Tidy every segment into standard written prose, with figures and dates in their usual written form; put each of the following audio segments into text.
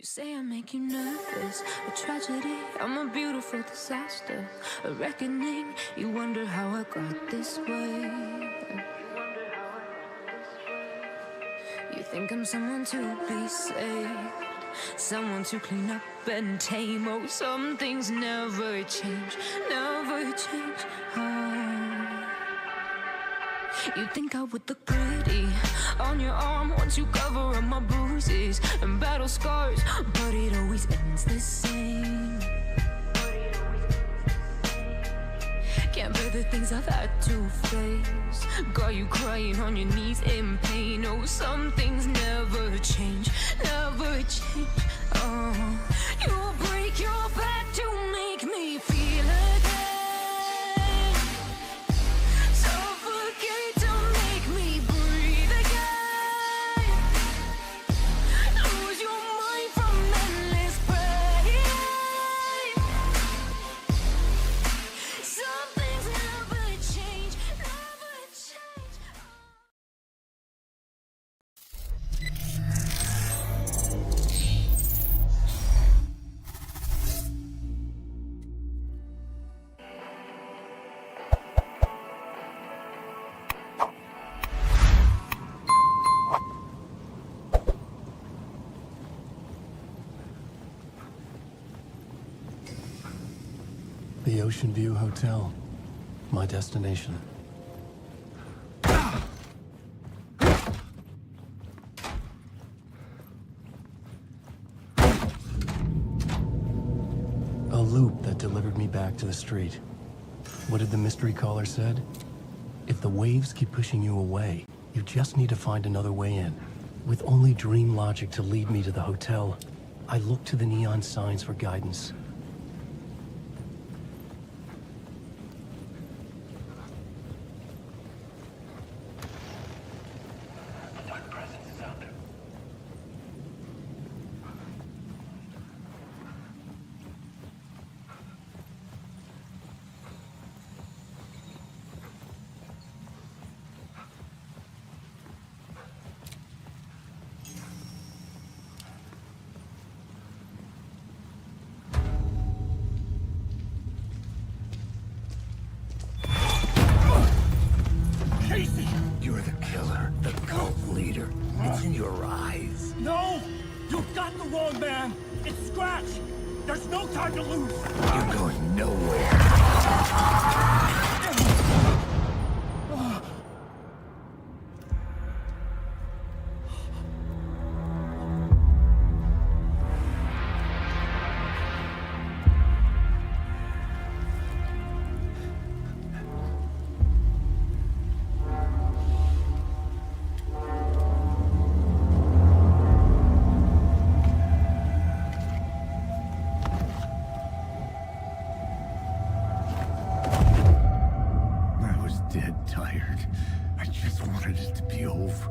You say I make you nervous, a tragedy, I'm a beautiful disaster, a reckoning, you wonder how I got this way. You think I'm someone to be saved, someone to clean up and tame. Oh, some things never change, never change. Oh. You think I would look pretty on your arm once you cover up my bruises and battle scars, but it always ends the same. Can't bear the things I've had to face, got you crying on your knees in pain. Oh, some things never change, never change. Oh, you break your back to make me feel again, suffocate to make me breathe again, lose your mind from endless pain. Some things never change, never change. The Ocean View Hotel, my destination. A loop that delivered me back to the street. What did the mystery caller said? If the waves keep pushing you away, you just need to find another way in. With only dream logic to lead me to the hotel, I looked to the neon signs for guidance. You're the killer, the cult leader. It's in your eyes. No! You got the wrong man! It's Scratch! There's no time to lose! You're going nowhere. Dead tired. I just wanted it to be over.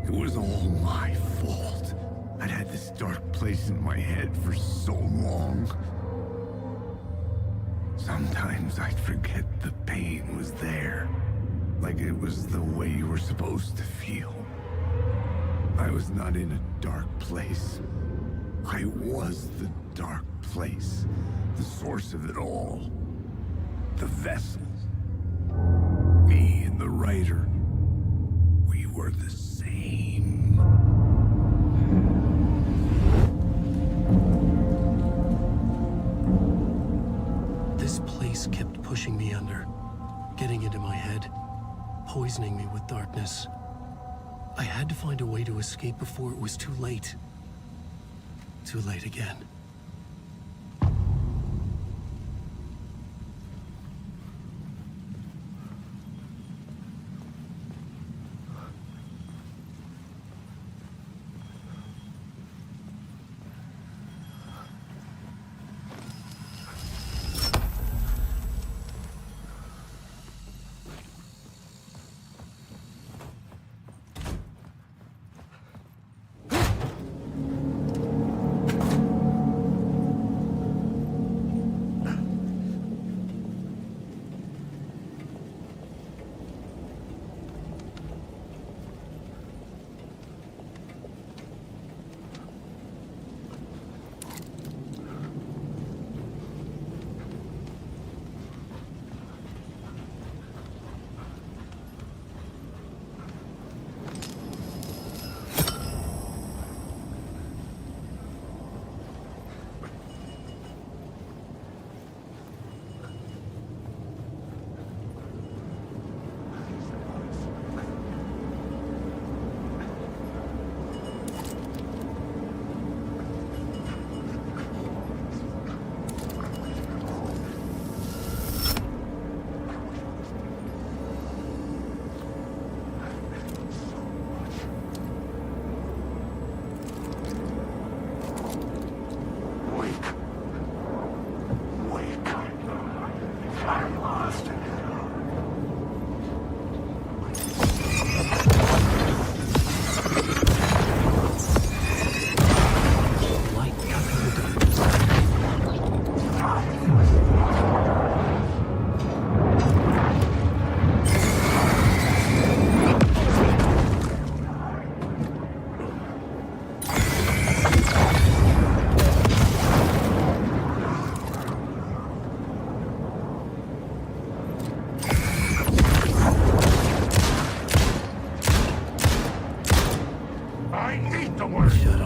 It was all my fault. I'd had this dark place in my head for so long. Sometimes I'd forget the pain was there, like it was the way you were supposed to feel. I was not in a dark place. I was the dark place, the source of it all, the vessel. Me and the writer, we were the same. This place kept pushing me under, getting into my head, poisoning me with darkness. I had to find a way to escape before it was too late. Too late again.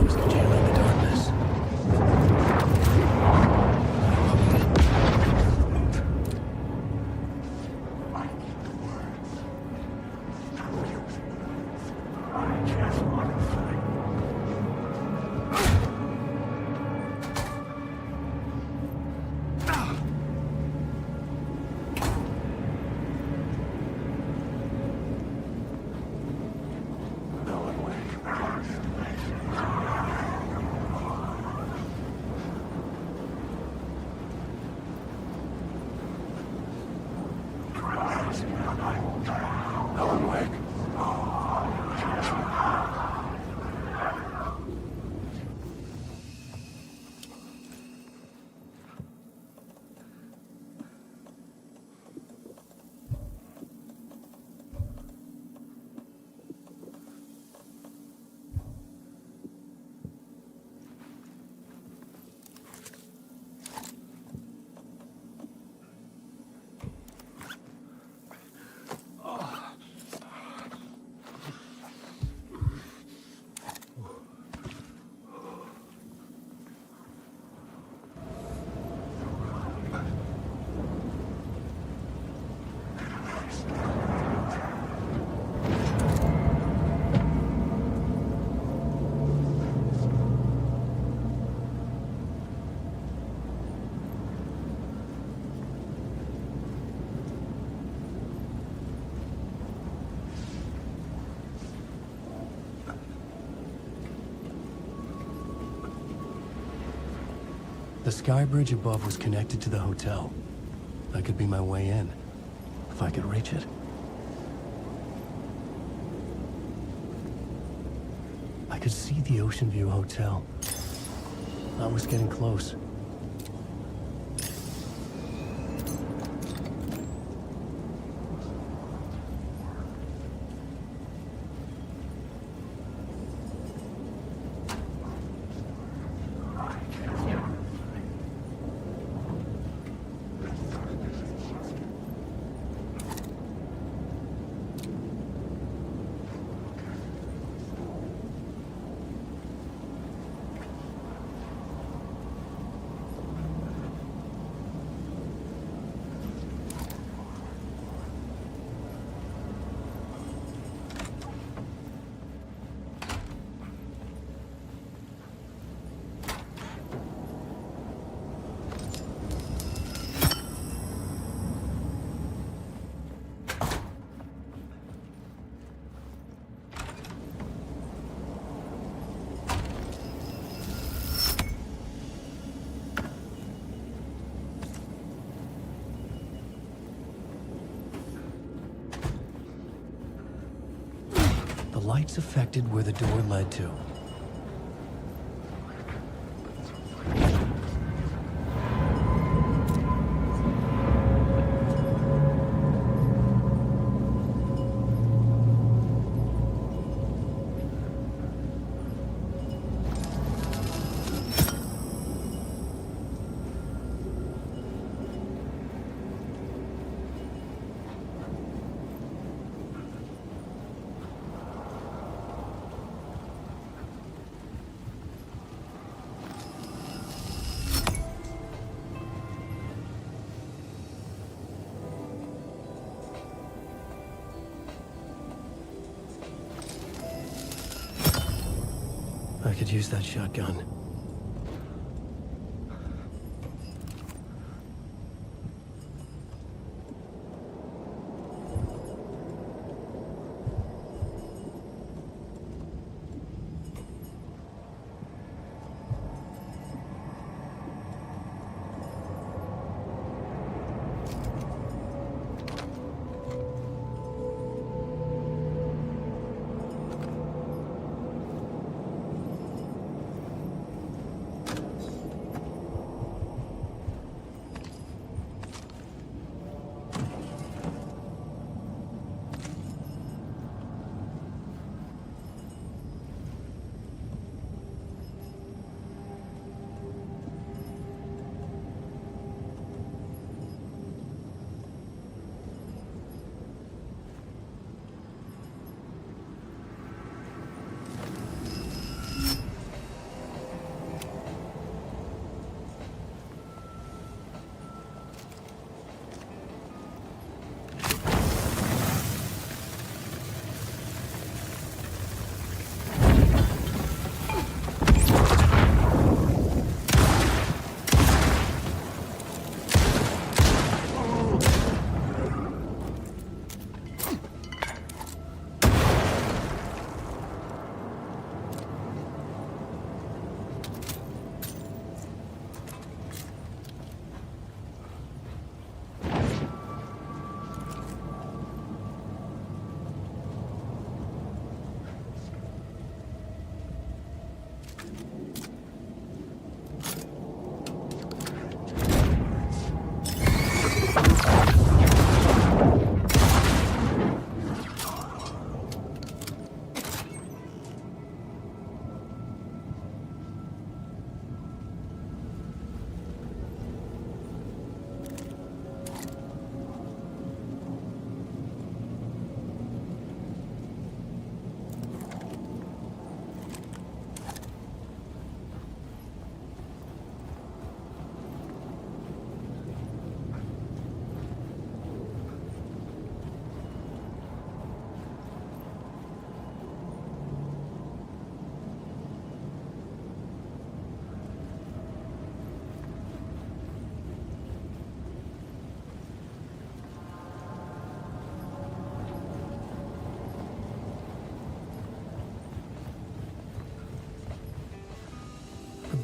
was congealing in the darkness. The sky bridge above was connected to the hotel. That could be my way in, if I could reach it. I could see the Ocean View Hotel. I was getting close. The lights affected where the door led to. I could use that shotgun.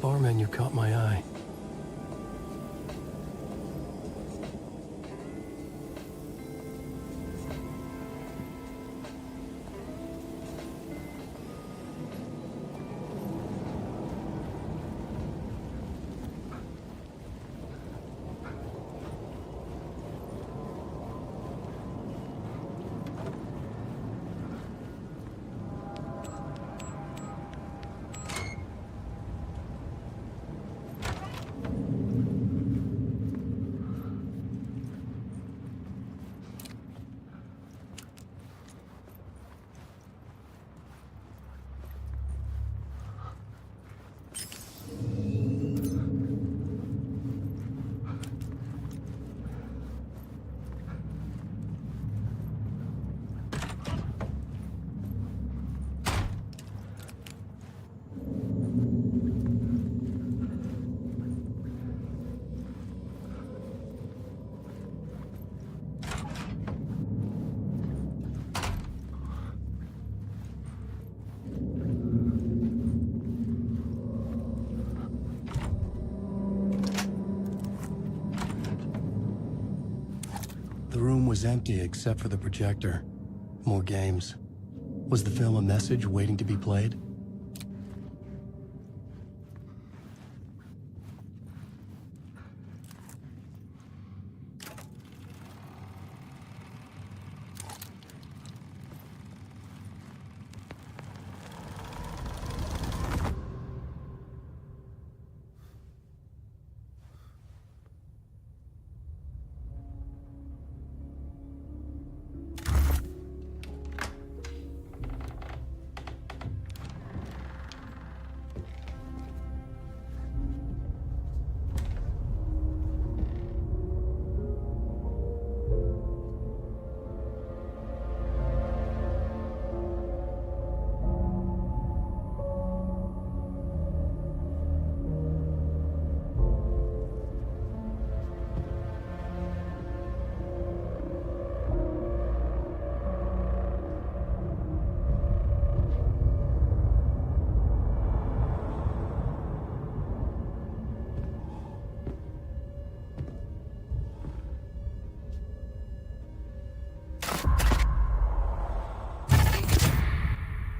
bar menu caught my eye. The room was empty except for the projector. More games. Was the film a message waiting to be played?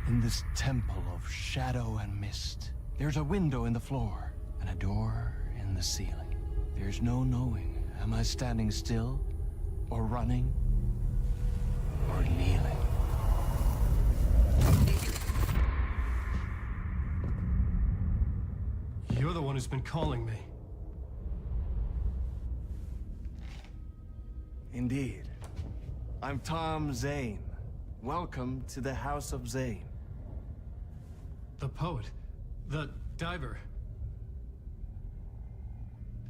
In this temple of shadow and mist, there's a window in the floor and a door in the ceiling. There's no knowing, am I standing still, or running, or kneeling? You're the one who's been calling me. Indeed. I'm Tom Zane. Welcome to the House of Zane. The poet. The diver.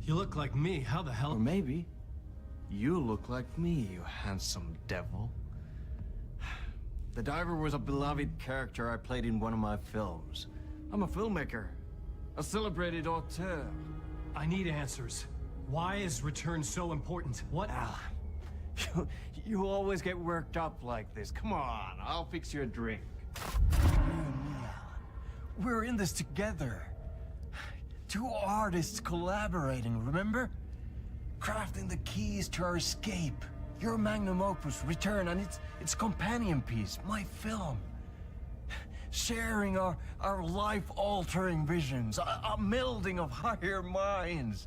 You look like me. How the hell? Or maybe you look like me, you handsome devil. The diver was a beloved character I played in one of my films. I'm a filmmaker, a celebrated auteur. I need answers. Why is return so important? What? Alan, you always get worked up like this. Come on, I'll fix you a drink. We're in this together. Two artists collaborating, remember? Crafting the keys to our escape. Your magnum opus, Return, and its companion piece, my film. Sharing our life-altering visions, a melding of higher minds.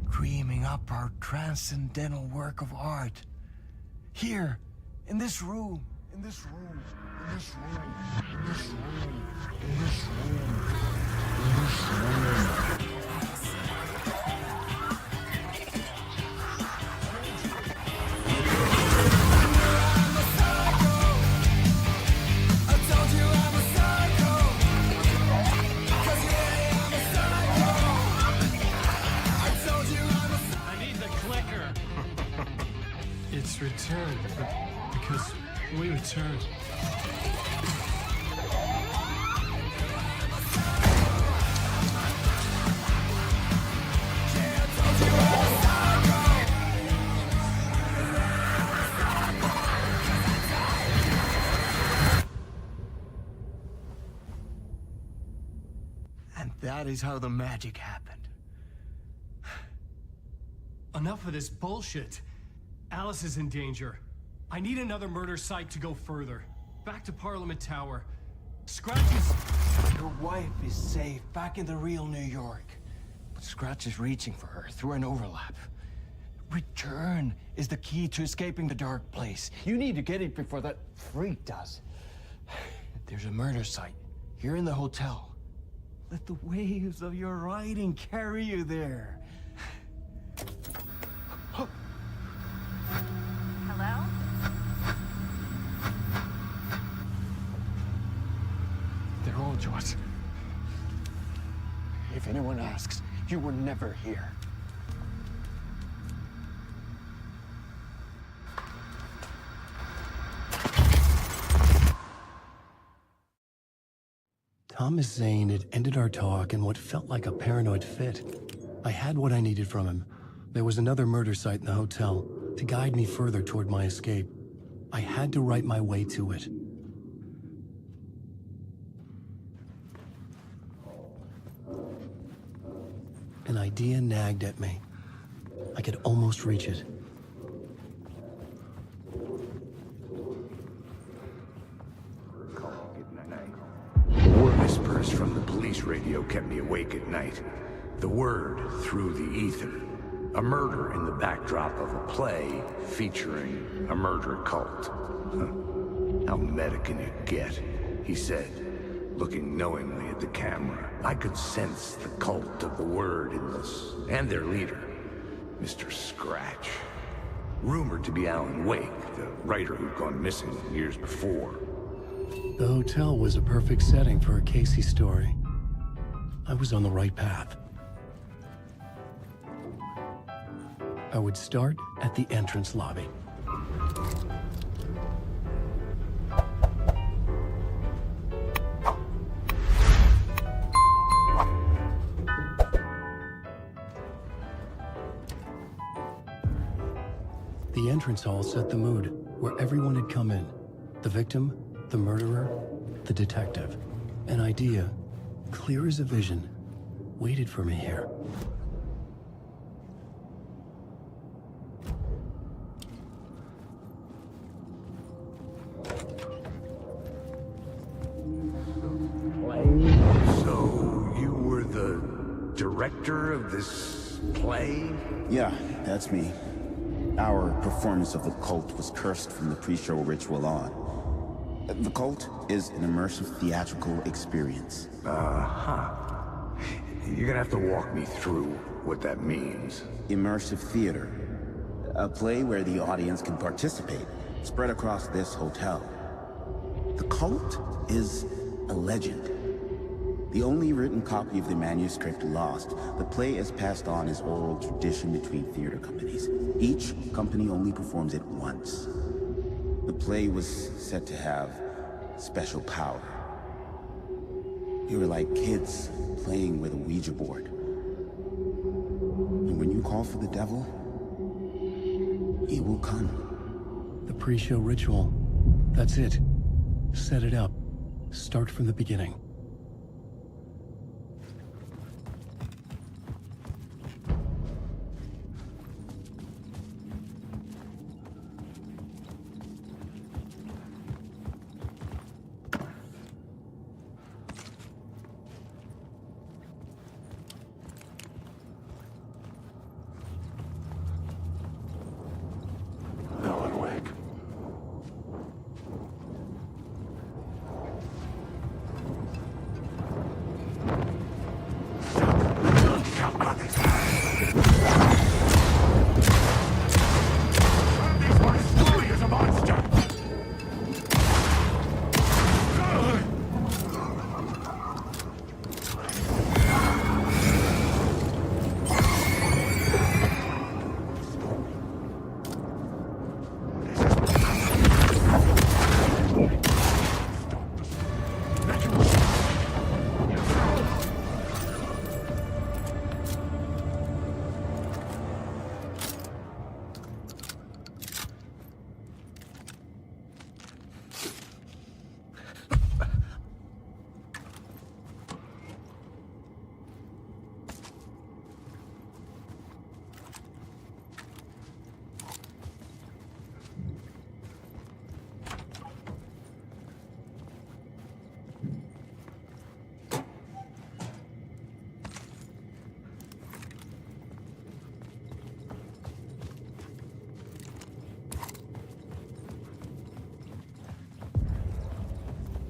Dreaming up our transcendental work of art. Here, in this room, in this room, in this room, in this room, in this room, in this room. It's returned, because we returned. And that is how the magic happened. Enough of this bullshit. Alice is in danger. I need another murder site to go further. Back to Parliament Tower. Scratch is... Your wife is safe, back in the real New York. But Scratch is reaching for her through an overlap. Return is the key to escaping the dark place. You need to get it before that freak does. There's a murder site here in the hotel. Let the waves of your writing carry you there. Hello? They're all yours. If anyone asks, you were never here. Thomas Zane had ended our talk in what felt like a paranoid fit. I had what I needed from him. There was another murder site in the hotel to guide me further toward my escape. I had to write my way to it. An idea nagged at me. I could almost reach it. War whispers from the police radio kept me awake at night. The word through the ether. A murder in the backdrop of a play featuring a murder cult. How meta can you get? He said, looking knowingly at the camera. I could sense the cult of the word in this, and their leader, Mr. Scratch. Rumored to be Alan Wake, the writer who'd gone missing years before. The hotel was a perfect setting for a Casey story. I was on the right path. I would start at the entrance lobby. The entrance hall set the mood, where everyone had come in. The victim, the murderer, the detective. An idea, clear as a vision, waited for me here. So, you were the director of this play? Yeah, that's me. Our performance of the cult was cursed from the pre-show ritual on. The cult is an immersive theatrical experience. Uh-huh. You're gonna have to walk me through what that means. Immersive theater. A play where the audience can participate, spread across this hotel. The cult is a legend. The only written copy of the manuscript lost, the play is passed on as oral tradition between theater companies. Each company only performs it once. The play was said to have special power. You were like kids playing with a Ouija board. And when you call for the devil, he will come. The pre-show ritual. That's it. Set it up. Start from the beginning. Alan Wake.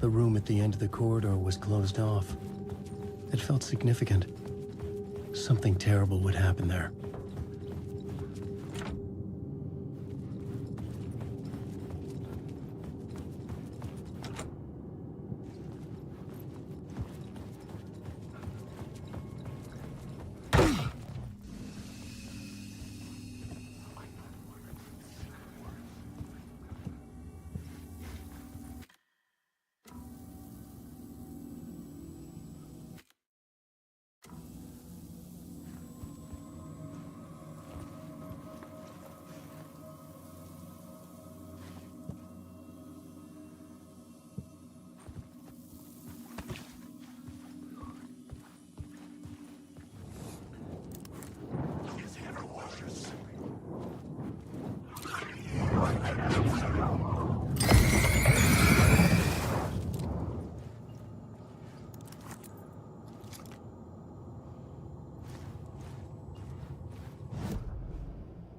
The room at the end of the corridor was closed off. It felt significant. Something terrible would happen there.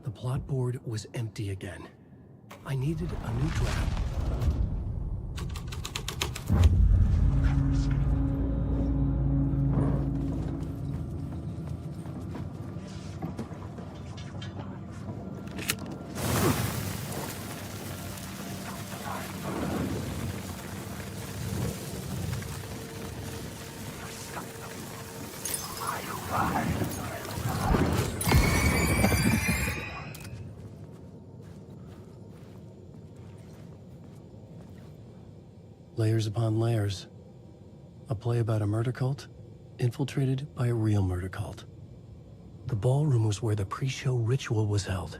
The plot board was empty again. I needed a new draft. Layers upon layers. A play about a murder cult, infiltrated by a real murder cult. The ballroom was where the pre-show ritual was held.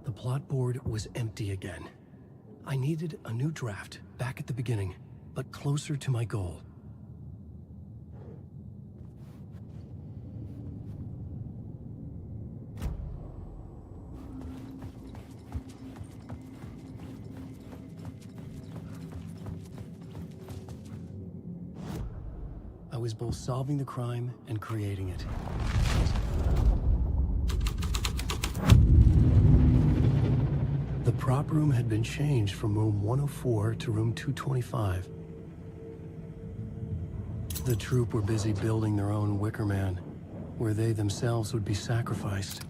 The plot board was empty again. I needed a new draft, back at the beginning, but closer to my goal. I was both solving the crime and creating it. The prop room had been changed from room 104 to room 225. The troupe were busy building their own Wicker Man, where they themselves would be sacrificed.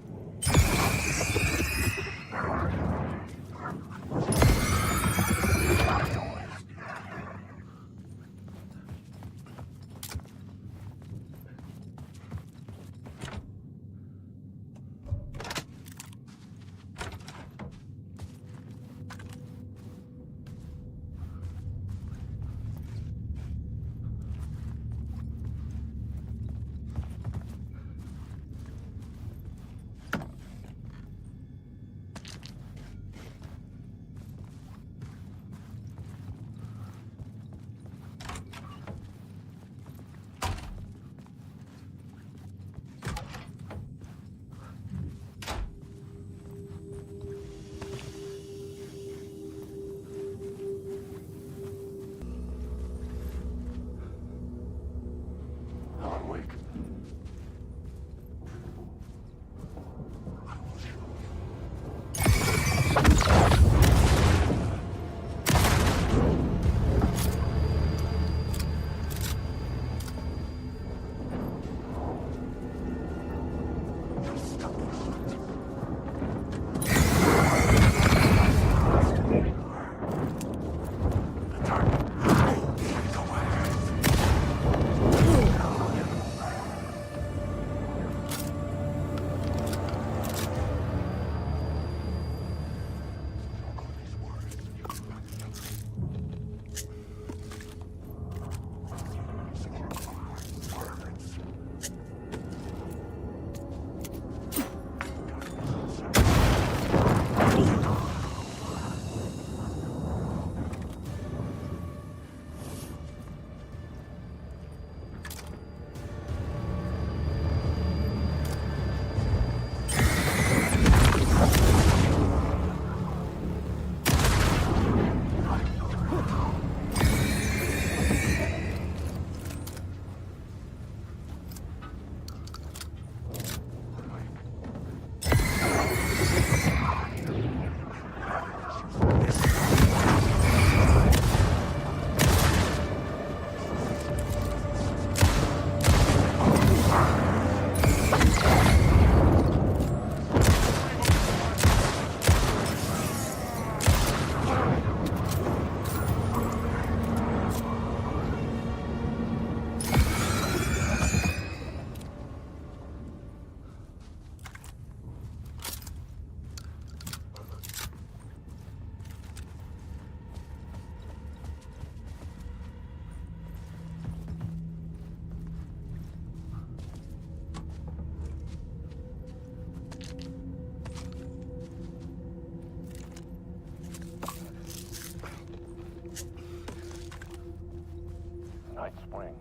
nice swings.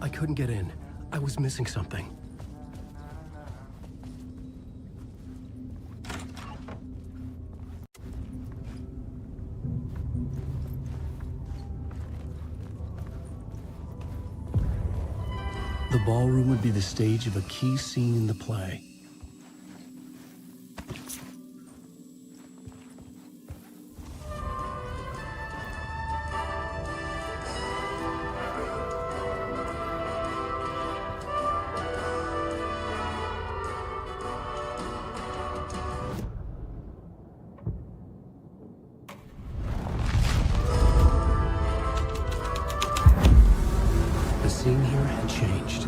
I couldn't get in. I was missing something. The ballroom would be the stage of a key scene in the play. The scene here had changed.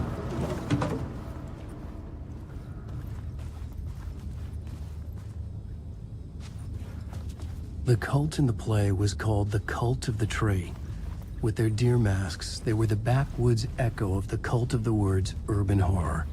The cult in the play was called the Cult of the Tree. With their deer masks, they were the backwoods echo of the cult of the woods urban horror.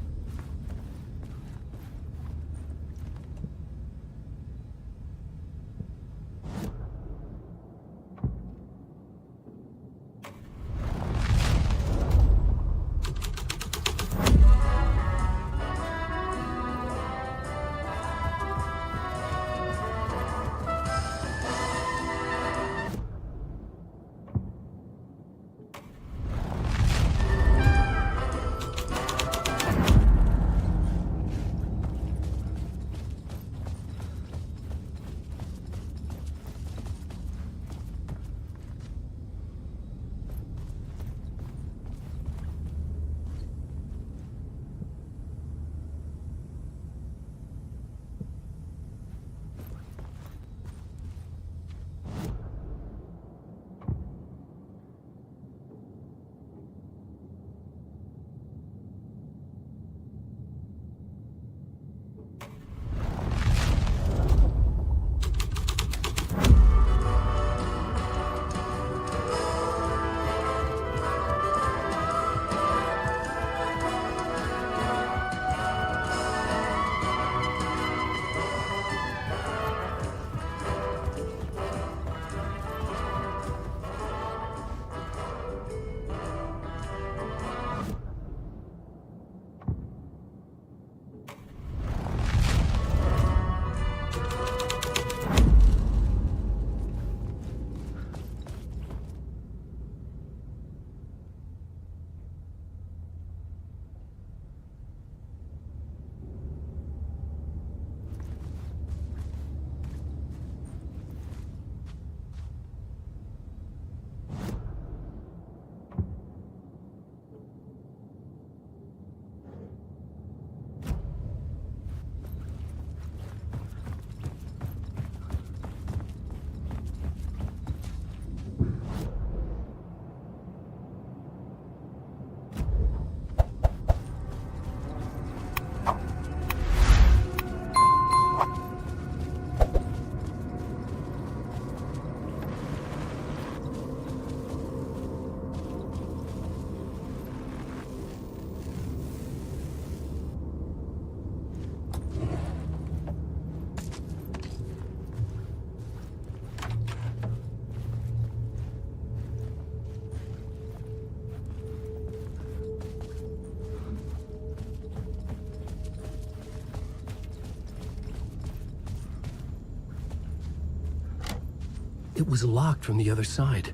It was locked from the other side.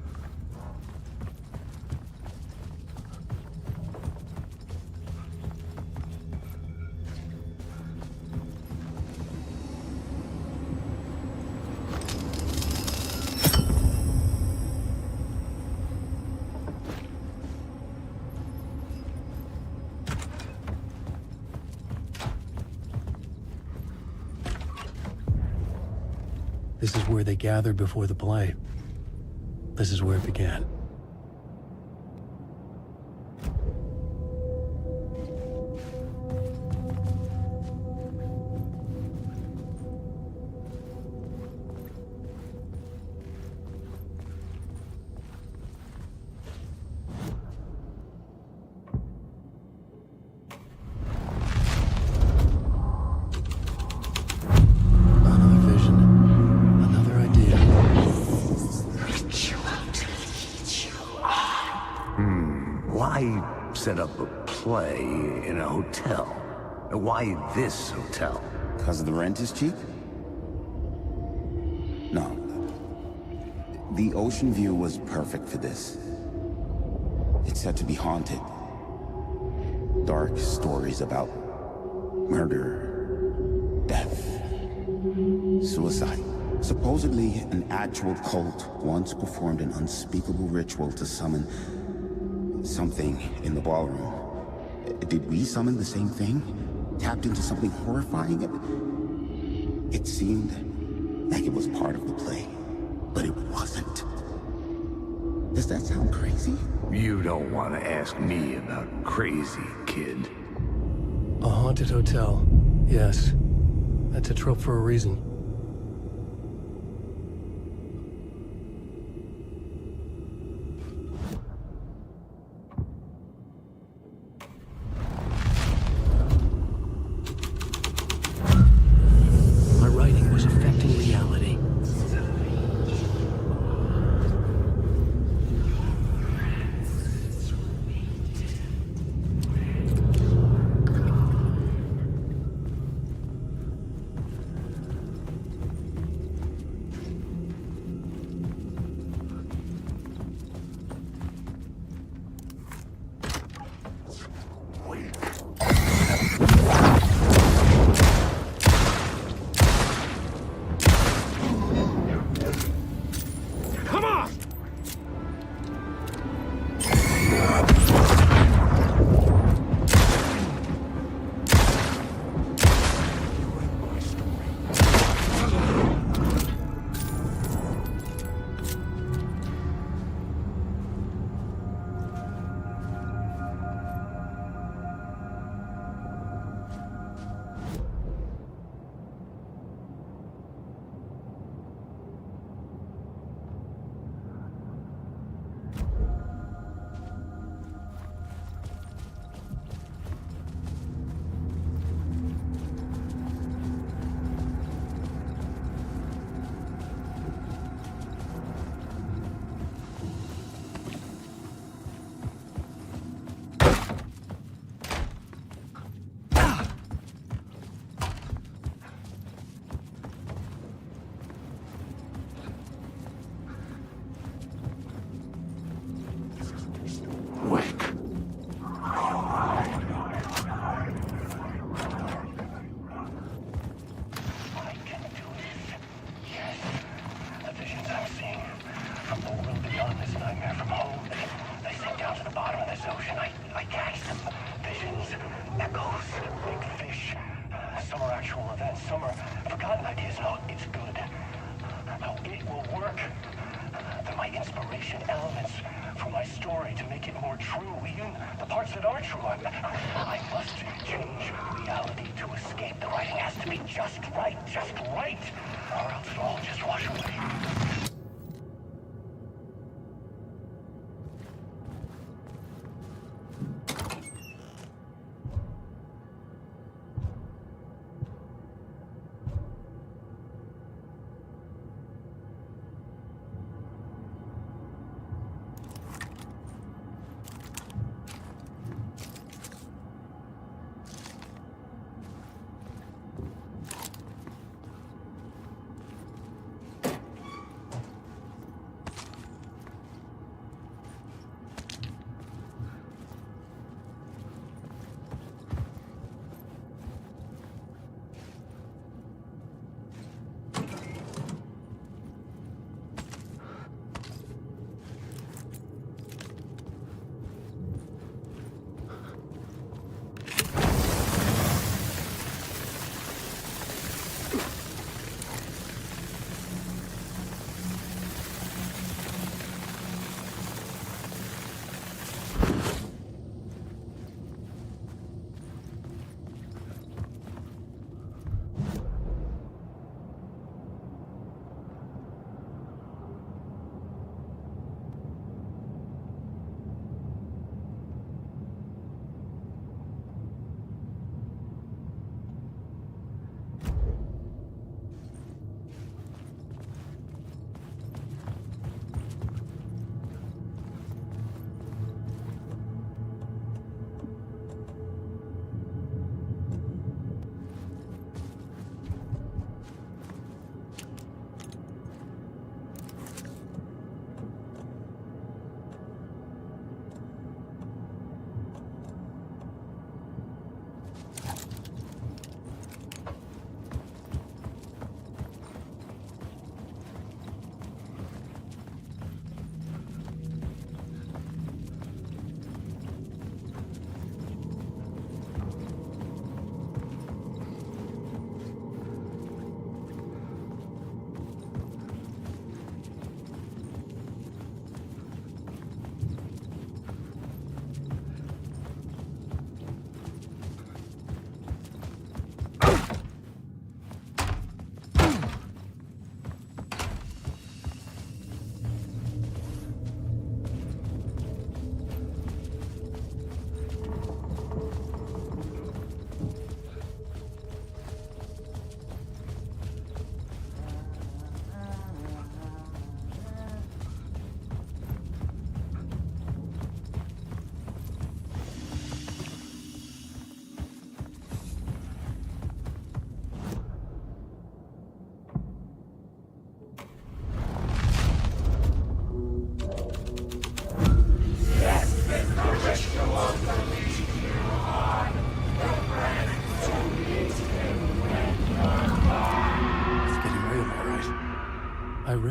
This is where they gathered before the play. This is where it began. Set up a play in a hotel. Why this hotel? Because the rent is cheap? No. The ocean view was perfect for this. It's said to be haunted. Dark stories about murder, death, suicide. Supposedly, an actual cult once performed an unspeakable ritual to summon something in the ballroom. Did we summon the same thing? Tapped into something horrifying? It seemed like it was part of the play, but it wasn't. Does that sound crazy? You don't want to ask me about crazy, kid. A haunted hotel. Yes. That's a trope for a reason.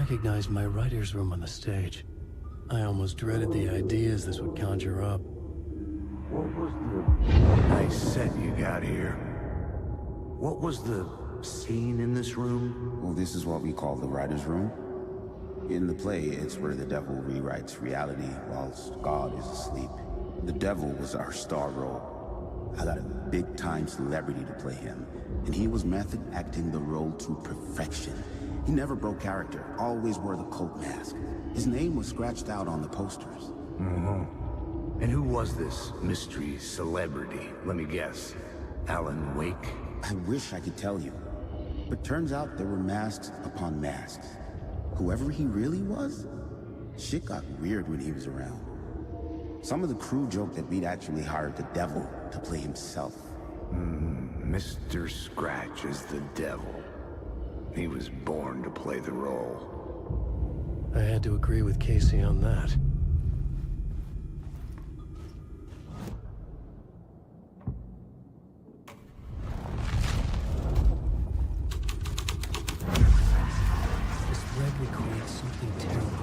recognized my writer's room on the stage. I almost dreaded the ideas this would conjure up. What was the nice set you got here? What was the scene in this room? Well, this is what we call the writer's room. In the play, it's where the devil rewrites reality whilst God is asleep. The devil was our star role. I got a big-time celebrity to play him, and he was method acting the role to perfection. He never broke character, always wore the cult mask. His name was scratched out on the posters. And who was this mystery celebrity? Let me guess. Alan Wake? I wish I could tell you, but turns out there were masks upon masks. Whoever he really was, shit got weird when he was around. Some of the crew joked that we'd actually hired the devil to play himself. Mr. Scratch is the devil. He was born to play the role. I had to agree with Casey on that. This red recreates something terrible.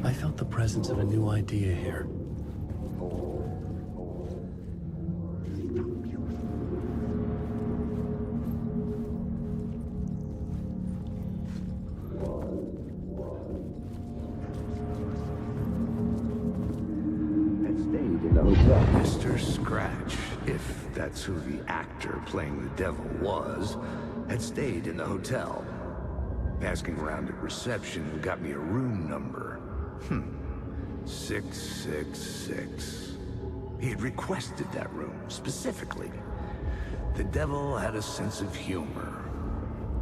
I felt the presence of a new idea here. stayed in the hotel. Mr. Scratch, if that's who the actor playing the devil was, had stayed in the hotel. Asking around at reception got me a room number. 666. He had requested that room, specifically. The devil had a sense of humor.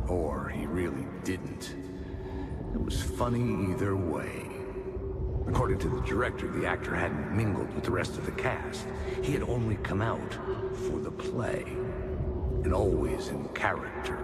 Or he really didn't. It was funny either way. According to the director, the actor hadn't mingled with the rest of the cast. He had only come out for the play. And always in character.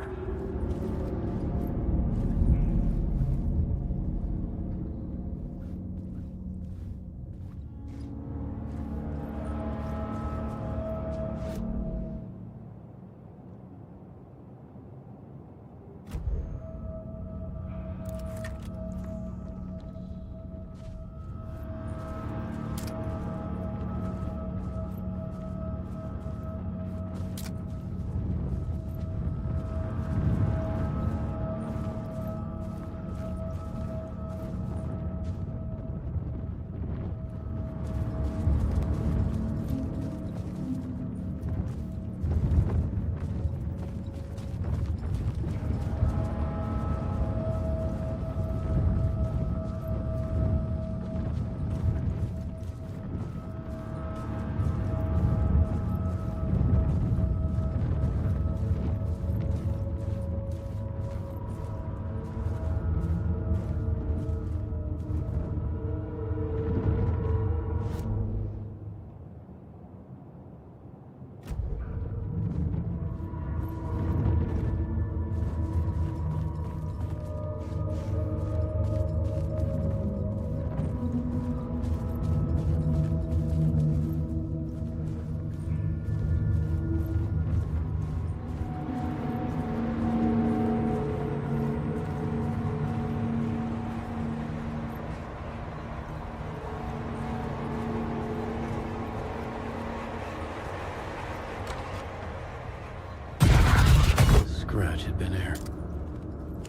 Scratch had been here.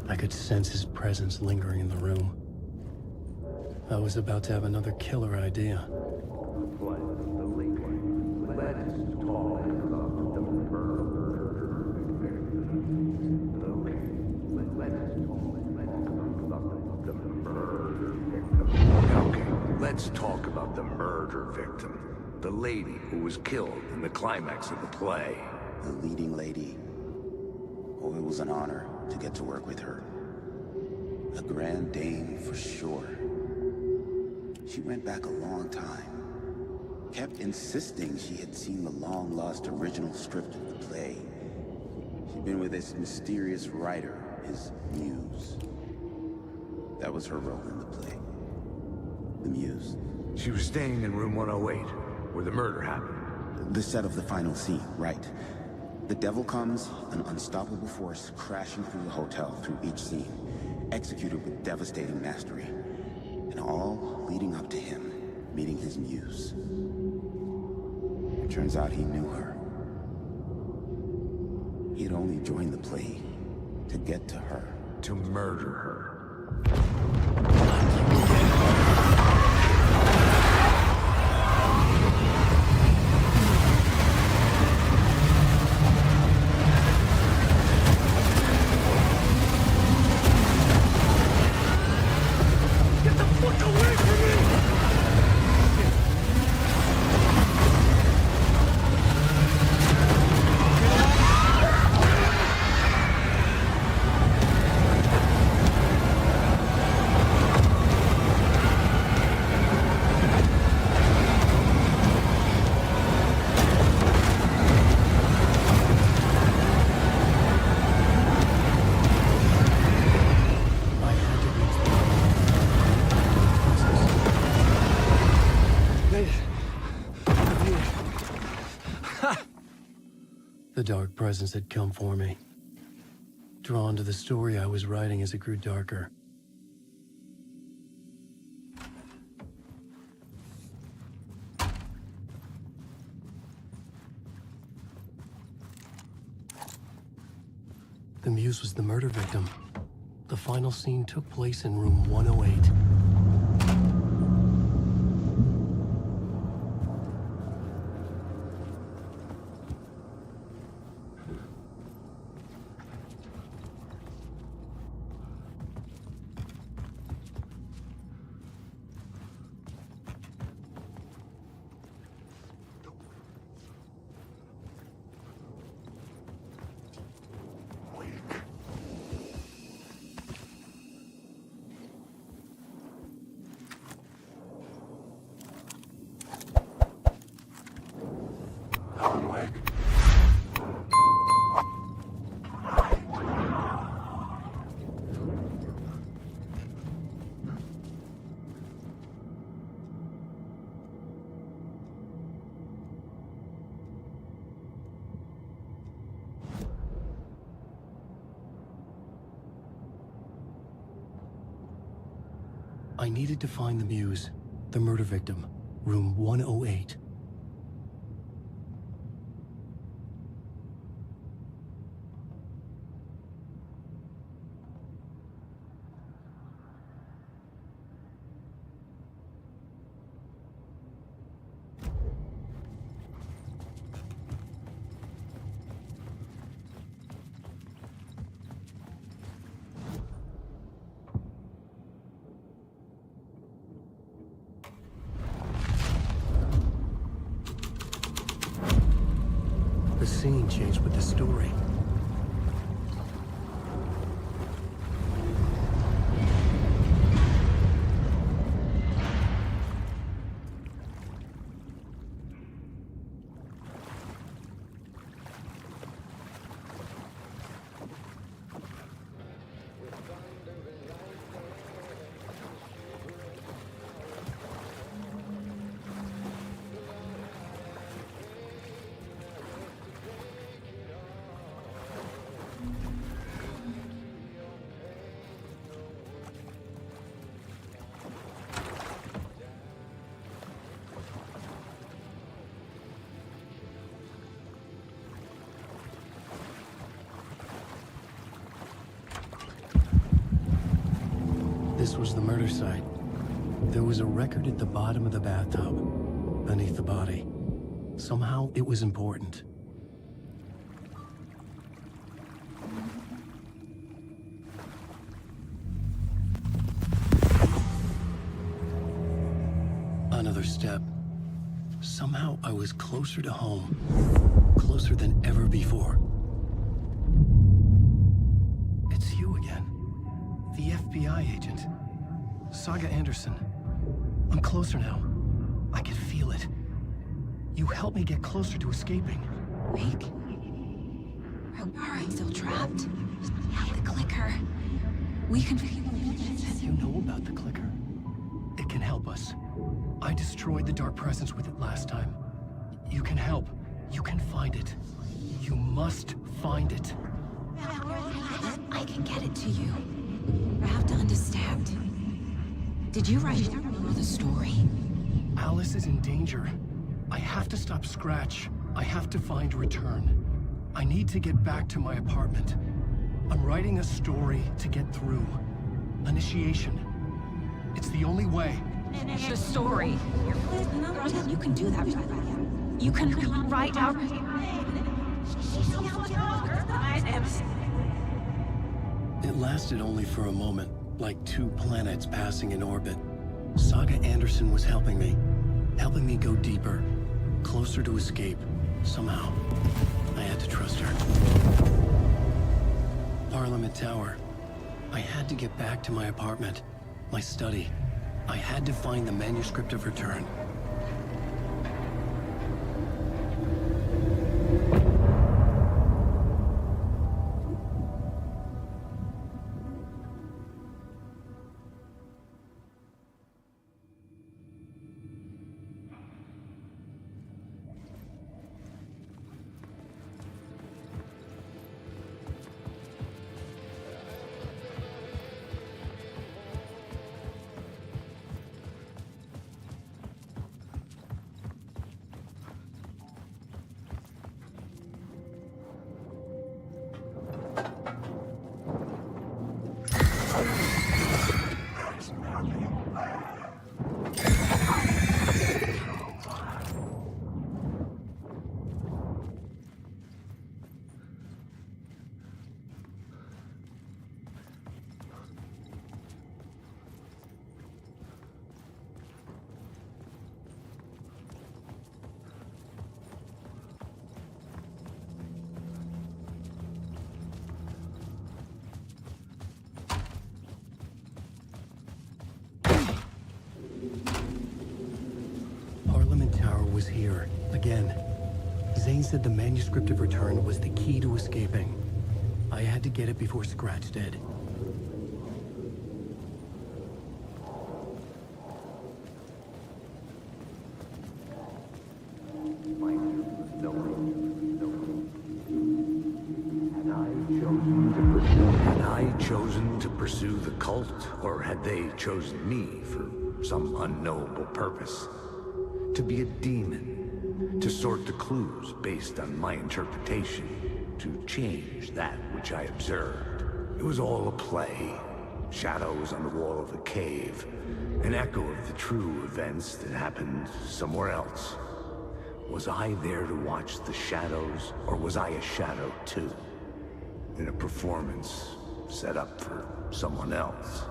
I could sense his presence lingering in the room. I was about to have another killer idea. Let's talk about the murder victim. The lady who was killed in the climax of the play. The leading lady. Oh, it was an honor to get to work with her. A grand dame for sure. She went back a long time. Kept insisting she had seen the long-lost original script of the play. She'd been with this mysterious writer, his muse. That was her role in the play. The muse. She was staying in room 108, where the murder happened. The set of the final scene, right. The devil comes, an unstoppable force crashing through the hotel through each scene, executed with devastating mastery, and all leading up to him meeting his muse. It turns out he knew her. He had only joined the play to get to her. To murder her. The dark presence had come for me, drawn to the story I was writing as it grew darker. The muse was the murder victim. The final scene took place in room 108. I needed to find the muse, the murder victim, room 108. The scene changed with the story. This was the murder site. There was a record at the bottom of the bathtub, beneath the body. Somehow, it was important. Another step. Somehow, I was closer to home. Closer than ever before. It's you again. The FBI agent. Saga Anderson. I'm closer now. I can feel it. You helped me get closer to escaping. Wait. Are I still trapped? The clicker. We can... You know about the clicker? It can help us. I destroyed the dark presence with it last time. You can help. You can find it. You must find it. I can get it to you. I have to understand. Did you write the story? Alice is in danger. I have to stop Scratch. I have to find Return. I need to get back to my apartment. I'm writing a story to get through. Initiation. It's the only way. The story. You can do that. You can write out... It lasted only for a moment, like two planets passing in orbit. Saga Anderson was helping me go deeper, closer to escape. Somehow, I had to trust her. Parliament Tower. I had to get back to my apartment, my study. I had to find the manuscript of Return. Was here, again. Zane said the manuscript of Return was the key to escaping. I had to get it before Scratch did. Had I chosen to pursue the cult, or had they chosen me for some unknowable purpose? To be a demon, to sort the clues based on my interpretation, to change that which I observed. It was all a play. Shadows on the wall of the cave, an echo of the true events that happened somewhere else. Was I there to watch the shadows, or was I a shadow too? In a performance set up for someone else.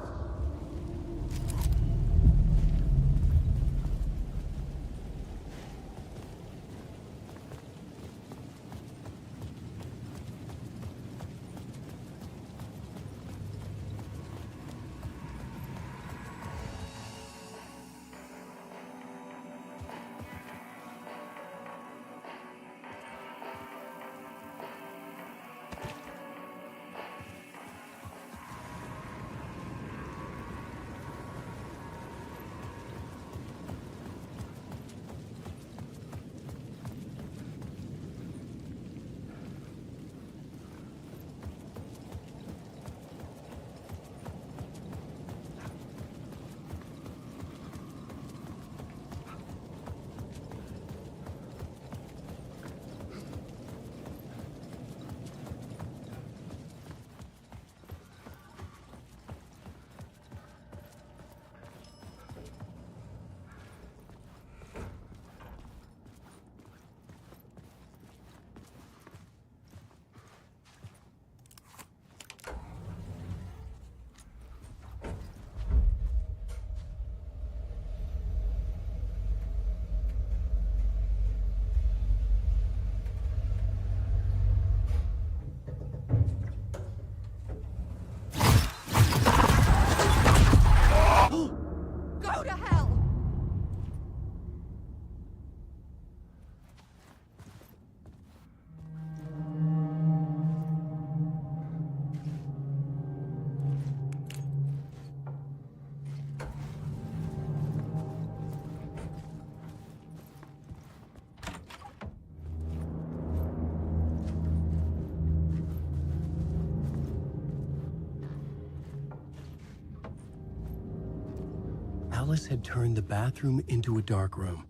Alice had turned the bathroom into a dark room.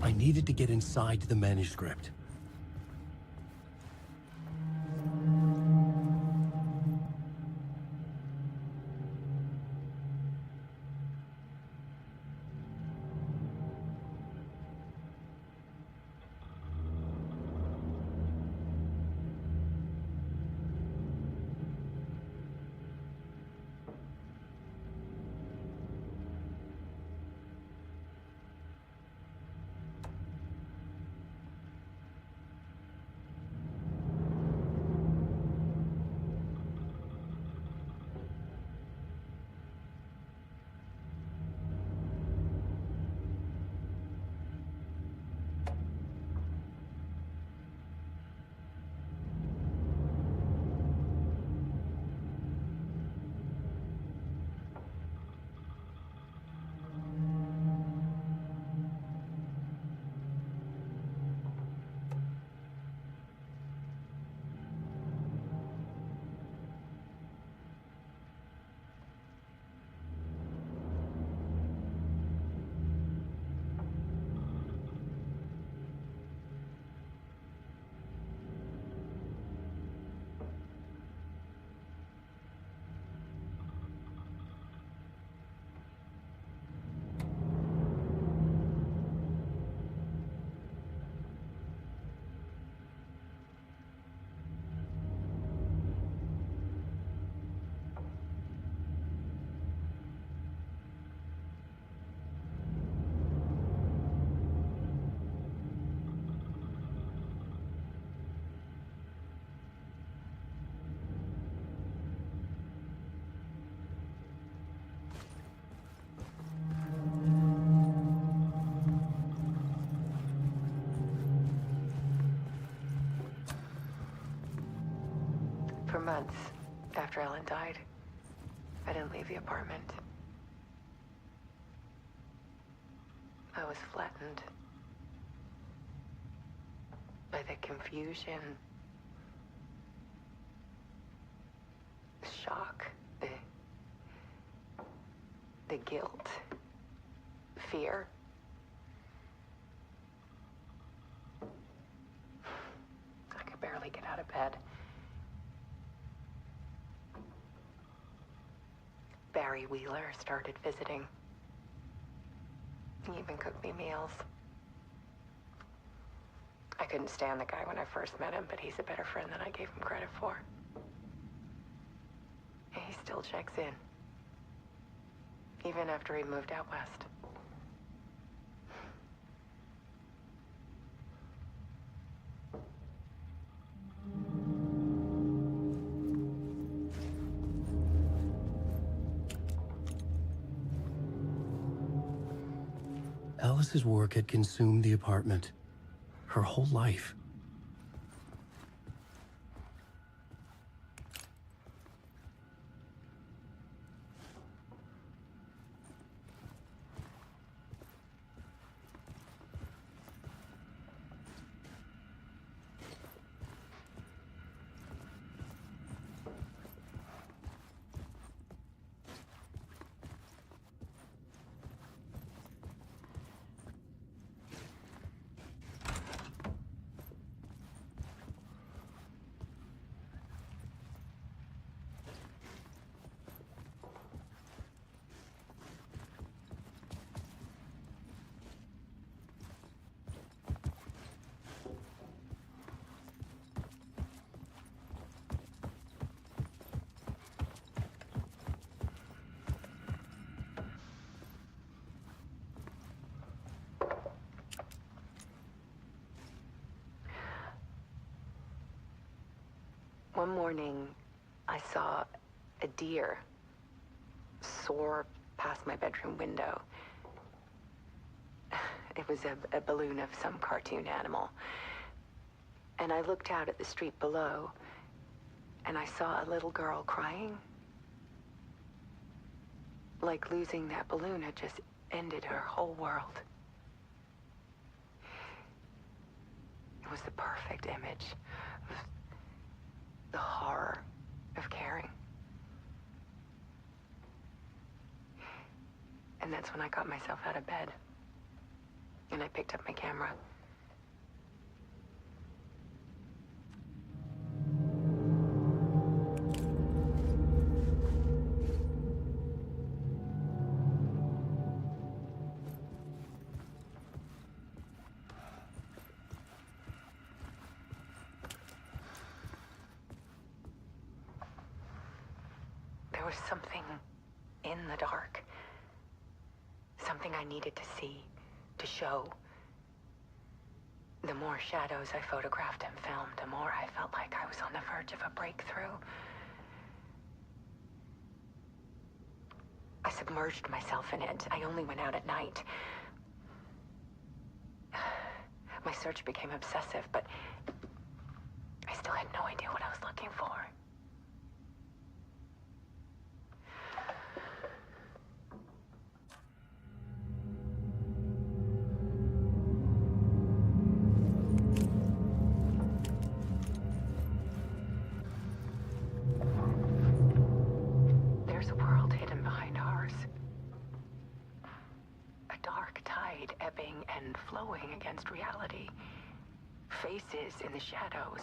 I needed to get inside the manuscript. months after Ellen died, I didn't leave the apartment. I was flattened by the confusion, the shock, the guilt, fear. I could barely get out of bed. Barry Wheeler started visiting. He even cooked me meals. I couldn't stand the guy when I first met him, but he's a better friend than I gave him credit for. And he still checks in, even after he moved out west. Alice's work had consumed the apartment. Her whole life. One morning, I saw a deer soar past my bedroom window. It was a balloon of some cartoon animal. And I looked out at the street below, and I saw a little girl crying. Like losing that balloon had just ended her whole world. It was the perfect image of the horror of caring. And that's when I got myself out of bed. And I picked up my camera. There was something in the dark. Something I needed to see, to show. The more shadows I photographed and filmed, the more I felt like I was on the verge of a breakthrough. I submerged myself in it. I only went out at night. My search became obsessive, but I still had no idea what I was looking for. Flowing against reality. Faces in the shadows.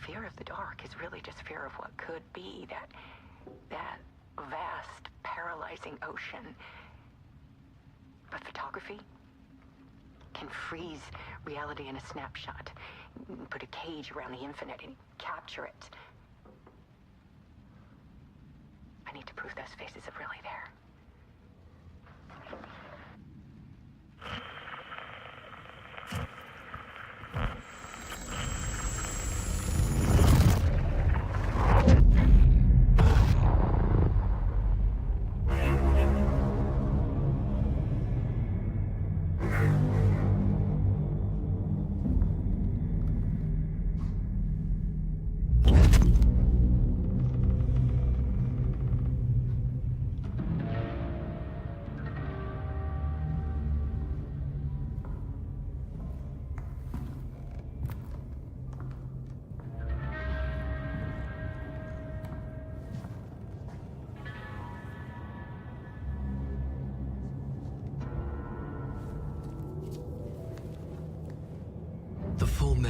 Fear of the dark is really just fear of what could be, that vast, paralyzing ocean. But photography can freeze reality in a snapshot, put a cage around the infinite and capture it. I need to prove those faces are really there.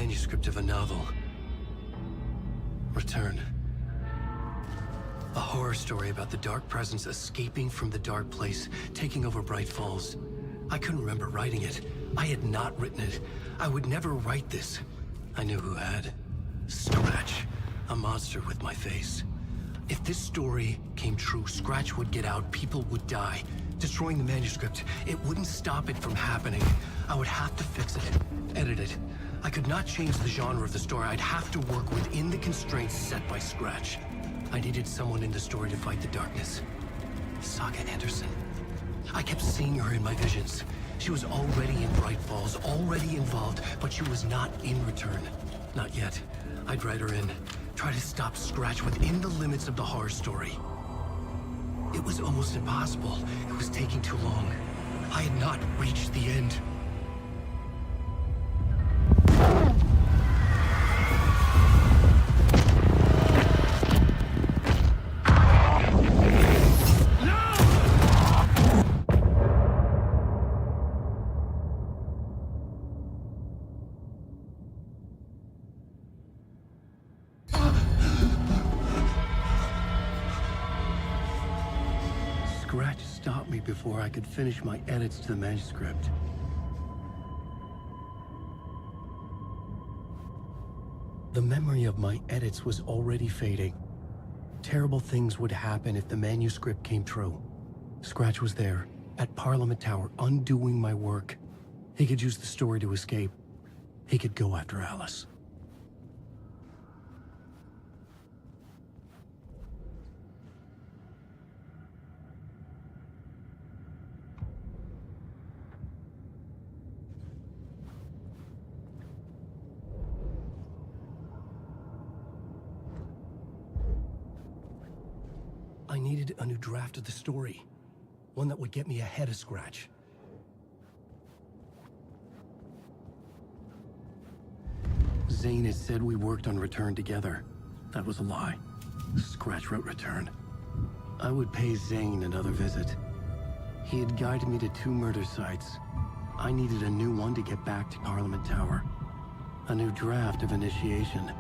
manuscript of a novel. Return. A horror story about the dark presence escaping from the dark place, taking over Bright Falls. I couldn't remember writing it. I had not written it. I would never write this. I knew who had. Scratch. A monster with my face. If this story came true, Scratch would get out, people would die. Destroying the manuscript, it wouldn't stop it from happening. I would have to fix it, edit it. I could not change the genre of the story. I'd have to work within the constraints set by Scratch. I needed someone in the story to fight the darkness. Saga Anderson. I kept seeing her in my visions. She was already in Bright Falls, already involved, but she was not in Return. Not yet. I'd write her in. Try to stop Scratch within the limits of the horror story. It was almost impossible. It was taking too long. I had not reached the end. Scratch stopped me before I could finish my edits to the manuscript. The memory of my edits was already fading. Terrible things would happen if the manuscript came true. Scratch was there, at Parliament Tower, undoing my work. He could use the story to escape. He could go after Alice. I needed a new draft of the story. One that would get me ahead of Scratch. Zane had said we worked on Return together. That was a lie. Scratch wrote Return. I would pay Zane another visit. He had guided me to 2 murder sites. I needed a new one to get back to Parliament Tower. A new draft of Initiation.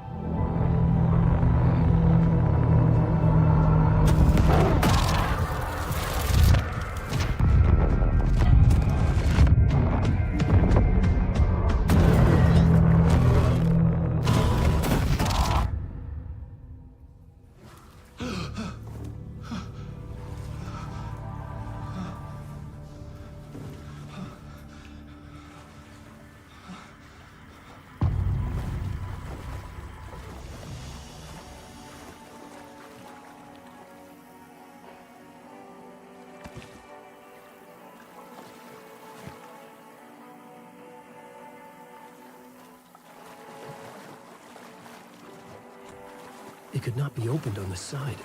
It could not be opened on the side.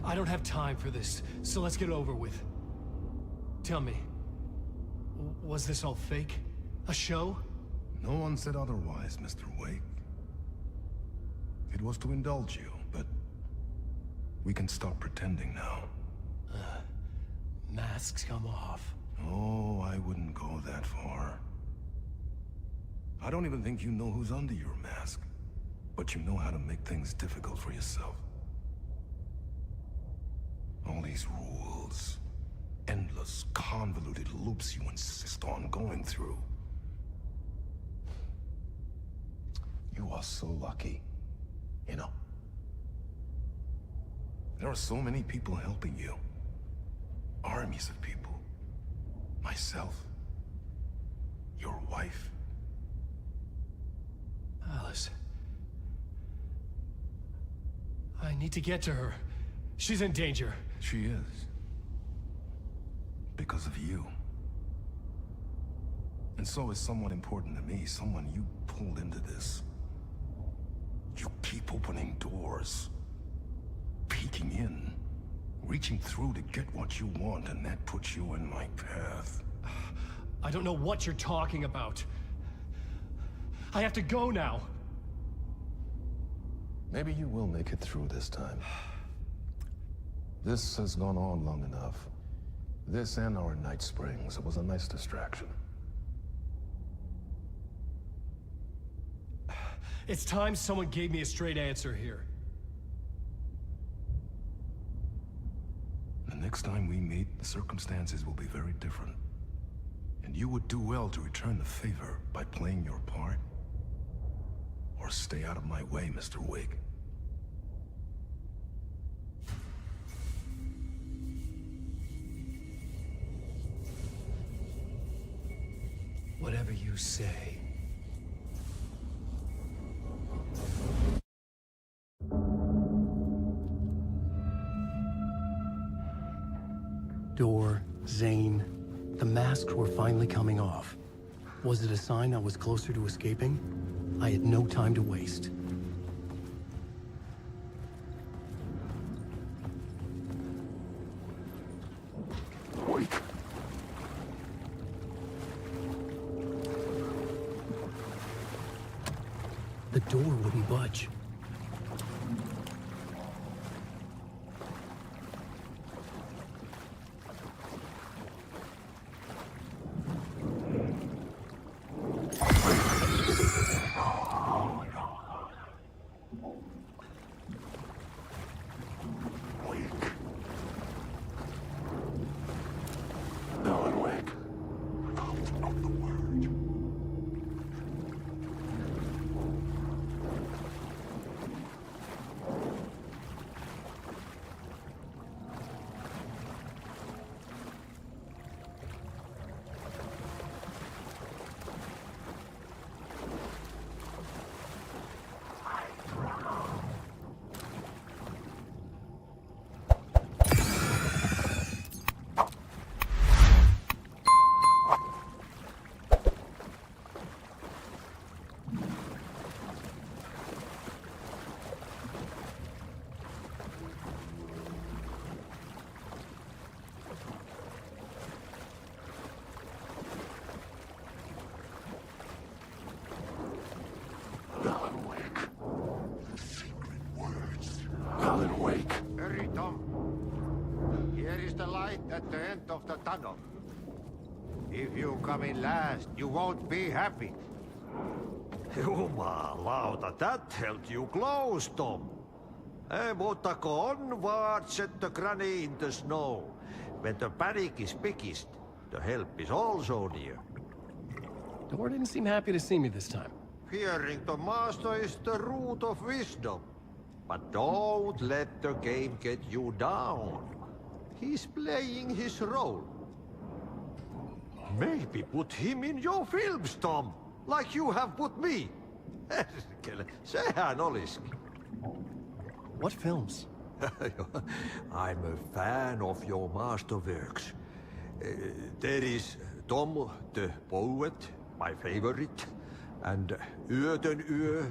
I don't have time for this, so let's get it over with. Tell me, was this all fake? A show? No one said otherwise, Mr. Wake. It was to indulge you, but we can stop pretending now. Masks come off. Oh, I wouldn't go that far. I don't even think you know who's under your mask, but you know how to make things difficult for yourself. All these rules, endless, convoluted loops you insist on going through. You are so lucky, you know. There are so many people helping you, armies of people. Myself. Your wife. Alice. I need to get to her. She's in danger. She is. Because of you. And so is someone important to me, someone you pulled into this. You keep opening doors. Peeking in. Reaching through to get what you want, and that puts you in my path. I don't know what you're talking about. I have to go now. Maybe you will make it through this time. This has gone on long enough. This and our night springs. It was a nice distraction. It's time someone gave me a straight answer here. The next time we meet, the circumstances will be very different. And you would do well to return the favor by playing your part. Or stay out of my way, Mr. Wig. Whatever you say. Door, Zane, the masks were finally coming off. Was it a sign I was closer to escaping? I had no time to waste. Wait. The door wouldn't budge. Hurry, Tom. Here is the light at the end of the tunnel. If you come in last, you won't be happy. Jumalauta, that held you close, Tom. Mutta go onward, set the granny in the snow. When the panic is biggest, the help is also near. Door didn't seem happy to see me this time. Fearing the master is the root of wisdom. But don't let the game get you down. He's playing his role. Maybe put him in your films, Tom, like you have put me. Sehän olisikin. What films? I'm a fan of your masterworks. There is Tom the Poet, my favorite, and Yöden Yö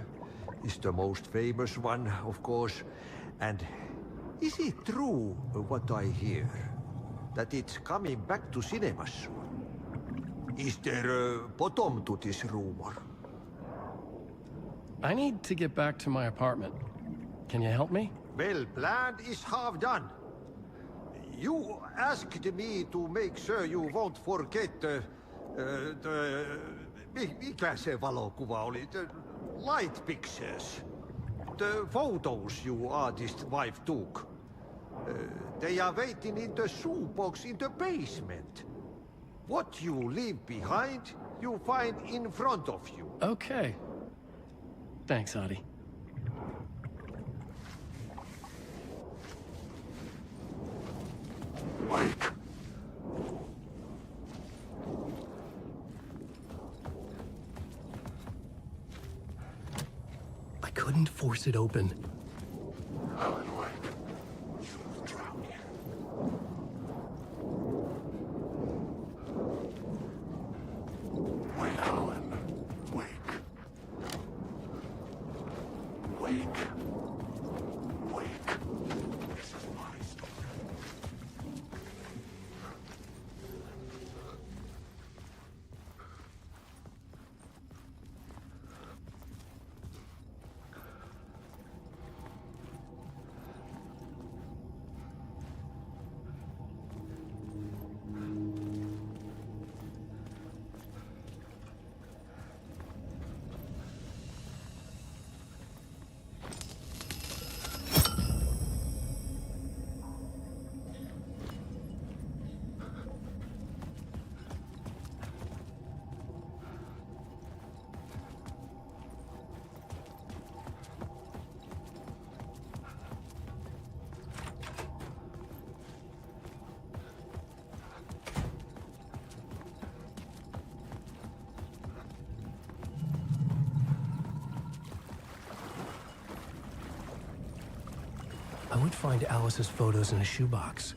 is the most famous one, of course. And is it true what I hear? That it's coming back to cinemas soon? Is there a bottom to this rumor? I need to get back to my apartment. Can you help me? Well, planned is half done. You asked me to make sure you won't forget mikä se valokuva oli? The light pictures. The photos your artist wife took. They are waiting in the shoebox in the basement. What you leave behind, you find in front of you. Okay. Thanks, Adi. Wake. I couldn't force it open. Alan, wake. You will drown here. Wait, Alan. Wake. Wake. Wake. This is my story. I would find Alice's photos in a shoebox.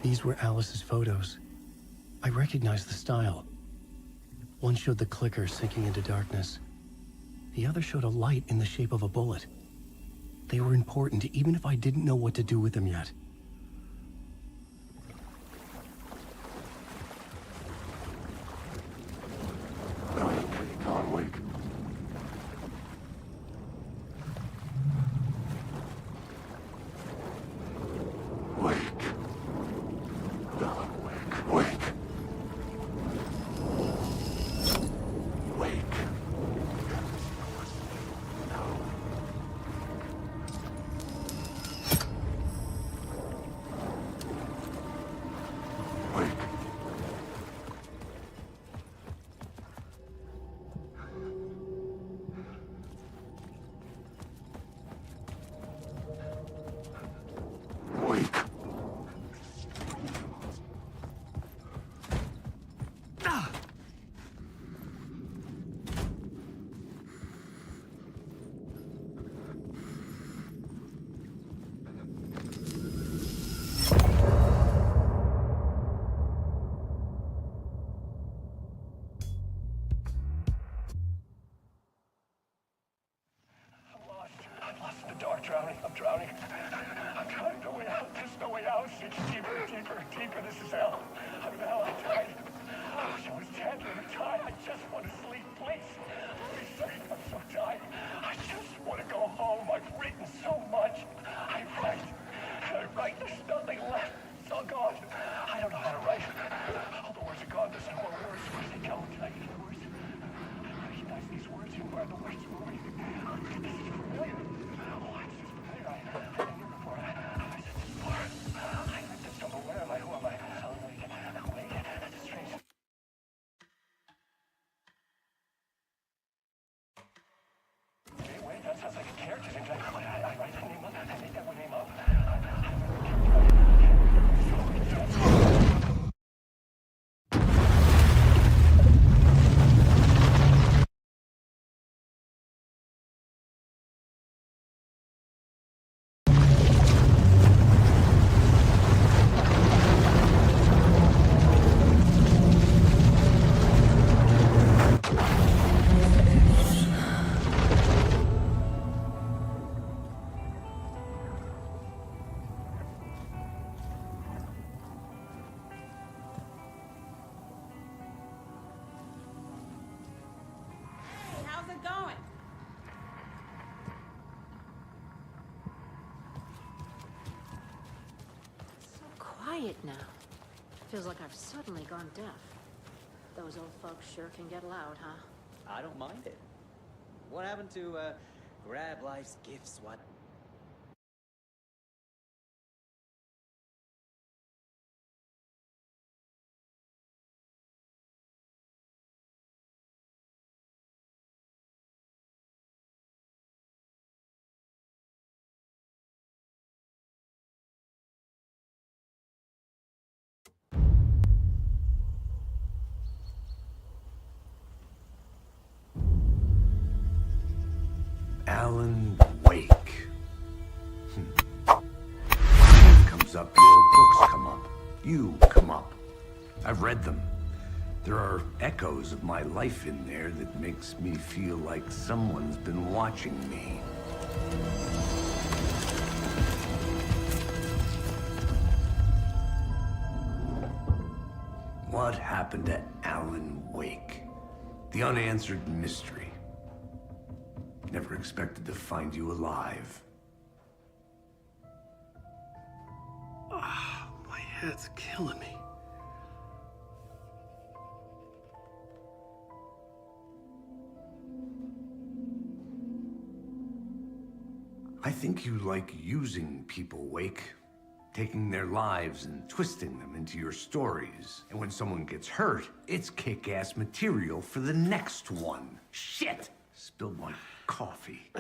These were Alice's photos. I recognized the style. One showed the clicker sinking into darkness. The other showed a light in the shape of a bullet. They were important, even if I didn't know what to do with them yet. Alan, wake. Wake. Alan, wake. Wake. Wake. Wake. Wake. I'm lost in the dark, drowning. I'm drowning. I'm drowning. No way out. There's no way out. It's deeper, deeper, deeper. This is hell. I'm in hell. I'm tired. I wish I was dead. I'm tired. I just want to sleep, please. Please, sir. I'm so tired. I just want to go home. I've written so much. I write. And I write. There's nothing left. It's all gone. I don't know how to write. All the words are gone. There's no more words. Where do they go? Can I get the words? I recognize these words. Who are the words moving? This is familiar. Oh, it's just familiar. I didn't hear before. I said this before. I just don't know where am I? Who am I? Oh, wait. That's a strange. Wait. That sounds like a character. I write that name up. I made that one name up. How's it going? So quiet now. Feels like I've suddenly gone deaf. Those old folks sure can get loud, huh? I don't mind it. What happened to, grab life's gifts, what? Alan Wake. Comes up, your books come up. You come up. I've read them. There are echoes of my life in there that makes me feel like someone's been watching me. What happened to Alan Wake? The unanswered mystery. Never expected to find you alive. My head's killing me. I think you like using people, Wake. Taking their lives and twisting them into your stories. And when someone gets hurt, it's kick-ass material for the next one. Shit! Spilled my coffee.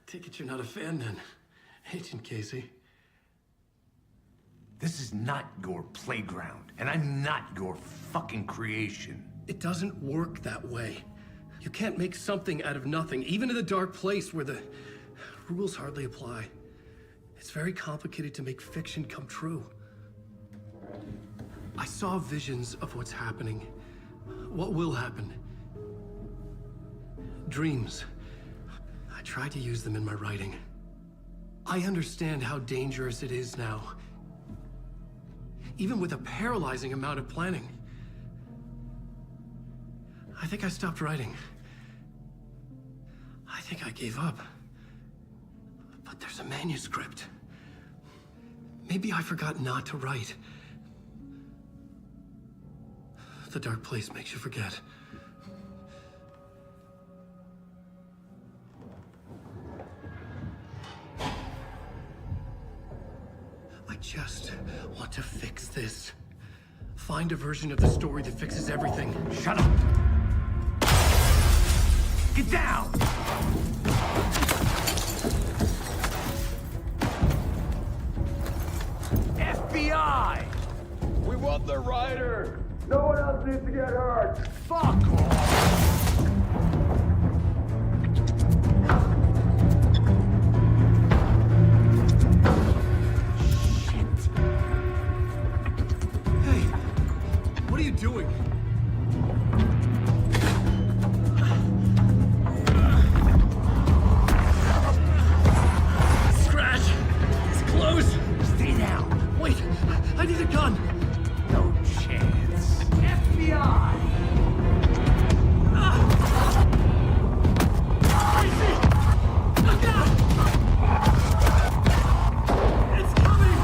Take it you're not a fan then, Agent Casey. This is not your playground, and I'm not your fucking creation. It doesn't work that way. You can't make something out of nothing, even in a dark place where the rules hardly apply. It's very complicated to make fiction come true. I saw visions of what's happening. What will happen. Dreams. I tried to use them in my writing. I understand how dangerous it is now. Even with a paralyzing amount of planning. I think I stopped writing. I think I gave up. But there's a manuscript. Maybe I forgot not to write. The dark place makes you forget. I just want to fix this. Find a version of the story that fixes everything. Shut up! Get down! FBI! We want the writer! No one else needs to get hurt. Fuck off! Hey, what are you doing? Scratch! It's close! Stay down! Wait, I need a gun! No chance. FBI! Crazy! Look out! It's coming!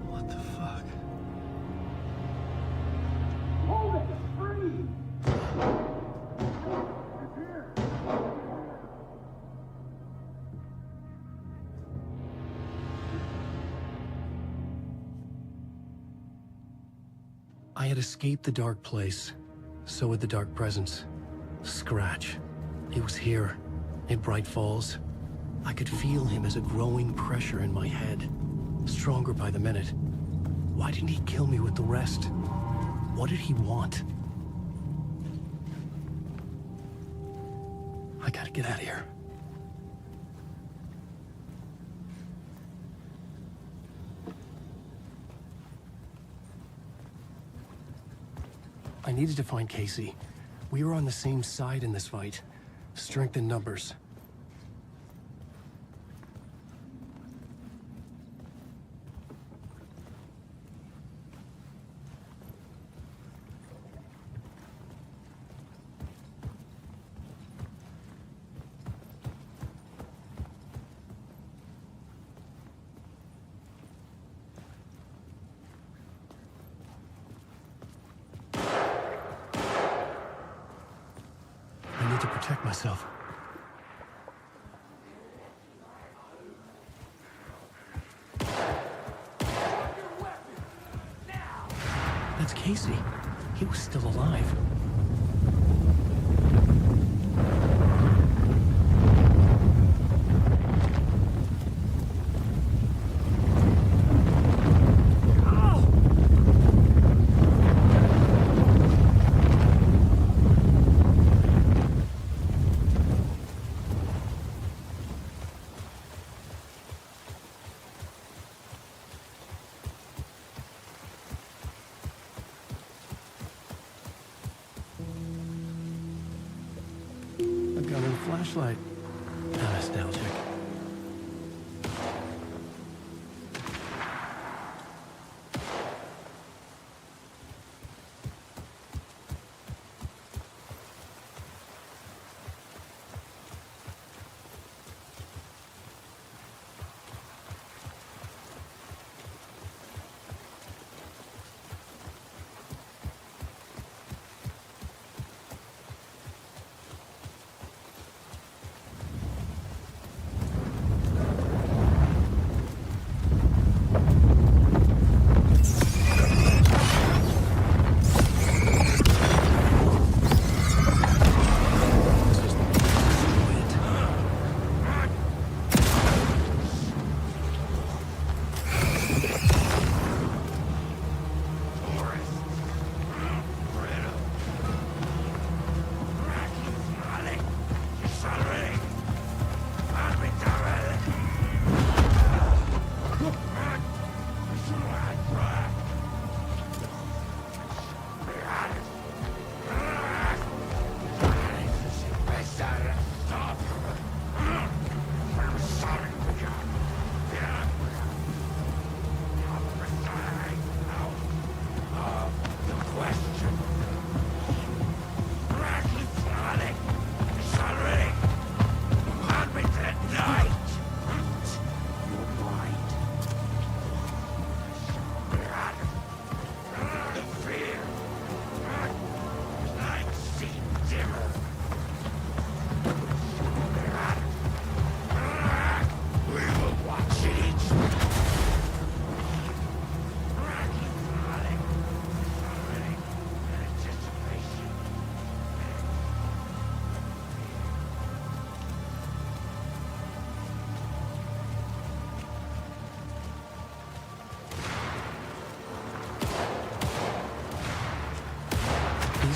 What the fuck? Hold it! Freeze! I had escaped the dark place. So had the dark presence. Scratch. It was here, in Bright Falls. I could feel him as a growing pressure in my head. Stronger by the minute. Why didn't he kill me with the rest? What did he want? I gotta get out of here. I needed to find Casey. We were on the same side in this fight. Strength in numbers. I need to protect myself. That's Casey. He was still alive. A gun and a flashlight. How nostalgic.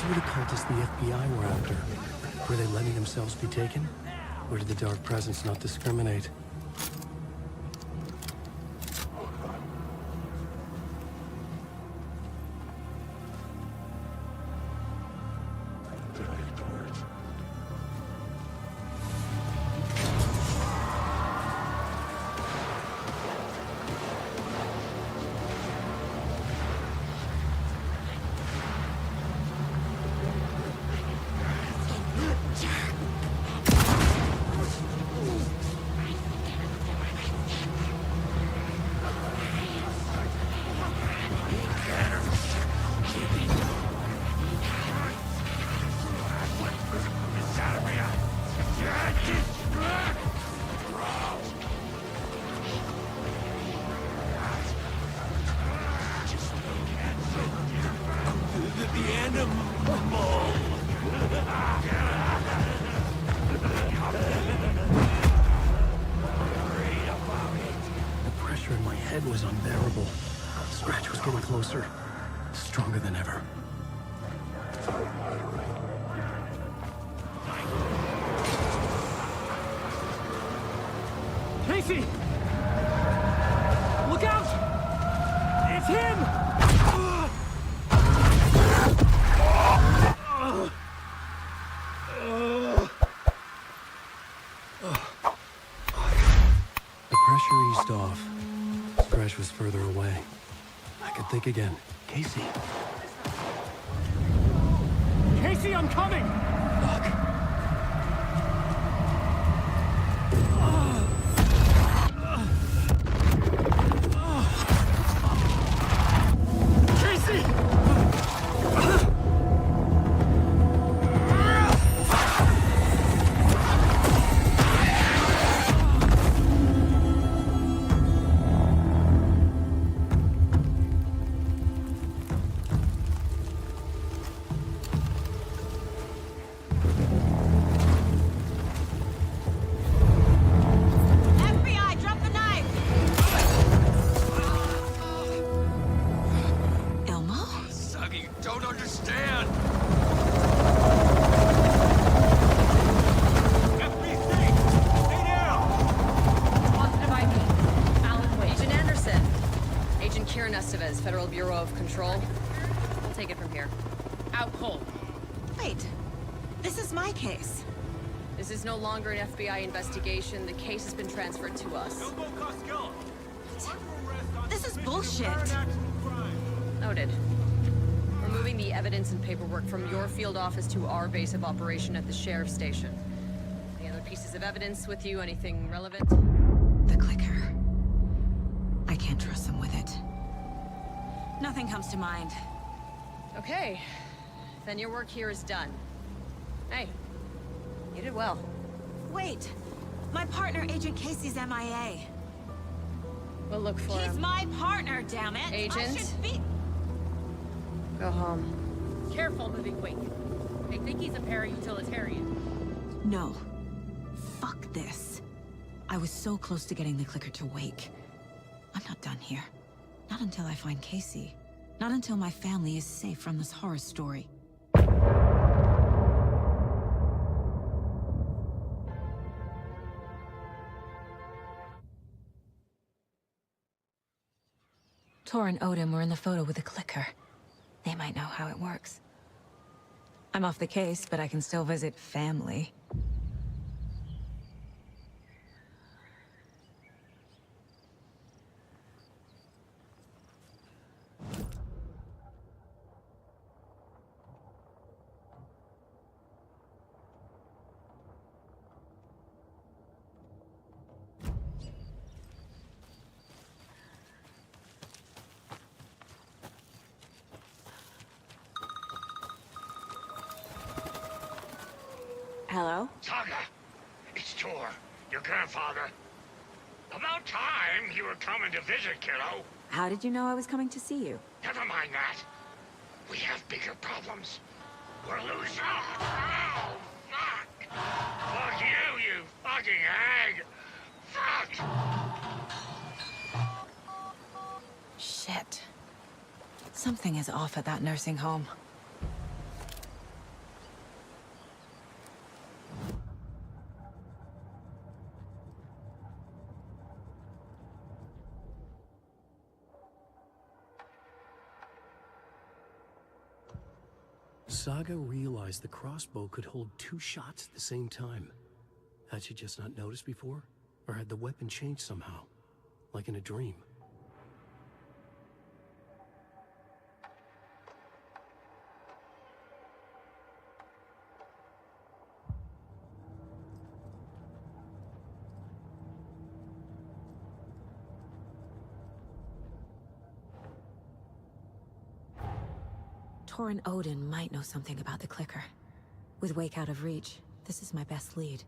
were the cultists the FBI were after. Were they letting themselves be taken? Or did the dark presence not discriminate? Was unbearable. Scratch was getting closer, stronger than ever. Casey! Look out! It's him! The pressure eased off. Scratch was further away. I could think again. Casey. Casey, I'm coming! Fuck. Federal Bureau of Control. We'll take it from here. Out cold. Wait. This is my case. This is no longer an FBI investigation. The case has been transferred to us. This is bullshit. Noted. We're moving the evidence and paperwork from your field office to our base of operation at the sheriff's station. Any other pieces of evidence with you? Anything relevant? The clicker. I can't trust them with it. Nothing comes to mind. Okay. Then your work here is done. Hey, you did well. Wait! My partner, Agent Casey's MIA. We'll look for him. He's my partner, damn it! Agent? I should be... Go home. Careful moving quick. They think he's a para-utilitarian. No. Fuck this. I was so close to getting the clicker to wake. I'm not done here. Not until I find Casey. Not until my family is safe from this horror story. Tor and Odin were in the photo with the clicker. They might know how it works. I'm off the case, but I can still visit family. Hello? Saga, it's Tor, your grandfather. About time you were coming to visit, kiddo. How did you know I was coming to see you? Never mind that. We have bigger problems. We're losing. Oh, fuck. Fuck you, you fucking hag. Fuck. Shit. Something is off at that nursing home. Saga realized the crossbow could hold 2 shots at the same time. Had she just not noticed before? Or had the weapon changed somehow? Like in a dream? Torin Odin might know something about the clicker. With Wake out of reach, this is my best lead.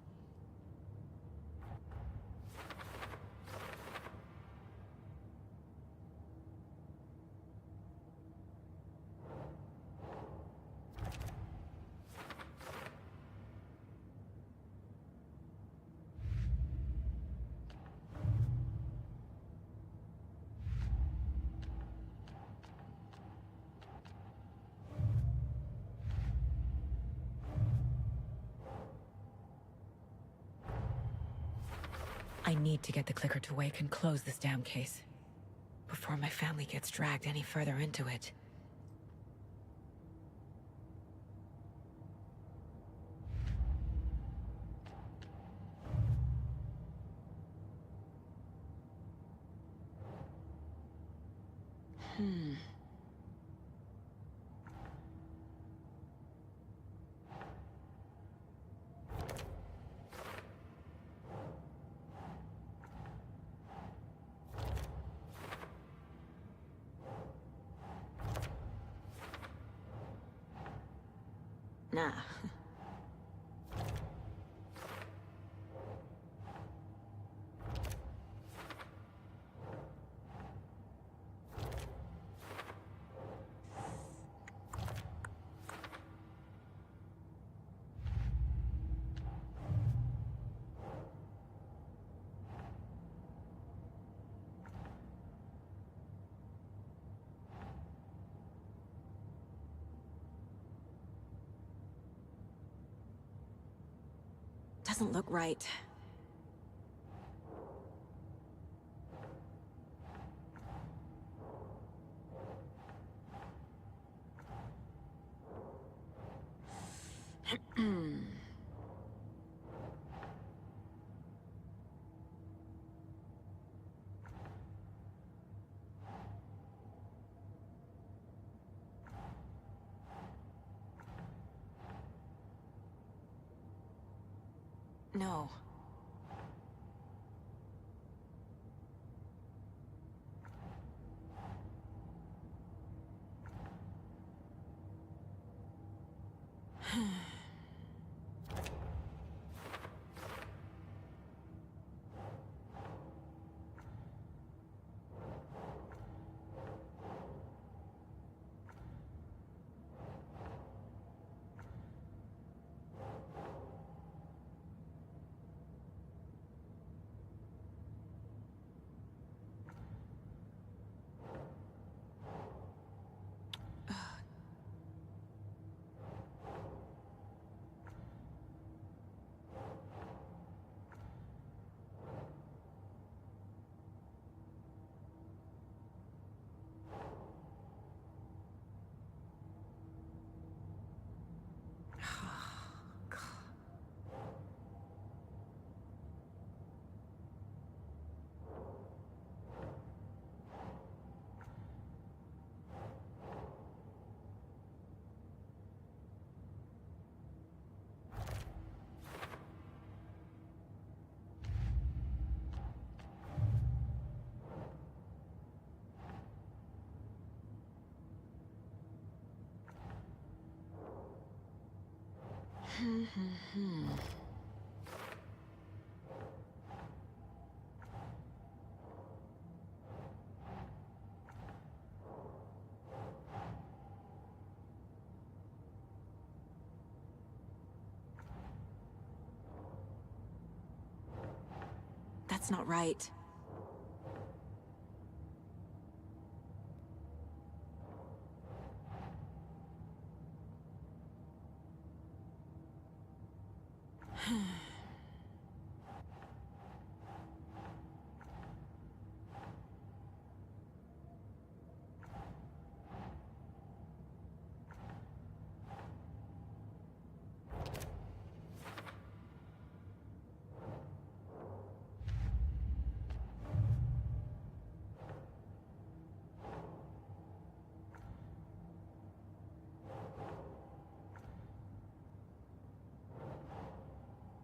I need to get the clicker to Wake and close this damn case before my family gets dragged any further into it. Nah. Doesn't look right. No. That's not right.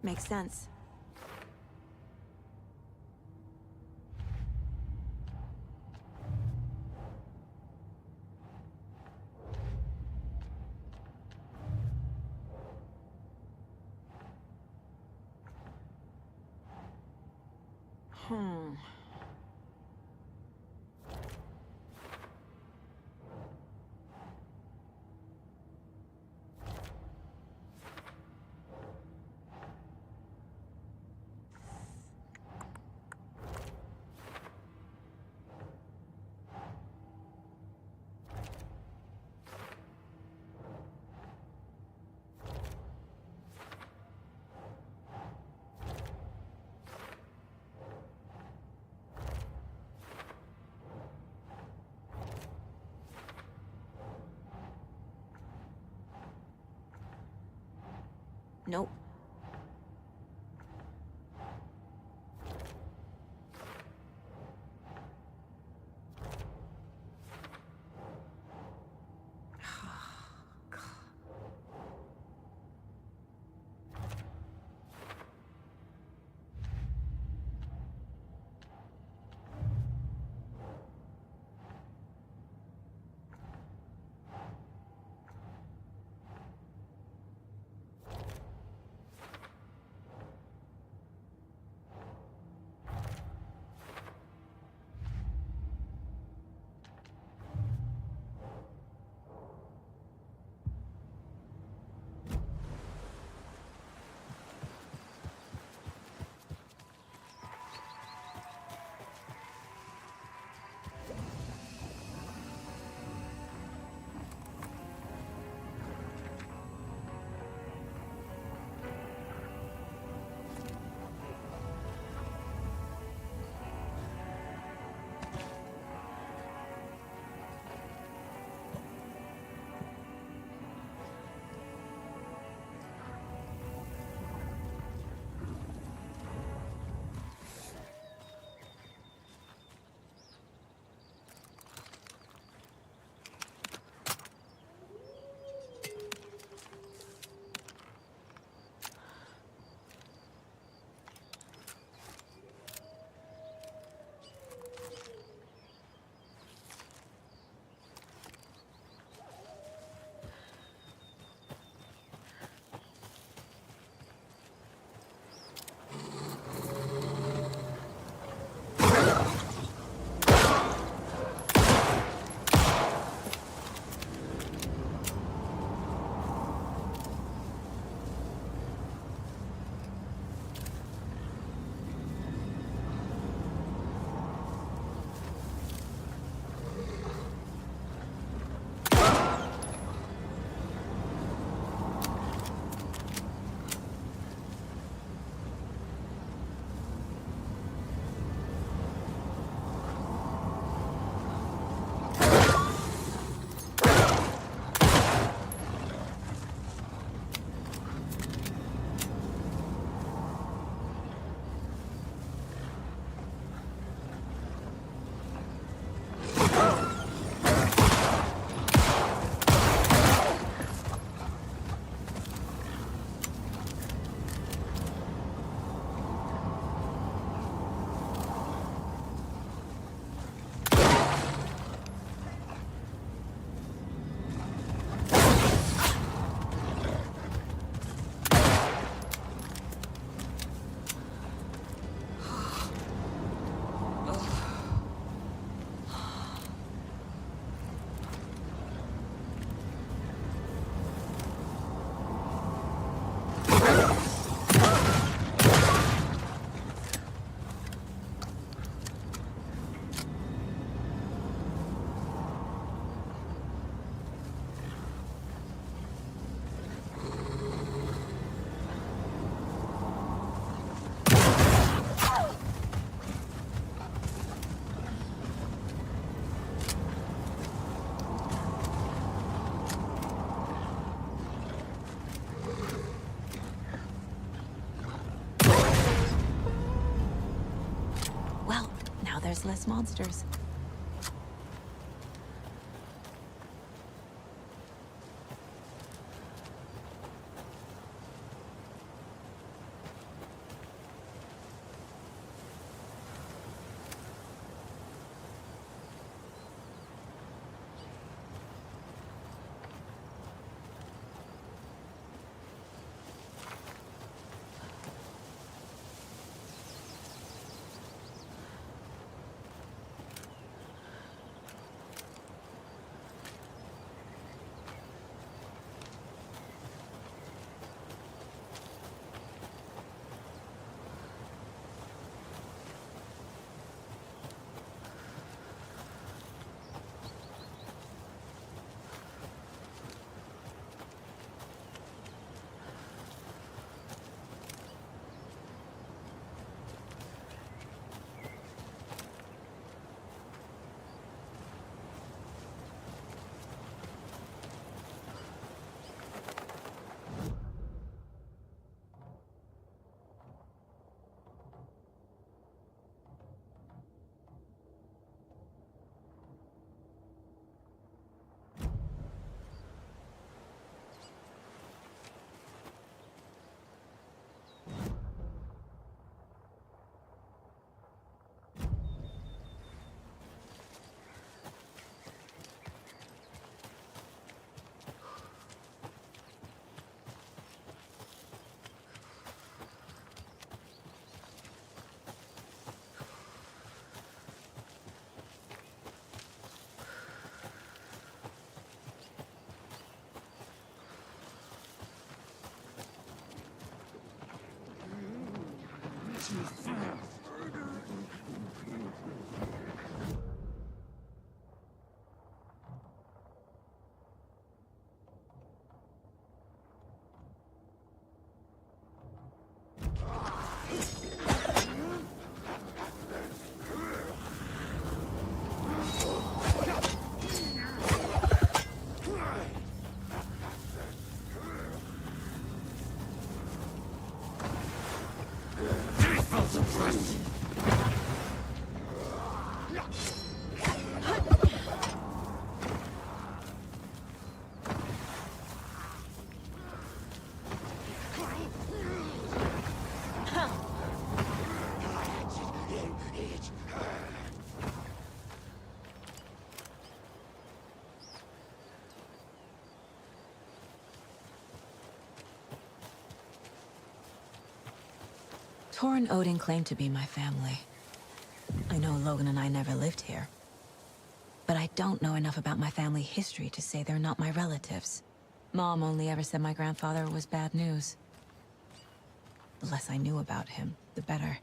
Makes sense. Nope. There's less monsters. Tor and Odin claim to be my family. I know Logan and I never lived here. But I don't know enough about my family history to say they're not my relatives. Mom only ever said my grandfather was bad news. The less I knew about him, the better.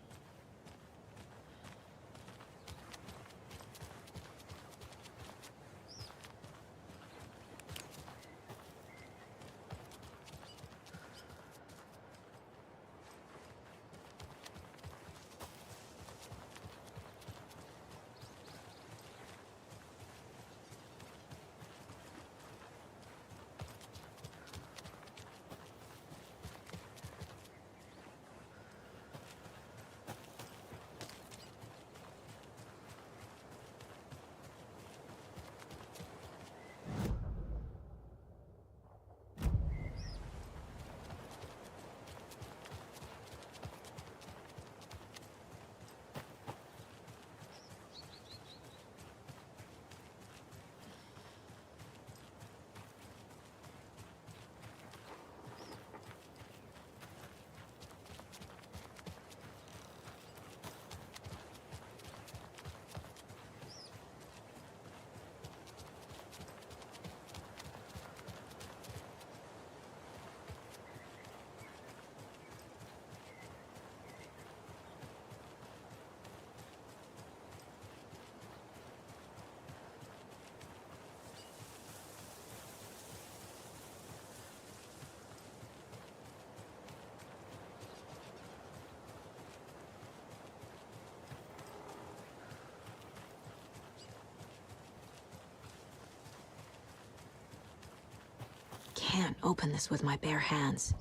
Can't open this with my bare hands.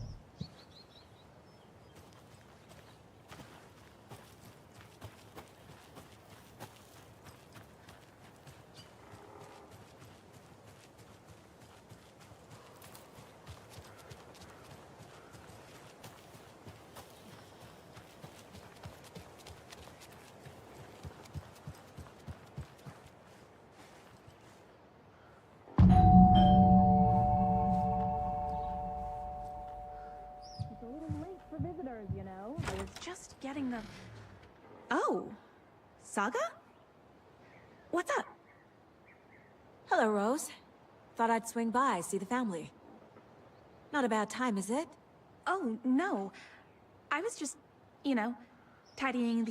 Getting the... Oh, Saga? What's up? Hello, Rose. Thought I'd swing by, see the family. Not a bad time, is it? Oh, no. I was just, you know, tidying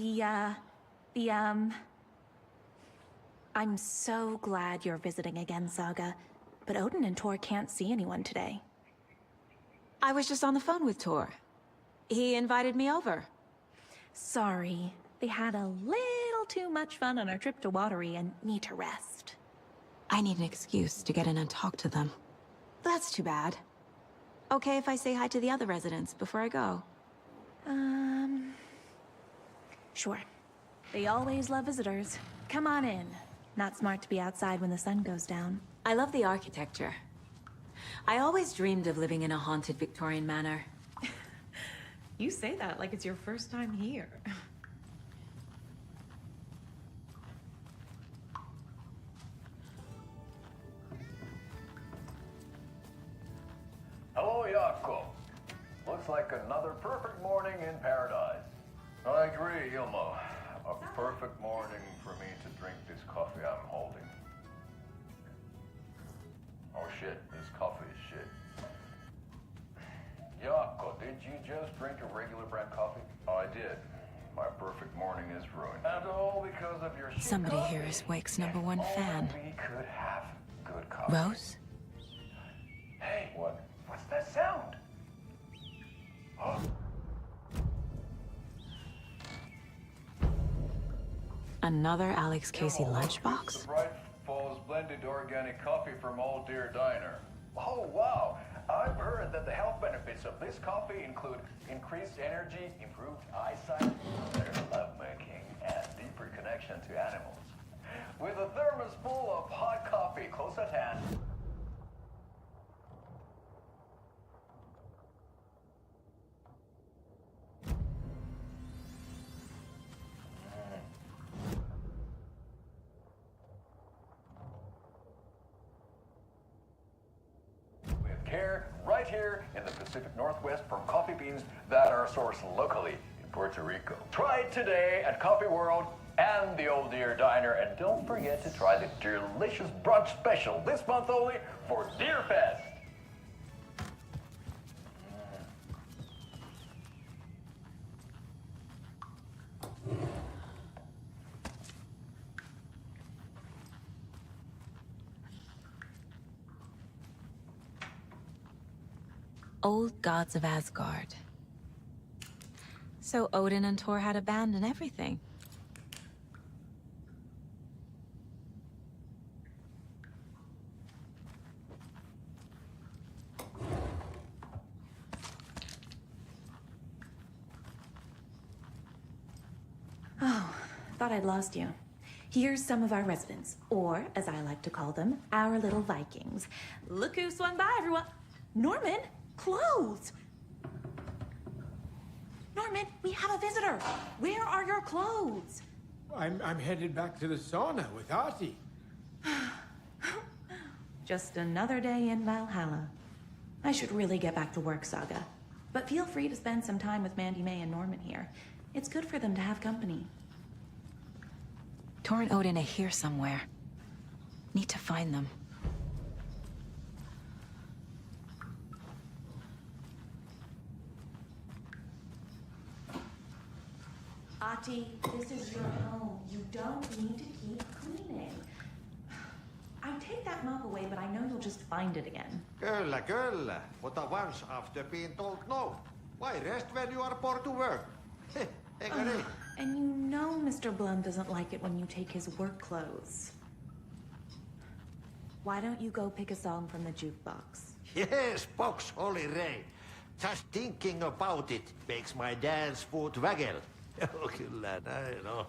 I'm so glad you're visiting again, Saga. But Odin and Tor can't see anyone today. I was just on the phone with Tor. He invited me over. Sorry. They had a little too much fun on our trip to Watery and need to rest. I need an excuse to get in and talk to them. That's too bad. Okay if I say hi to the other residents before I go? Sure. They always love visitors. Come on in. Not smart to be outside when the sun goes down. I love the architecture. I always dreamed of living in a haunted Victorian manor. You say that like it's your first time here. Hello, Jaakko. Looks like another perfect morning in paradise. I agree, Ilmo. A perfect morning for me to drink this coffee I'm holding. Oh shit, this coffee is shit. Jaakko, did you just drink a regular brand coffee? I did. My perfect morning is ruined. And all because of your shit Somebody coffee. here is Wake's #1 fan. We could have good coffee. Rose? Hey, what? What's that sound? Huh? Another Alex Casey lunchbox? The Bright Falls blended organic coffee from Old Deer Diner. Oh, wow. I've heard that the health benefits of this coffee include increased energy, improved eyesight, better lovemaking, and deeper connection to animals. left hand. With care, right here in the Pacific Northwest from coffee beans that are sourced locally in Puerto Rico. Try it today at Coffee World and the Old Deer Diner, and don't forget to try the delicious brunch special this month only for Deer Fest. Old gods of Asgard. So Odin and Thor had a band and everything. Oh, thought I'd lost you. Here's some of our residents, or as I like to call them, our little Vikings. Look who swung by, everyone. Norman, clothes. Norman, we have a visitor. Where are your clothes? I'm headed back to the sauna with Artie. Just another day in Valhalla. I should really get back to work, Saga. But feel free to spend some time with Mandy May and Norman here. It's good for them to have company. Thor and Odin are here somewhere. Need to find them. Ati, this is your home. You don't need to keep cleaning. I'd take that mop away, but I know you'll just find it again. Kyllä, kyllä. Mutta once after being told no. Why rest when you are born to work? Eikö niin? And you know Mr. Blum doesn't like it when you take his work clothes. Why don't you go pick a song from the jukebox? Yes, box Holy Ray. Just thinking about it makes my dance foot waggle. Kyllä näin on.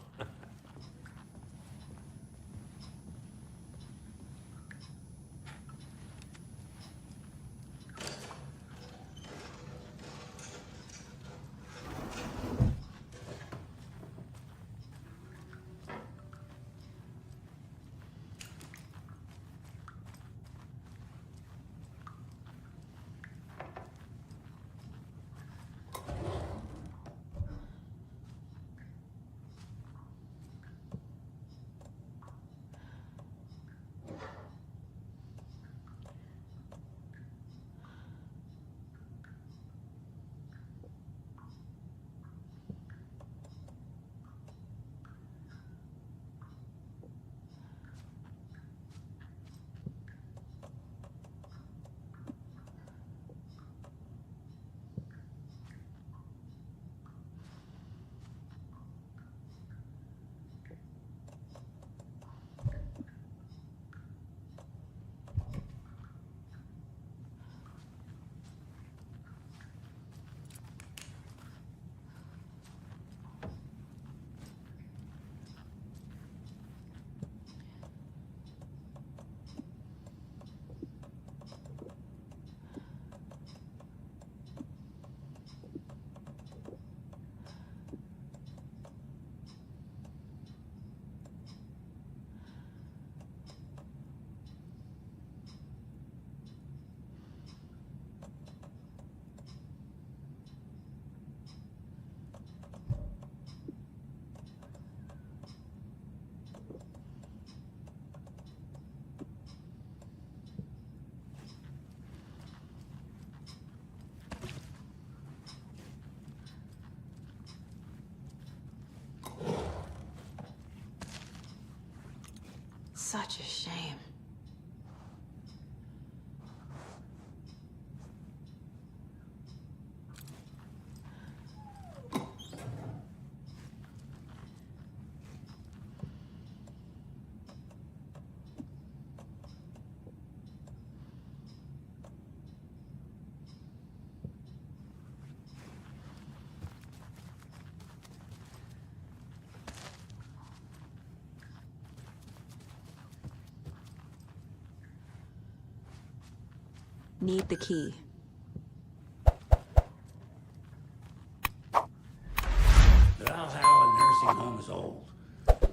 Such a shame. Need the key. The Valhalla nursing home is old.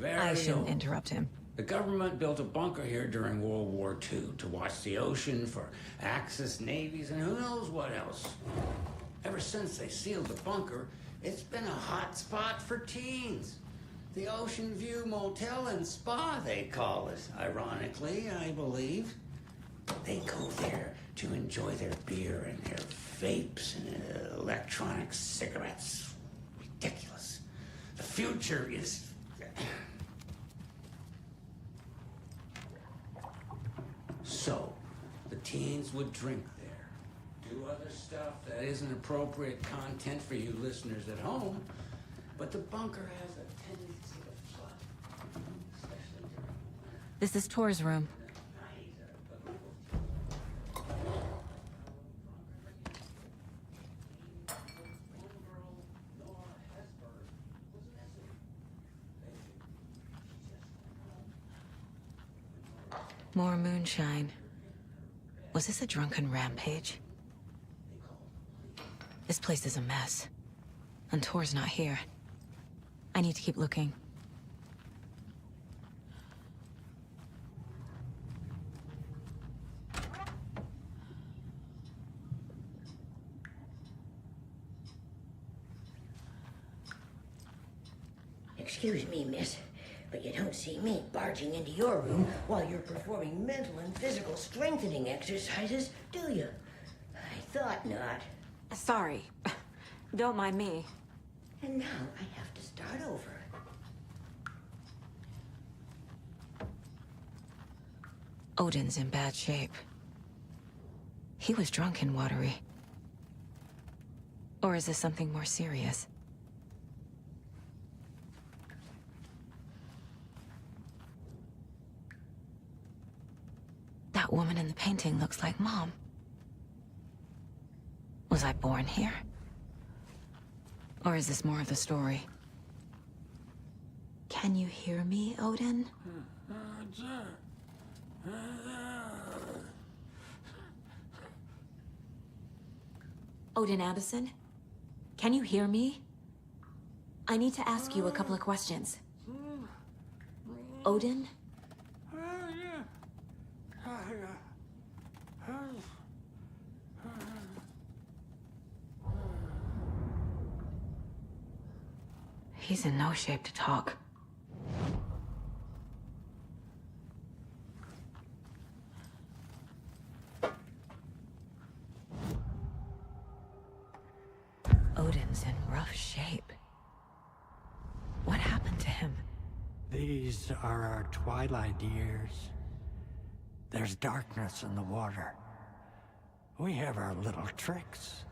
I shouldn't interrupt him. The government built a bunker here during World War II to watch the ocean for Axis navies and who knows what else. Ever since they sealed the bunker, it's been a hot spot for teens. The Ocean View Motel and Spa, they call it. Ironically, I believe. They go there to enjoy their beer and their vapes and electronic cigarettes. Ridiculous. The future is... So, the teens would drink there, do other stuff that isn't appropriate content for you listeners at home, but the bunker has a tendency to flood, especially during winter. This is Tor's room. More moonshine. Was this a drunken rampage? This place is a mess. And Tor's not here. I need to keep looking. Excuse me, miss, but you don't see me barging into your room while you're performing mental and physical strengthening exercises, do you? I thought not. Sorry. Don't mind me. And now I have to start over. Odin's in bad shape. He was drunk and watery. Or is this something more serious? That woman in the painting looks like Mom. Was I born here? Or is this more of the story? Can you hear me, Odin? Odin Anderson? Can you hear me? I need to ask you a couple of questions. Odin? He's in no shape to talk. Odin's in rough shape. What happened to him? These are our twilight years. There's darkness in the water. We have our little tricks.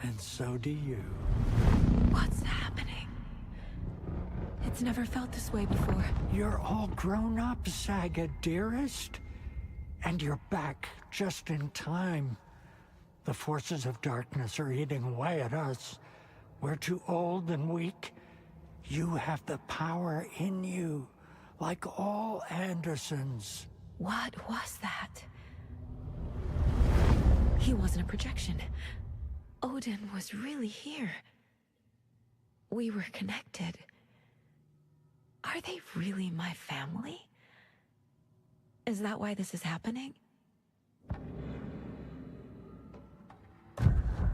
And so do you. What's happening? It's never felt this way before. You're all grown up, Saga, dearest. And you're back just in time. The forces of darkness are eating away at us. We're too old and weak. You have the power in you, like all Andersons. What was that? He wasn't a projection. Odin was really here. We were connected. Are they really my family? Is that why this is happening?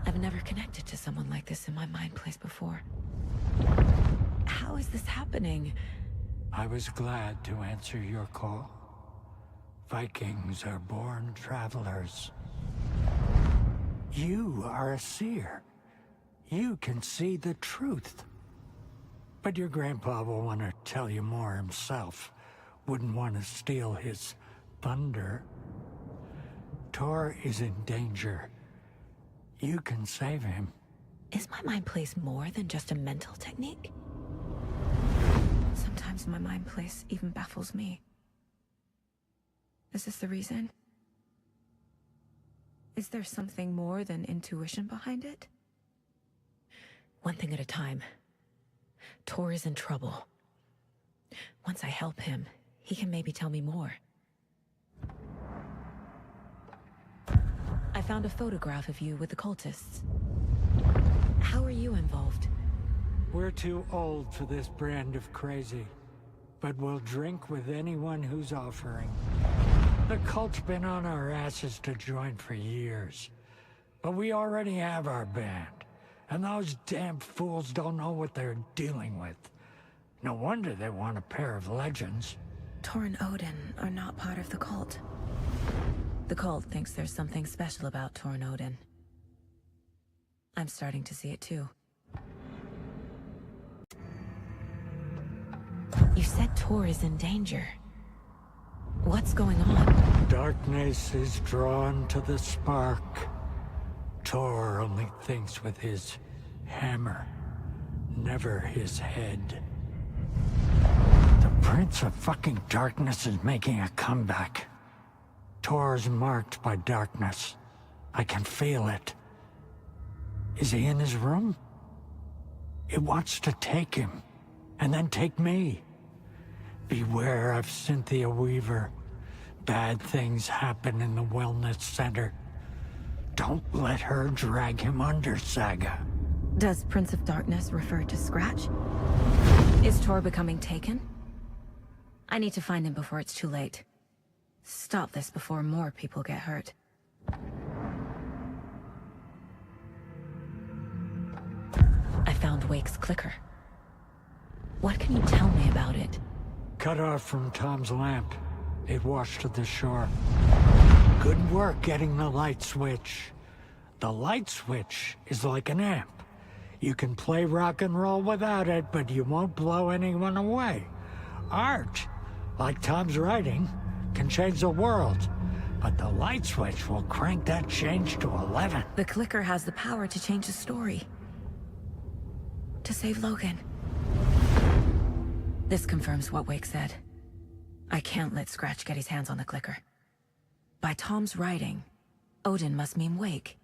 I've never connected to someone like this in my mind place before. How is this happening? I was glad to answer your call. Vikings are born travelers. You are a seer. You can see the truth. But your grandpa will want to tell you more himself. Wouldn't want to steal his thunder. Tor is in danger. You can save him. Is my mind place more than just a mental technique? Sometimes my mind place even baffles me. Is this the reason? Is there something more than intuition behind it? One thing at a time. Tor is in trouble. Once I help him, he can maybe tell me more. found a photograph of you with the cultists. How are you involved? We're too old for this brand of crazy, but we'll drink with anyone who's offering. The cult's been on our asses to join for years, but we already have our band, and those damn fools don't know what they're dealing with. No wonder they want a pair of legends. Tor and Odin are not part of the cult. The cult thinks there's something special about Tor and Odin. I'm starting to see it too. You said Tor is in danger. What's going on? Darkness is drawn to the spark. Tor only thinks with his hammer, never his head. The Prince of fucking Darkness is making a comeback. Tor's marked by darkness. I can feel it. Is he in his room? It wants to take him, and then take me. Beware of Cynthia Weaver. Bad things happen in the wellness center. Don't let her drag him under, Saga. Does Prince of Darkness refer to Scratch? Is Tor becoming taken? I need to find him before it's too late. Stop this before more people get hurt. I found Wake's clicker. What can you tell me about it? Cut off from Tom's lamp. It washed to the shore. Good work getting the light switch. The light switch is like an amp. You can play rock and roll without it, but you won't blow anyone away. Art, like Tom's writing, can change the world, but the light switch will crank that change to 11. The clicker has the power to change the story. To save Logan. This confirms what Wake said. I can't let Scratch get his hands on the clicker. By Tom's writing, Odin must mean Wake.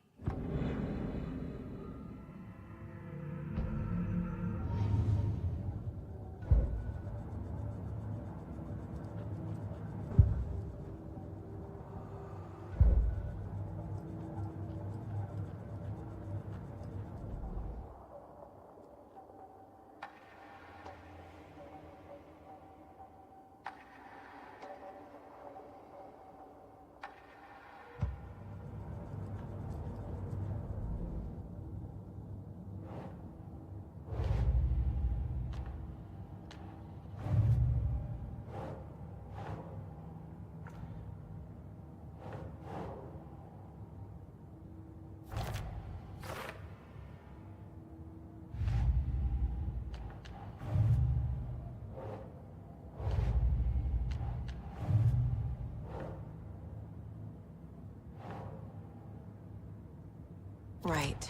Right.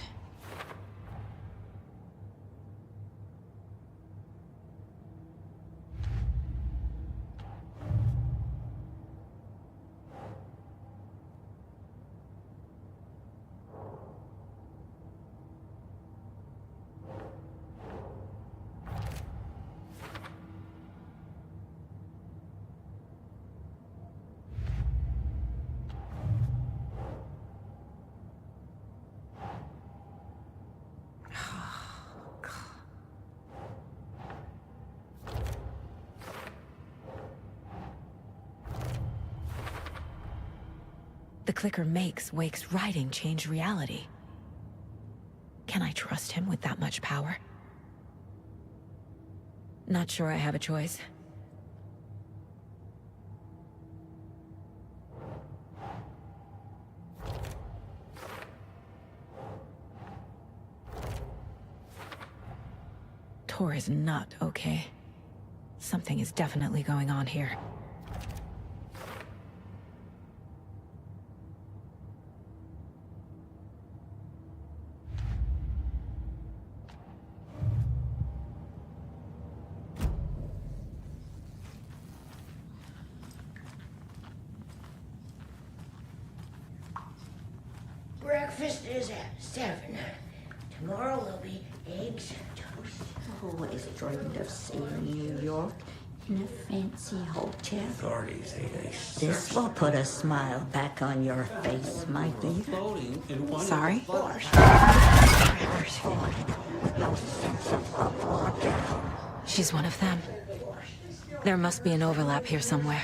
The clicker makes Wake's writing change reality. Can I trust him with that much power? Not sure I have a choice. Tor is not okay. Something is definitely going on here. Breakfast is at 7. Tomorrow there'll be eggs and toast. Always dreamed of seeing New York. in a fancy hotel. Authorities say they This will put a smile back on your face, my dear. Sorry? She's one of them. There must be an overlap here somewhere.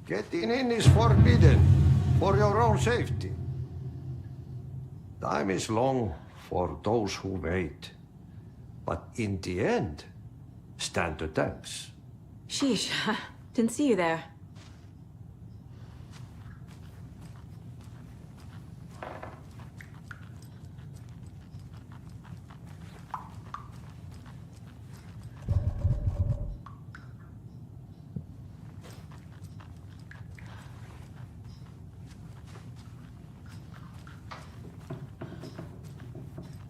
Getting in is forbidden, for your own safety. Time is long for those who wait. But in the end, stand the thanks. Sheesh, didn't see you there.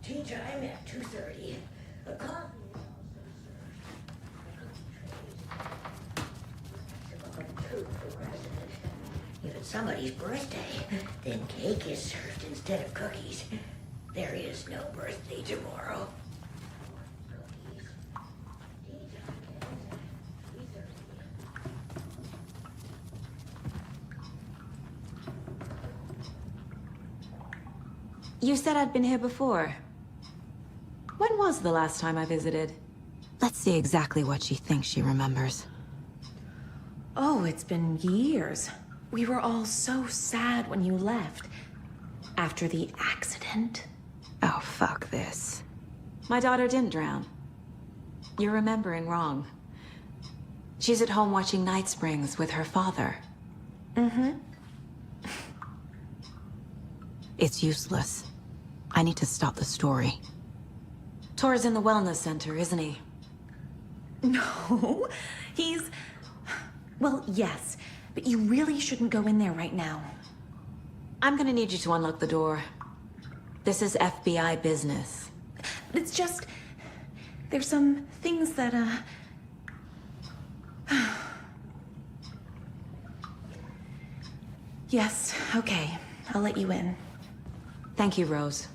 Tea time at 2:30. A coffee. If it's somebody's birthday, then cake is served instead of cookies. There is no birthday tomorrow. You said I'd been here before. When was the last time I visited? Let's see exactly what she thinks she remembers. Oh, it's been years. We were all so sad when you left. After the accident. Oh, fuck this. My daughter didn't drown. You're remembering wrong. She's at home watching Night Springs with her father. Mm-hmm. It's useless. I need to stop the story. Tor's in the wellness center, isn't he? No, he's... Well, yes, but you really shouldn't go in there right now. I'm gonna need you to unlock the door. This is FBI business. It's just... There's some things that, Yes, okay. I'll let you in. Thank you, Rose.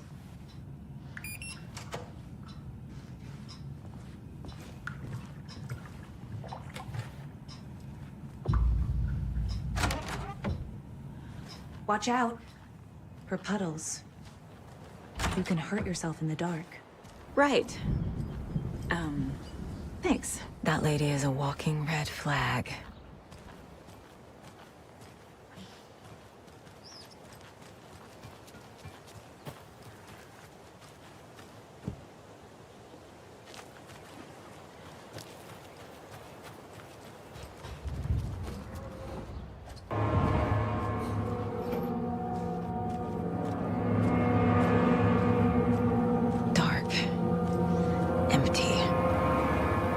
Watch out for puddles. You can hurt yourself in the dark. Right. Thanks. That lady is a walking red flag.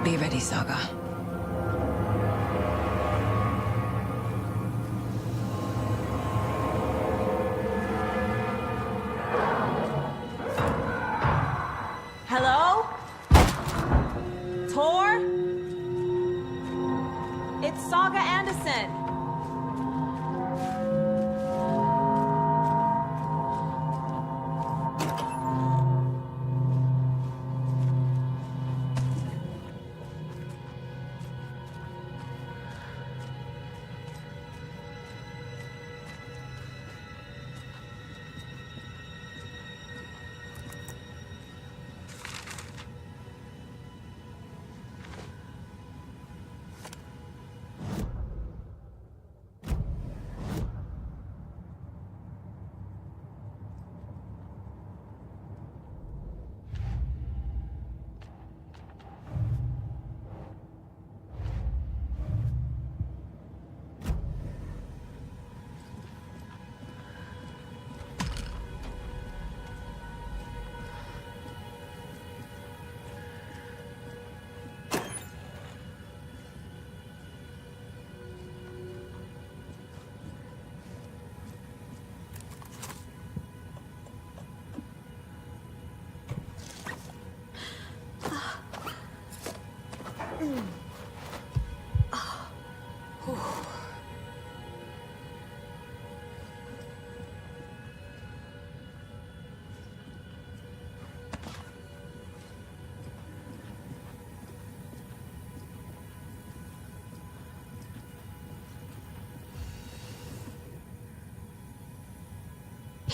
Be ready, Saga.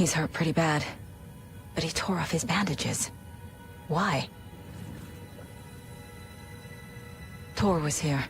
He's hurt pretty bad, but he tore off his bandages. Why? Tor was here.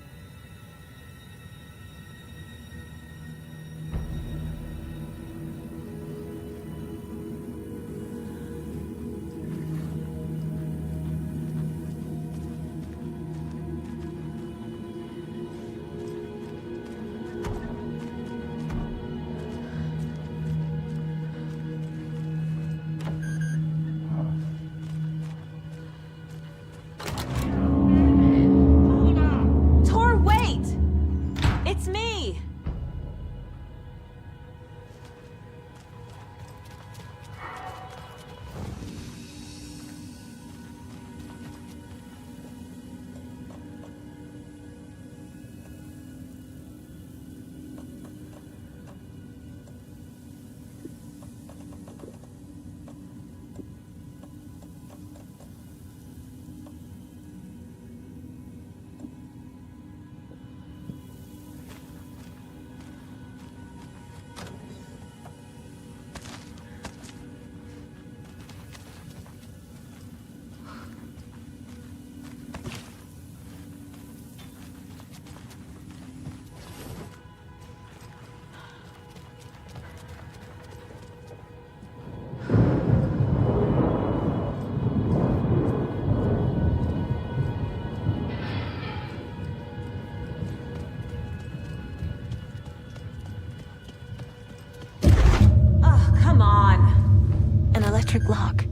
Electric lock.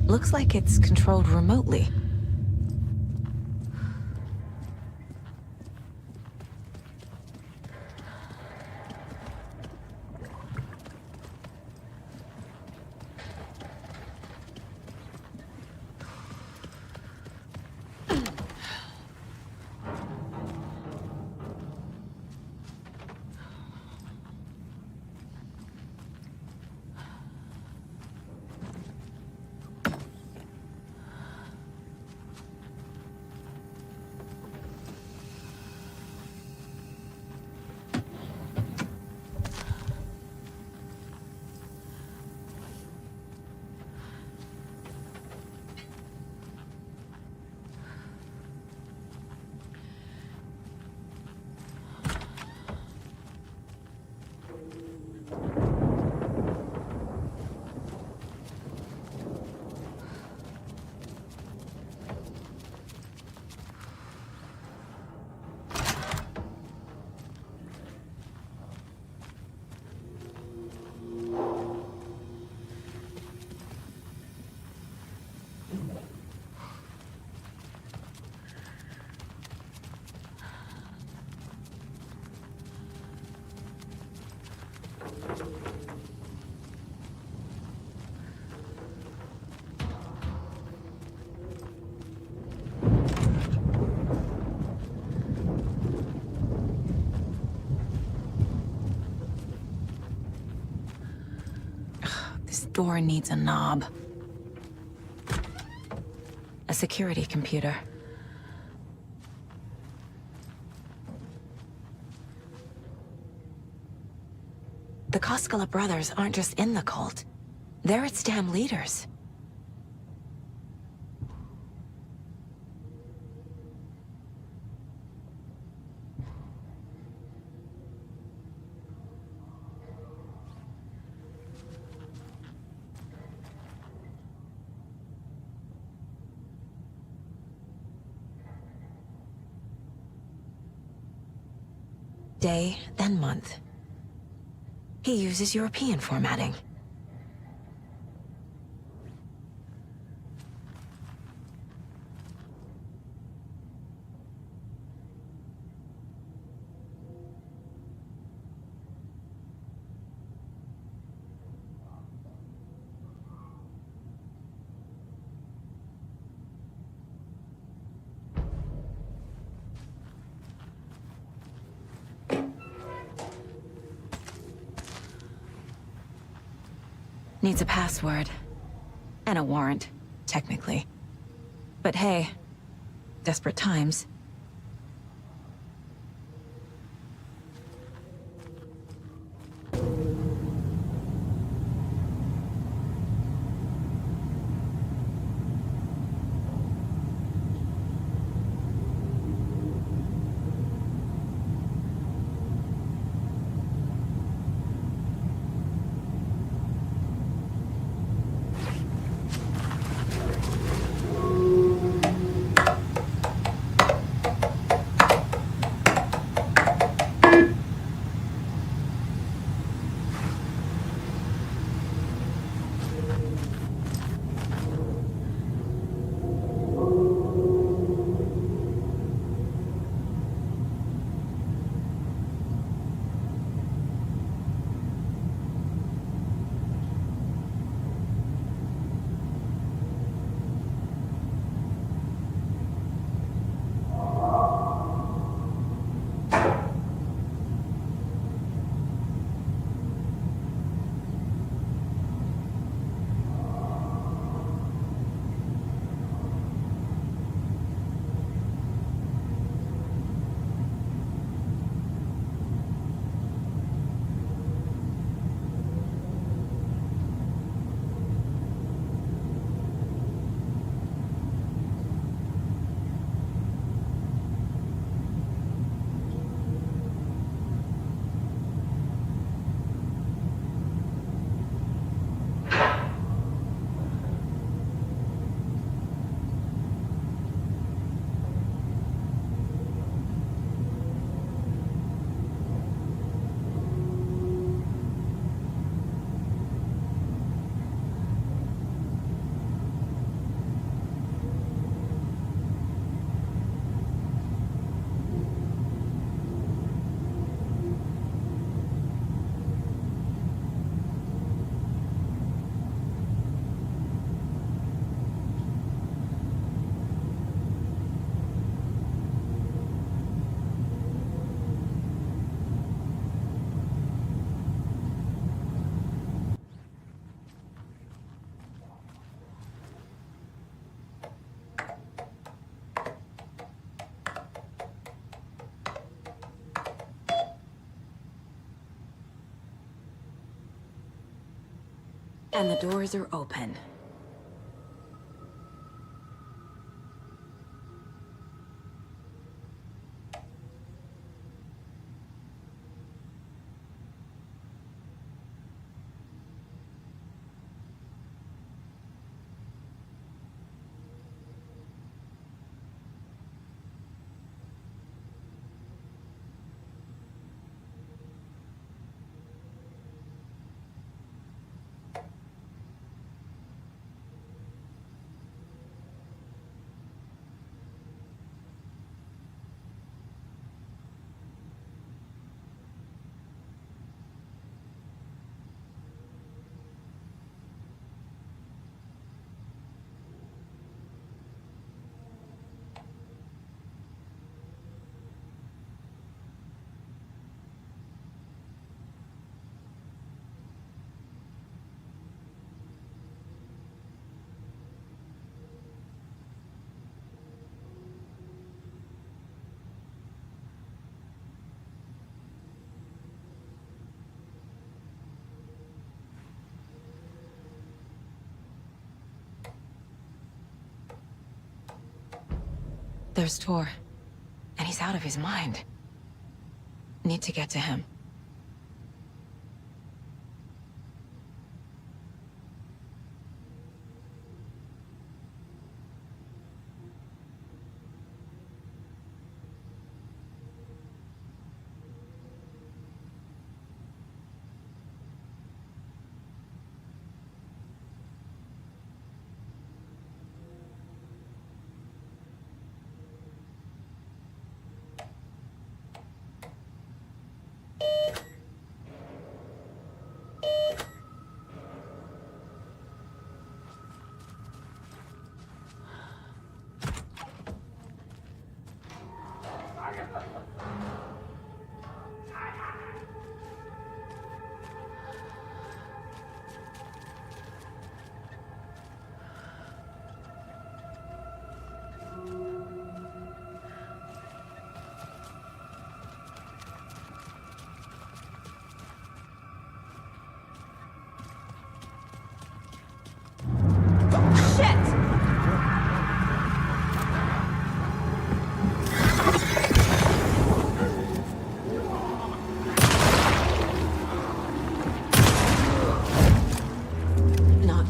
Looks like it's controlled remotely. Door needs a knob. A security computer. The Koskela brothers aren't just in the cult. They're its damn leaders. Day, then month. He uses European formatting. Needs a password. And a warrant, technically. But hey, desperate times. And the doors are open. There's Tor. And he's out of his mind. Need to get to him.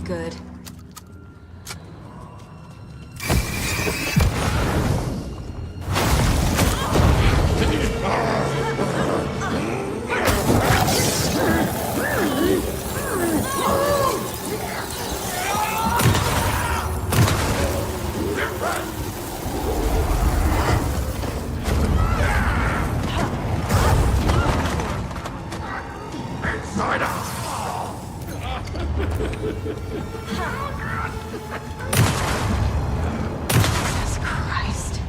Good. Jesus Christ.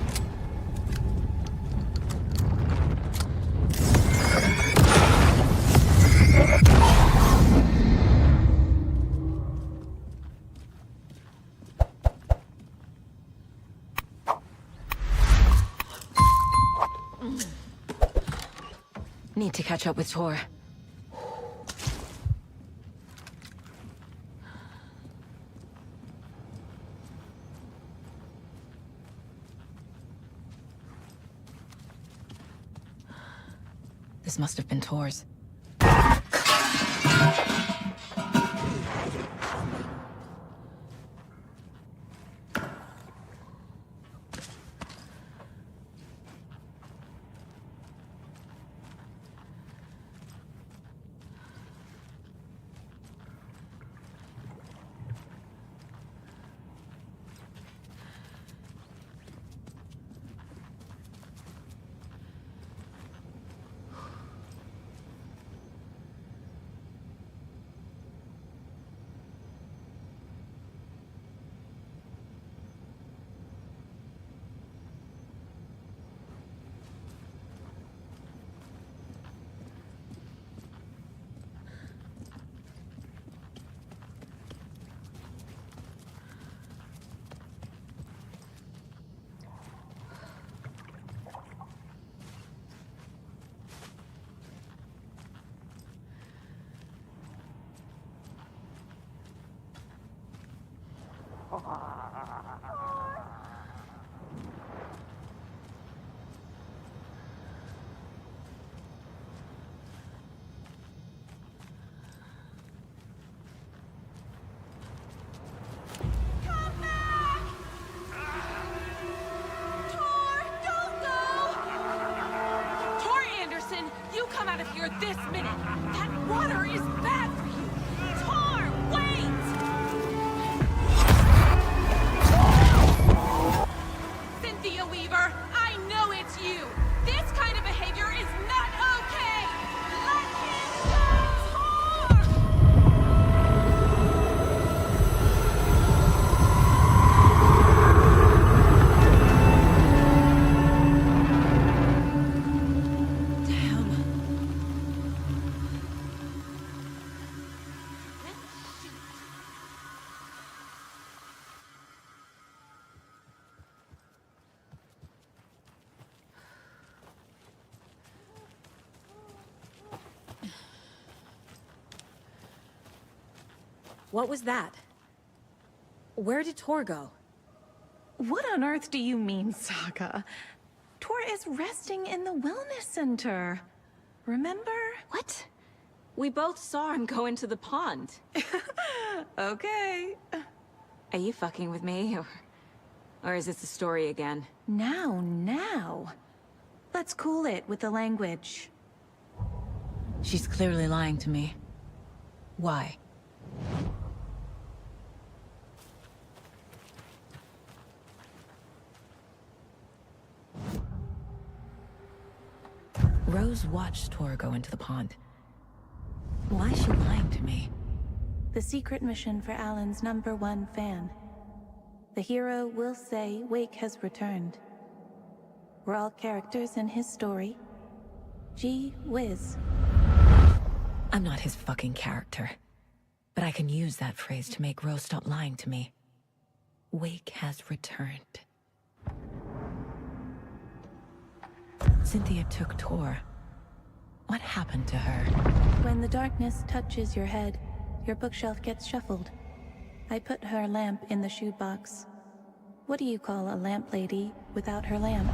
Need to catch up with Tor. This must have been Tor's. This minute! That water is bad for you! Tor, wait! Cynthia Weaver, I know it's you! This kind of behavior is not okay! Let him What was that? Where did Tor go? What on earth do you mean, Saga? Tor is resting in the wellness center. Remember? What? We both saw him go into the pond. Okay. Are you fucking with me, or is this the story again? Now. Let's cool it with the language. She's clearly lying to me. Why? Rose watched Tor go into the pond. Why is she lying to me? The secret mission for Alan's #1 fan. The hero will say Wake has returned. We're all characters in his story. Gee whiz. I'm not his fucking character. But I can use that phrase to make Rose stop lying to me. Wake has returned. Cynthia took Tor. What happened to her? When the darkness touches your head, your bookshelf gets shuffled. I put her lamp in the shoebox. What do you call a lamp lady without her lamp?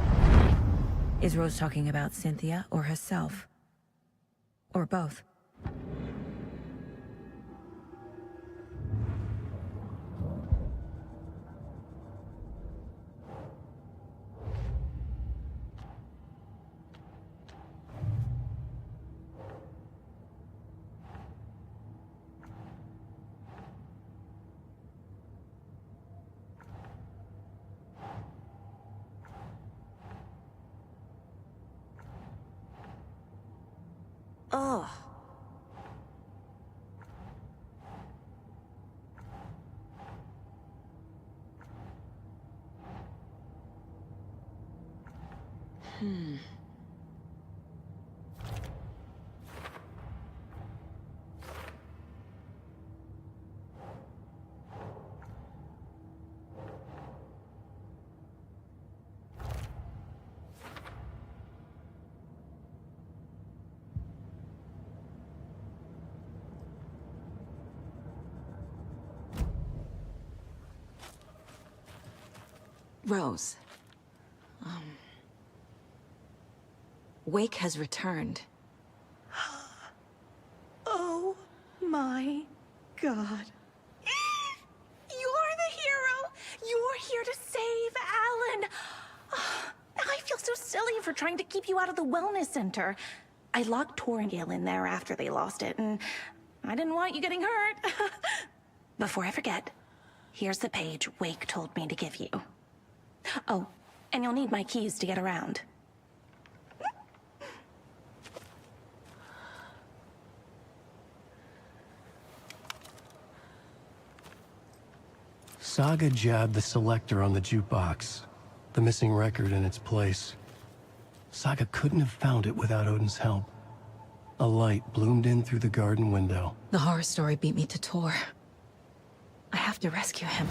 Is Rose talking about Cynthia or herself? Or both? Ugh. Rose. Wake has returned. Oh my God. You're the hero! You're here to save Alan! I feel so silly for trying to keep you out of the wellness center. I locked Tor and Gale in there after they lost it, and I didn't want you getting hurt. Before I forget, here's the page Wake told me to give you. Oh, and you'll need my keys to get around. Saga jabbed the selector on the jukebox, the missing record in its place. Saga couldn't have found it without Odin's help. A light bloomed in through the garden window. The horror story beat me to Tor. I have to rescue him.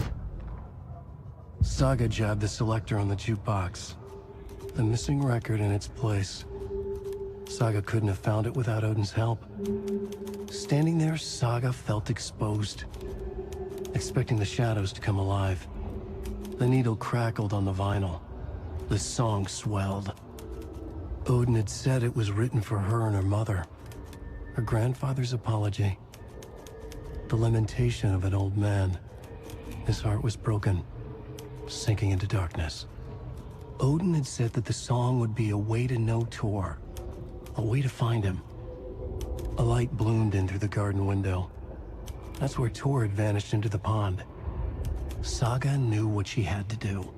Saga jabbed the selector on the jukebox, the missing record in its place. Saga couldn't have found it without Odin's help. Standing there, Saga felt exposed. expecting the shadows to come alive. The needle crackled on the vinyl. The song swelled. Odin had said it was written for her and her mother. Her grandfather's apology. The lamentation of an old man. His heart was broken, sinking into darkness. Odin had said that the song would be a way to know Tor, a way to find him. A light bloomed in through the garden window. That's where Tor had vanished into the pond. Saga knew what she had to do.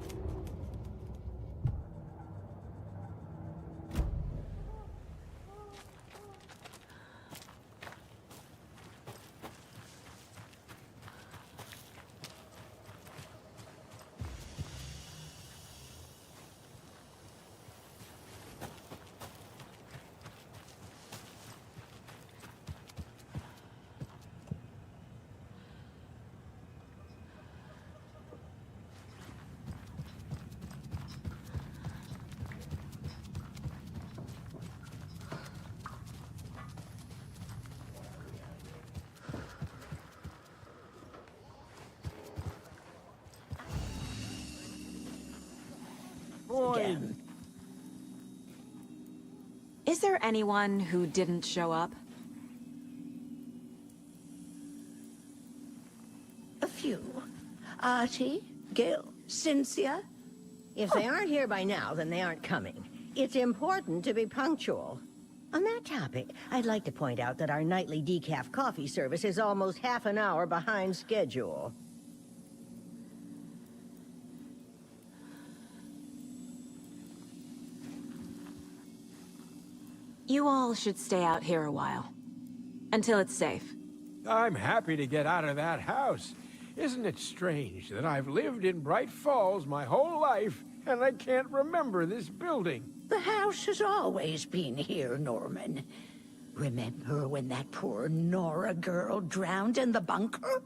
Again. Is there anyone who didn't show up? A few. Artie, Gil, Cynthia. If they aren't here by now, then they aren't coming. It's important to be punctual. On that topic, I'd like to point out that our nightly decaf coffee service is almost half an hour behind schedule. You all should stay out here a while. Until it's safe. I'm happy to get out of that house. Isn't it strange that I've lived in Bright Falls my whole life, and I can't remember this building? The house has always been here, Norman. Remember when that poor Nora girl drowned in the bunker?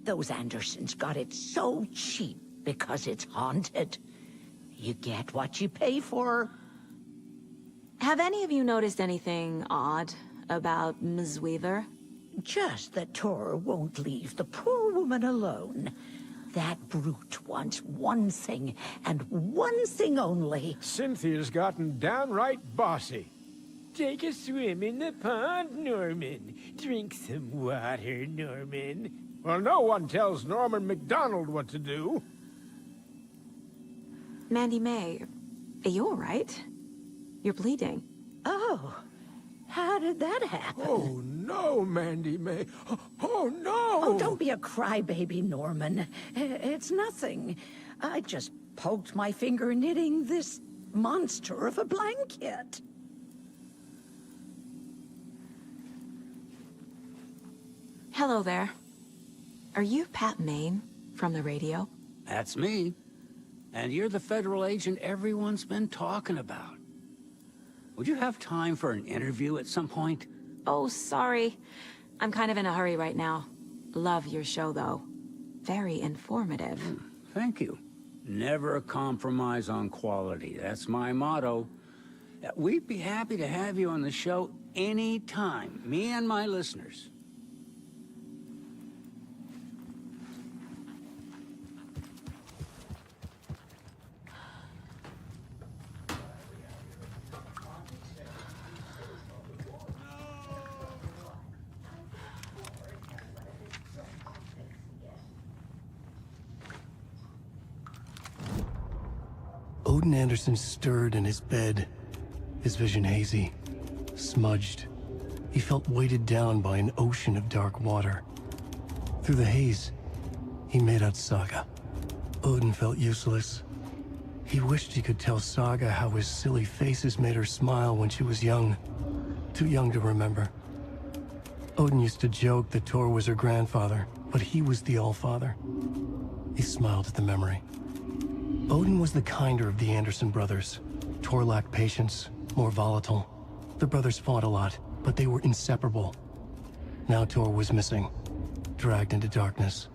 Those Andersons got it so cheap because it's haunted. You get what you pay for. Have any of you noticed anything odd about Ms. Weaver? Just that Tor won't leave the poor woman alone. That brute wants one thing, and one thing only. Cynthia's gotten downright bossy. Take a swim in the pond, Norman. Drink some water, Norman. Well, no one tells Norman MacDonald what to do. Mandy May, are you all right? You're bleeding. Oh, how did that happen? Oh, no, Mandy May. Oh, no! Oh, don't be a crybaby, Norman. It's nothing. I just poked my finger knitting this monster of a blanket. Hello there. Are you Pat Maine from the radio? That's me. And you're the federal agent everyone's been talking about. Would you have time for an interview at some point? Oh, sorry. I'm kind of in a hurry right now. Love your show, though. Very informative. Thank you. Never compromise on quality. That's my motto. We'd be happy to have you on the show anytime, me and my listeners. Odin Anderson stirred in his bed, his vision hazy, smudged. He felt weighted down by an ocean of dark water. Through the haze, he made out Saga. Odin felt useless. He wished he could tell Saga how his silly faces made her smile when she was young. Too young to remember. Odin used to joke that Tor was her grandfather, but he was the Allfather. He smiled at the memory. Odin was the kinder of the Anderson brothers. Tor lacked patience, more volatile. The brothers fought a lot, but they were inseparable. Now Tor was missing, dragged into darkness.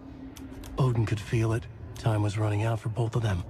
Odin could feel it. Time was running out for both of them.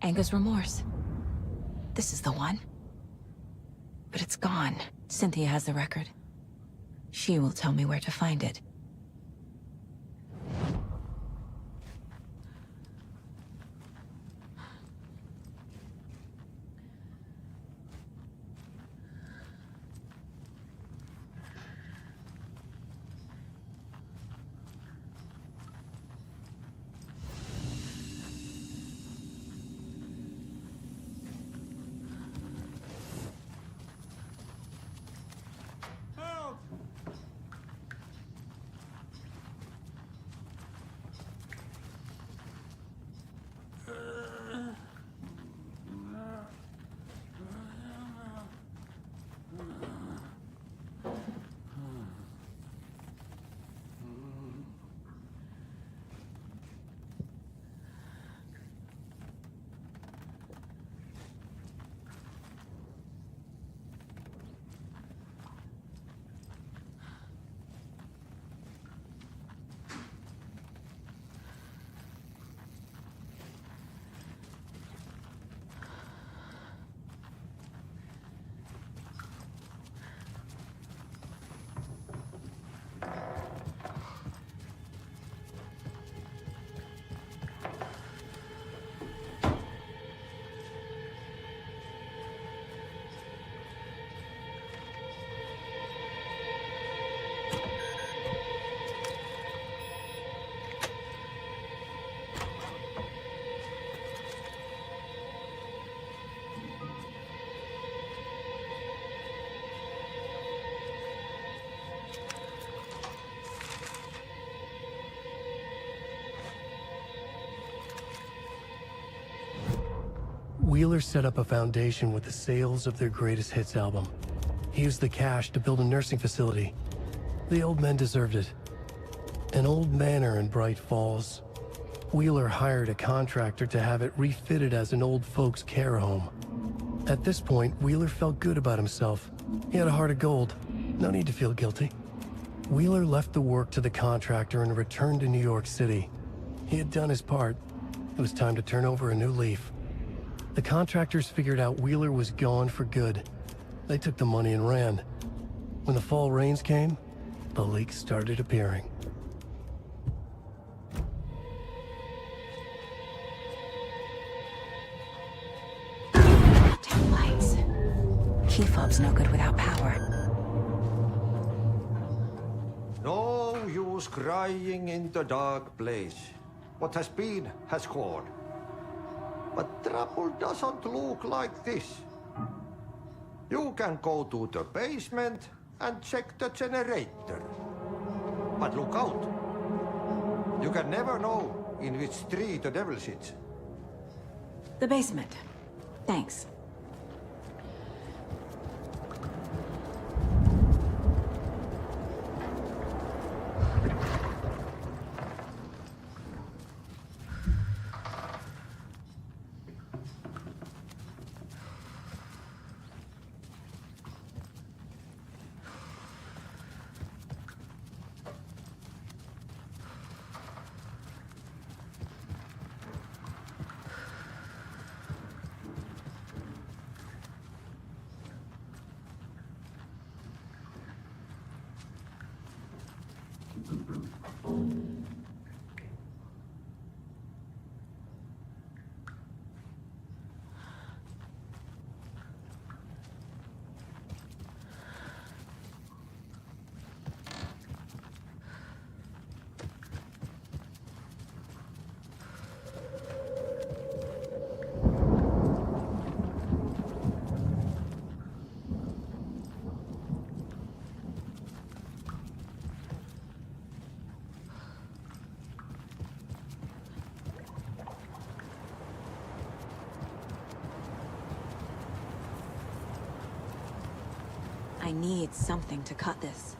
Anger's remorse. This is the one. But it's gone. Cynthia has the record. She will tell me where to find it. Wheeler set up a foundation with the sales of their greatest hits album. He used the cash to build a nursing facility. The old men deserved it. An old manor in Bright Falls. Wheeler hired a contractor to have it refitted as an old folks' care home. At this point, Wheeler felt good about himself. He had a heart of gold. No need to feel guilty. Wheeler left the work to the contractor and returned to New York City. He had done his part. It was time to turn over a new leaf. The contractors figured out Wheeler was gone for good. They took the money and ran. When the fall rains came, the leaks started appearing. Tail lights. Key fob's no good without power. No use crying in the dark place. What has been has gone. But trouble doesn't look like this. You can go to the basement and check the generator. But look out. You can never know in which tree the devil sits. The basement. Thanks. I need something to cut this.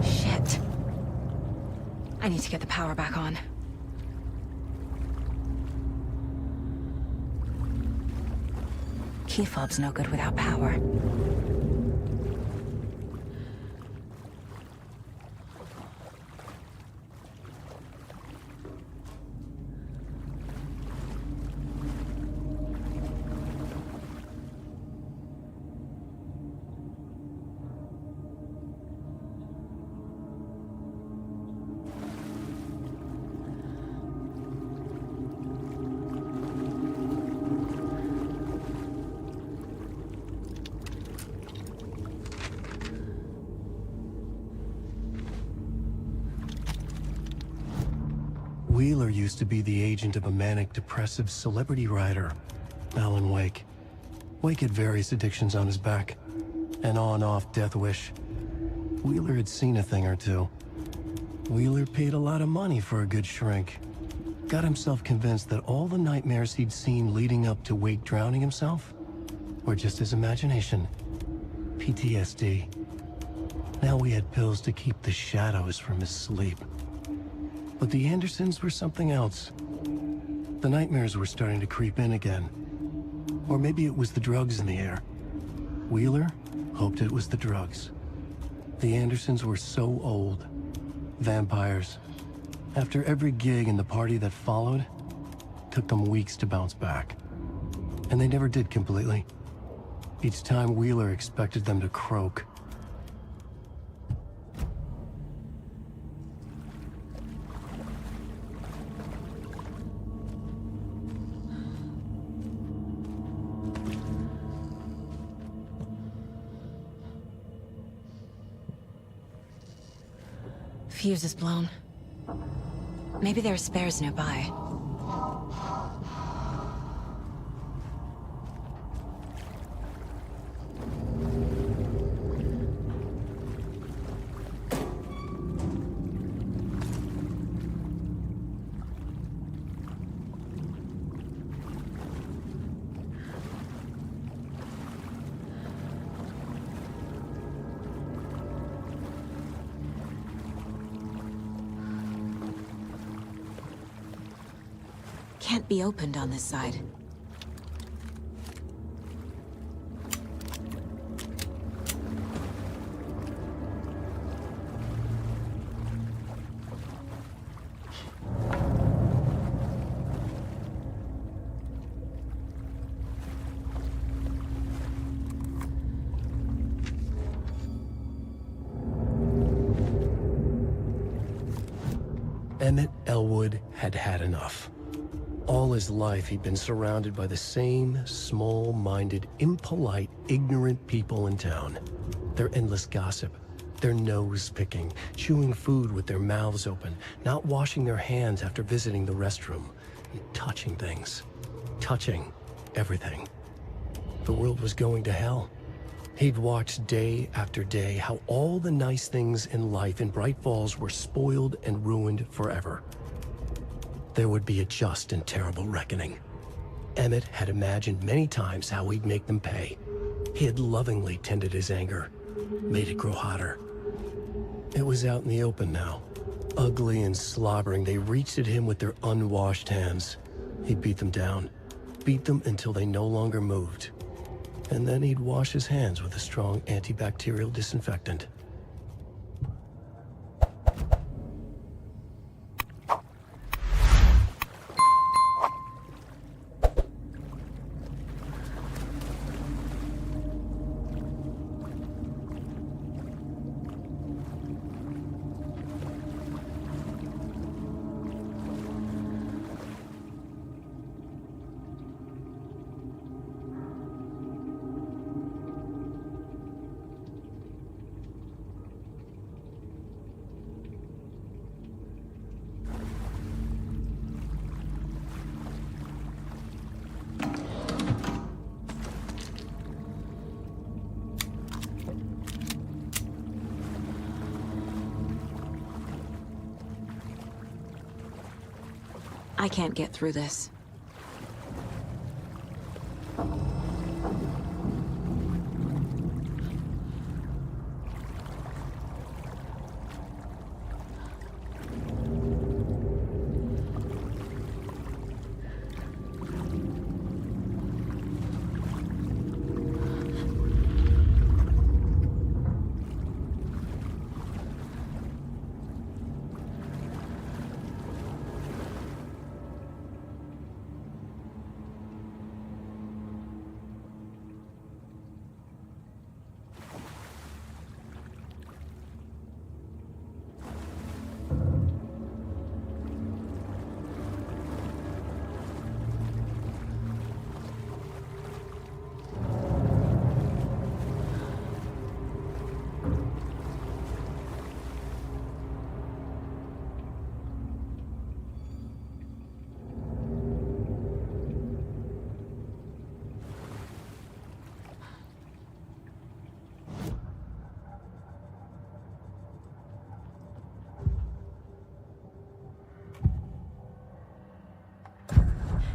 Shit. I need to get the power back on. Key fob's no good without power. Wheeler used to be the agent of a manic-depressive celebrity writer, Alan Wake. Wake had various addictions on his back, an on-off death wish. Wheeler had seen a thing or two. Wheeler paid a lot of money for a good shrink. Got himself convinced that all the nightmares he'd seen leading up to Wake drowning himself were just his imagination. PTSD. Now we had pills to keep the shadows from his sleep. But the Andersons were something else. The nightmares were starting to creep in again. Or maybe it was the drugs in the air. Wheeler hoped it was the drugs. The Andersons were so old. Vampires. After every gig and the party that followed, took them weeks to bounce back. And they never did completely. Each time Wheeler expected them to croak. Fuse is blown. Maybe there are spares nearby. Can't be opened on this side. Emmett Elwood had had enough. All his life, he'd been surrounded by the same small-minded, impolite, ignorant people in town. Their endless gossip, their nose-picking, chewing food with their mouths open, not washing their hands after visiting the restroom, and touching things. Touching everything. The world was going to hell. He'd watched day after day how all the nice things in life in Bright Falls were spoiled and ruined forever. There would be a just and terrible reckoning. Emmett had imagined many times how he'd make them pay. He had lovingly tended his anger, made it grow hotter. It was out in the open now. Ugly and slobbering, they reached at him with their unwashed hands. He'd beat them down, beat them until they no longer moved. And then he'd wash his hands with a strong antibacterial disinfectant. I can't get through this.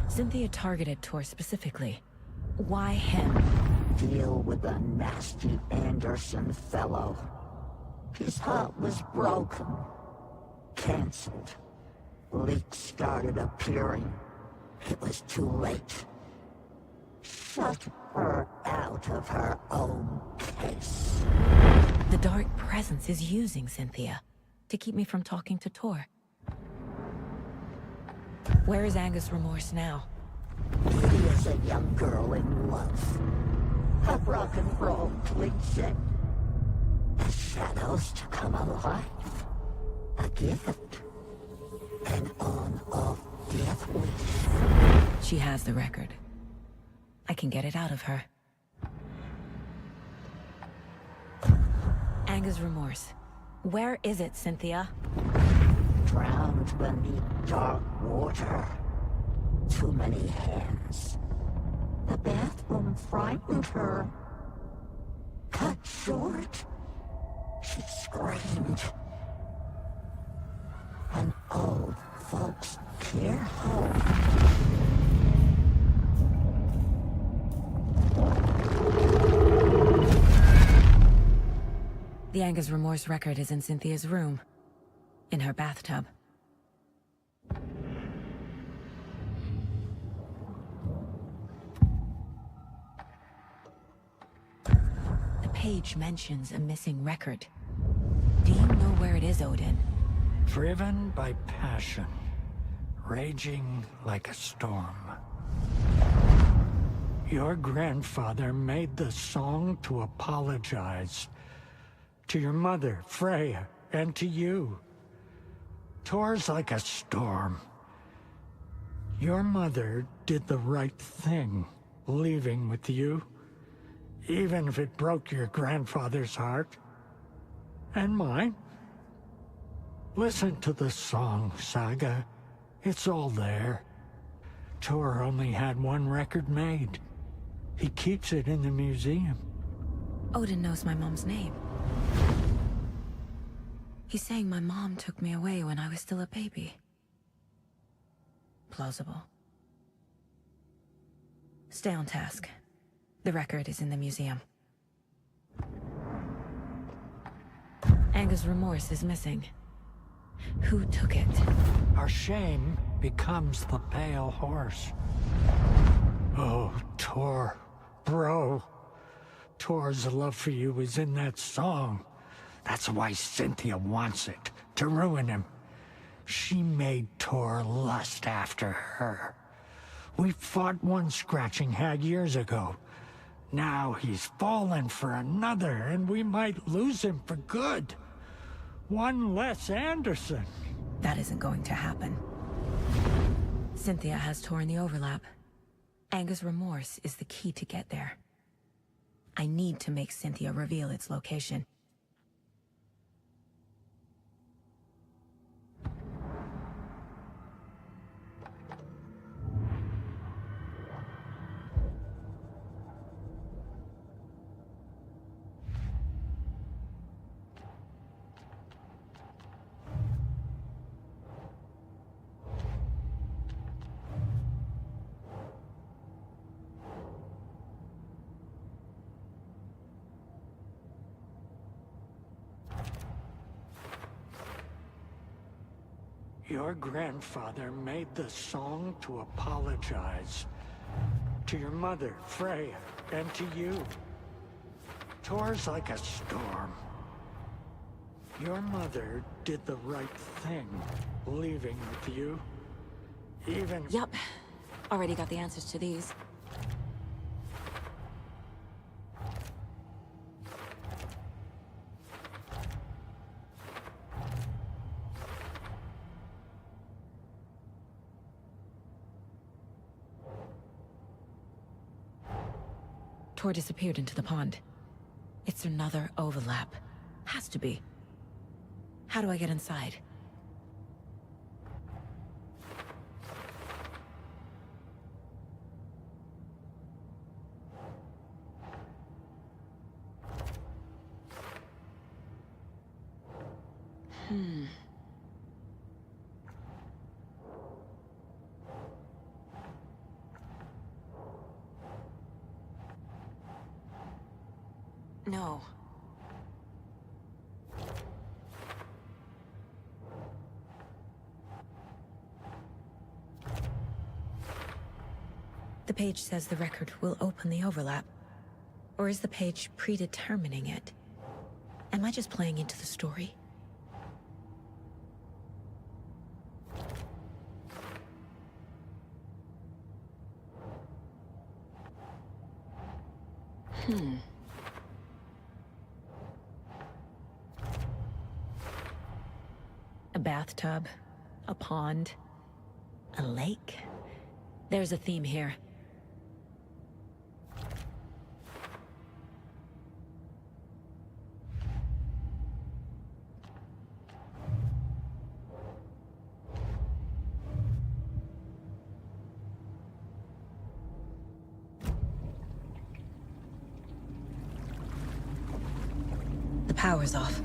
Cynthia targeted Tor specifically. Why him? Deal with the nasty Anderson fellow. His heart was broken. Cancelled. Leaks started appearing. It was too late. Shut her out of her own case. The dark presence is using Cynthia to keep me from talking to Tor. Where is Angus Remorse now? He is a young girl in love. A rock and roll cliche. The shadows to come alive. A gift. An on-off death wish. She has the record. I can get it out of her. Angus Remorse. Where is it, Cynthia? Drowned beneath dark water. Too many hands. The bathroom frightened her. Cut short. She screamed. An old folks' care home. The Angus Remorse record is in Cynthia's room. In her bathtub. The page mentions a missing record. Do you know where it is, Odin? Driven by passion, raging like a storm. Your grandfather made the song to apologize. To your mother, Freya, and to you. Tor's like a storm. Your mother did the right thing, leaving with you, even if it broke your grandfather's heart. And mine. Listen to the song, Saga. It's all there. Tor only had one record made. He keeps it in the museum. Odin knows my mom's name. He's saying my mom took me away when I was still a baby. Plausible. Stay on task. The record is in the museum. Angus Remorse is missing. Who took it? Our shame becomes the pale horse. Oh, Tor. Bro. Tor's love for you is in that song. That's why Cynthia wants it, to ruin him. She made Tor lust after her. We fought one scratching hag years ago. Now he's fallen for another, and we might lose him for good. One less Anderson. That isn't going to happen. Cynthia has Tor in the overlap. Angus Remorse is the key to get there. I need to make Cynthia reveal its location. Your grandfather made the song to apologize. To your mother, Freya, and to you. Tor's like a storm. Your mother did the right thing, leaving with you. Even... Yup. Already got the answers to these. Tor disappeared into the pond. It's another overlap. Has to be. How do I get inside? No. The page says the record will open the overlap. Or is the page predetermining it? Am I just playing into the story? A bathtub, a pond, a lake. There's a theme here. The power's off.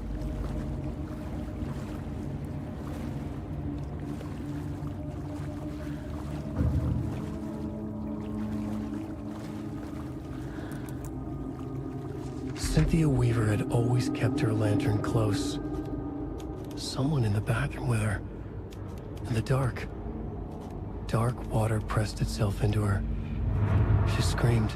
Cynthia Weaver had always kept her lantern close. Someone in the bathroom with her. In the dark. Dark water pressed itself into her. She screamed.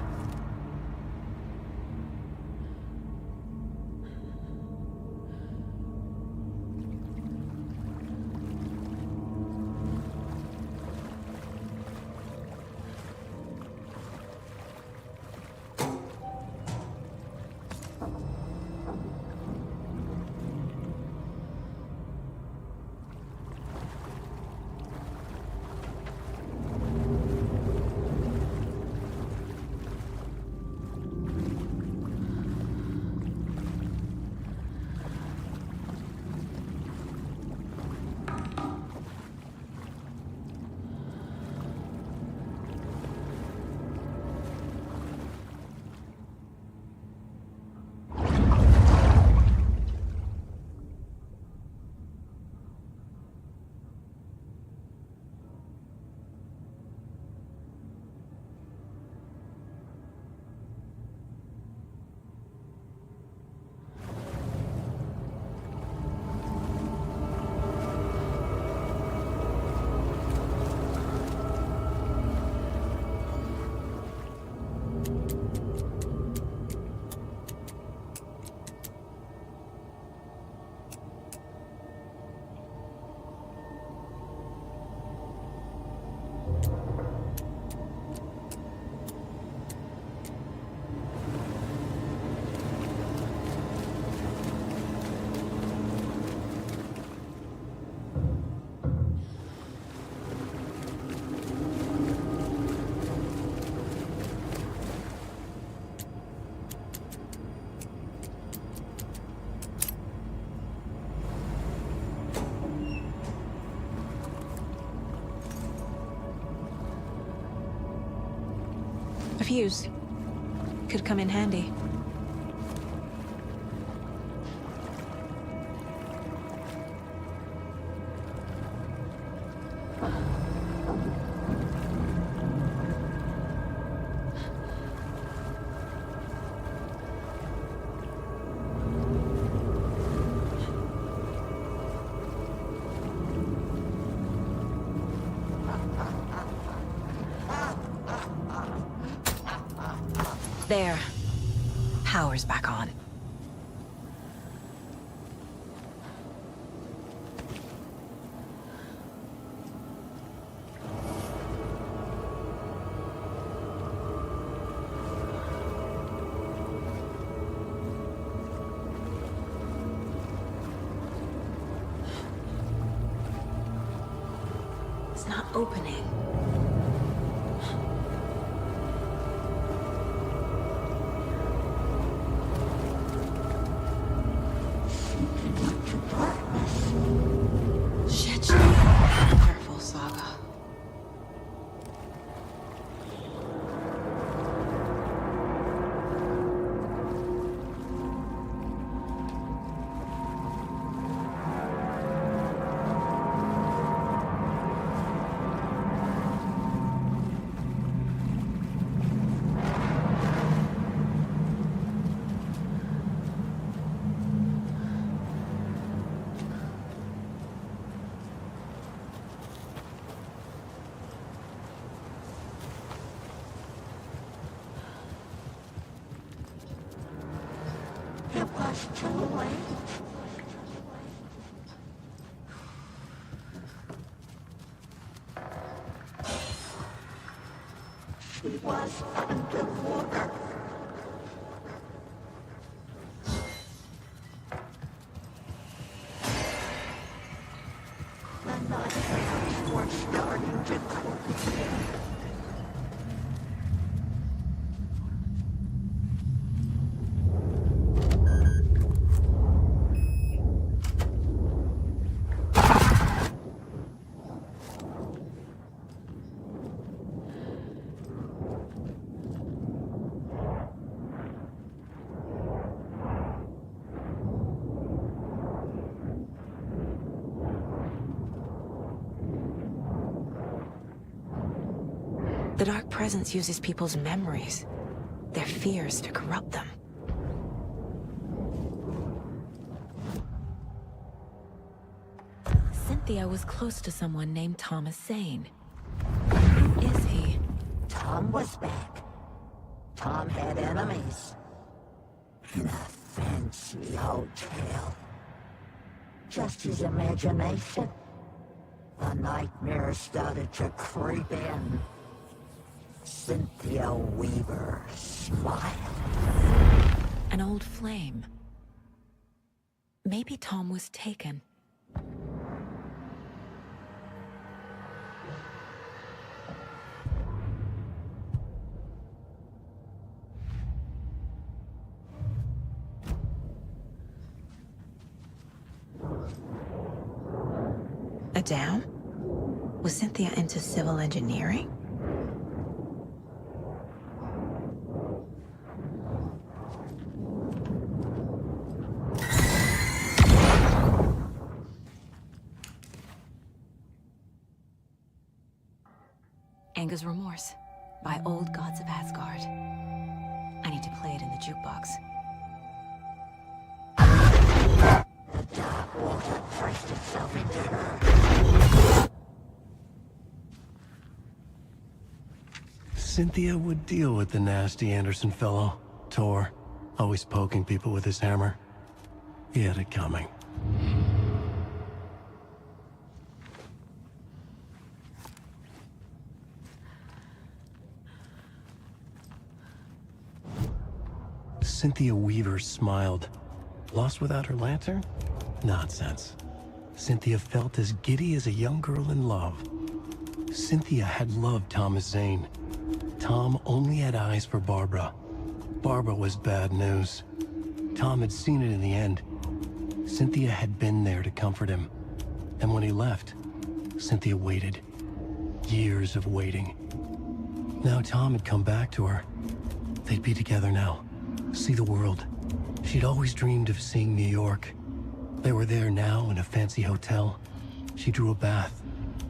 A fuse. Could come in handy. There. Power's back on. It's not opening. Shit. Careful, Saga. It was too late. She was underwater. The nightmares were starting to cook. The Dark Presence uses people's memories, their fears to corrupt them. Cynthia was close to someone named Thomas Zane. Who is he? Tom was back. Tom had enemies. In a fancy hotel. Just his imagination. The nightmare started to creep in. Cynthia Weaver smiled. An old flame. Maybe Tom was taken. A dam? Was Cynthia into civil engineering? Anga's Remorse by Old Gods of Asgard. I need to play it in the jukebox. The dark water pressed itself into her. Cynthia would deal with the nasty Anderson fellow, Tor, always poking people with his hammer. He had it coming. Cynthia Weaver smiled. Lost without her lantern? Nonsense. Cynthia felt as giddy as a young girl in love. Cynthia had loved Thomas Zane. Tom only had eyes for Barbara. Barbara was bad news. Tom had seen it in the end. Cynthia had been there to comfort him. And when he left, Cynthia waited. Years of waiting. Now Tom had come back to her. They'd be together now. See the world. She'd always dreamed of seeing New York. They were there now in a fancy hotel. She drew a bath.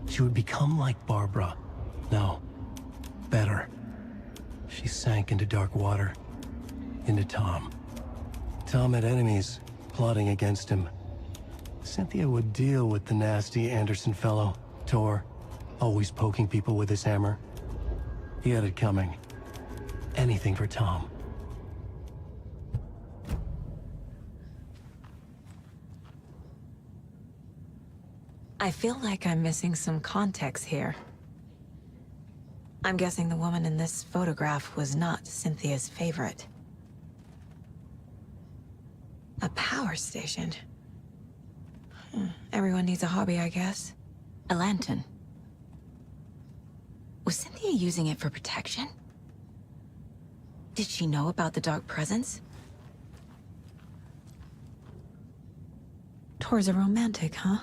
She would become like Barbara. No, better. She sank into dark water. Into Tom. Tom had enemies plotting against him. Cynthia would deal with the nasty Anderson fellow, Tor, always poking people with his hammer. He had it coming. Anything for Tom. I feel like I'm missing some context here. I'm guessing the woman in this photograph was not Cynthia's favorite. A power station. Everyone needs a hobby, I guess. A lantern. Was Cynthia using it for protection? Did she know about the dark presence? Tor's a romantic, huh?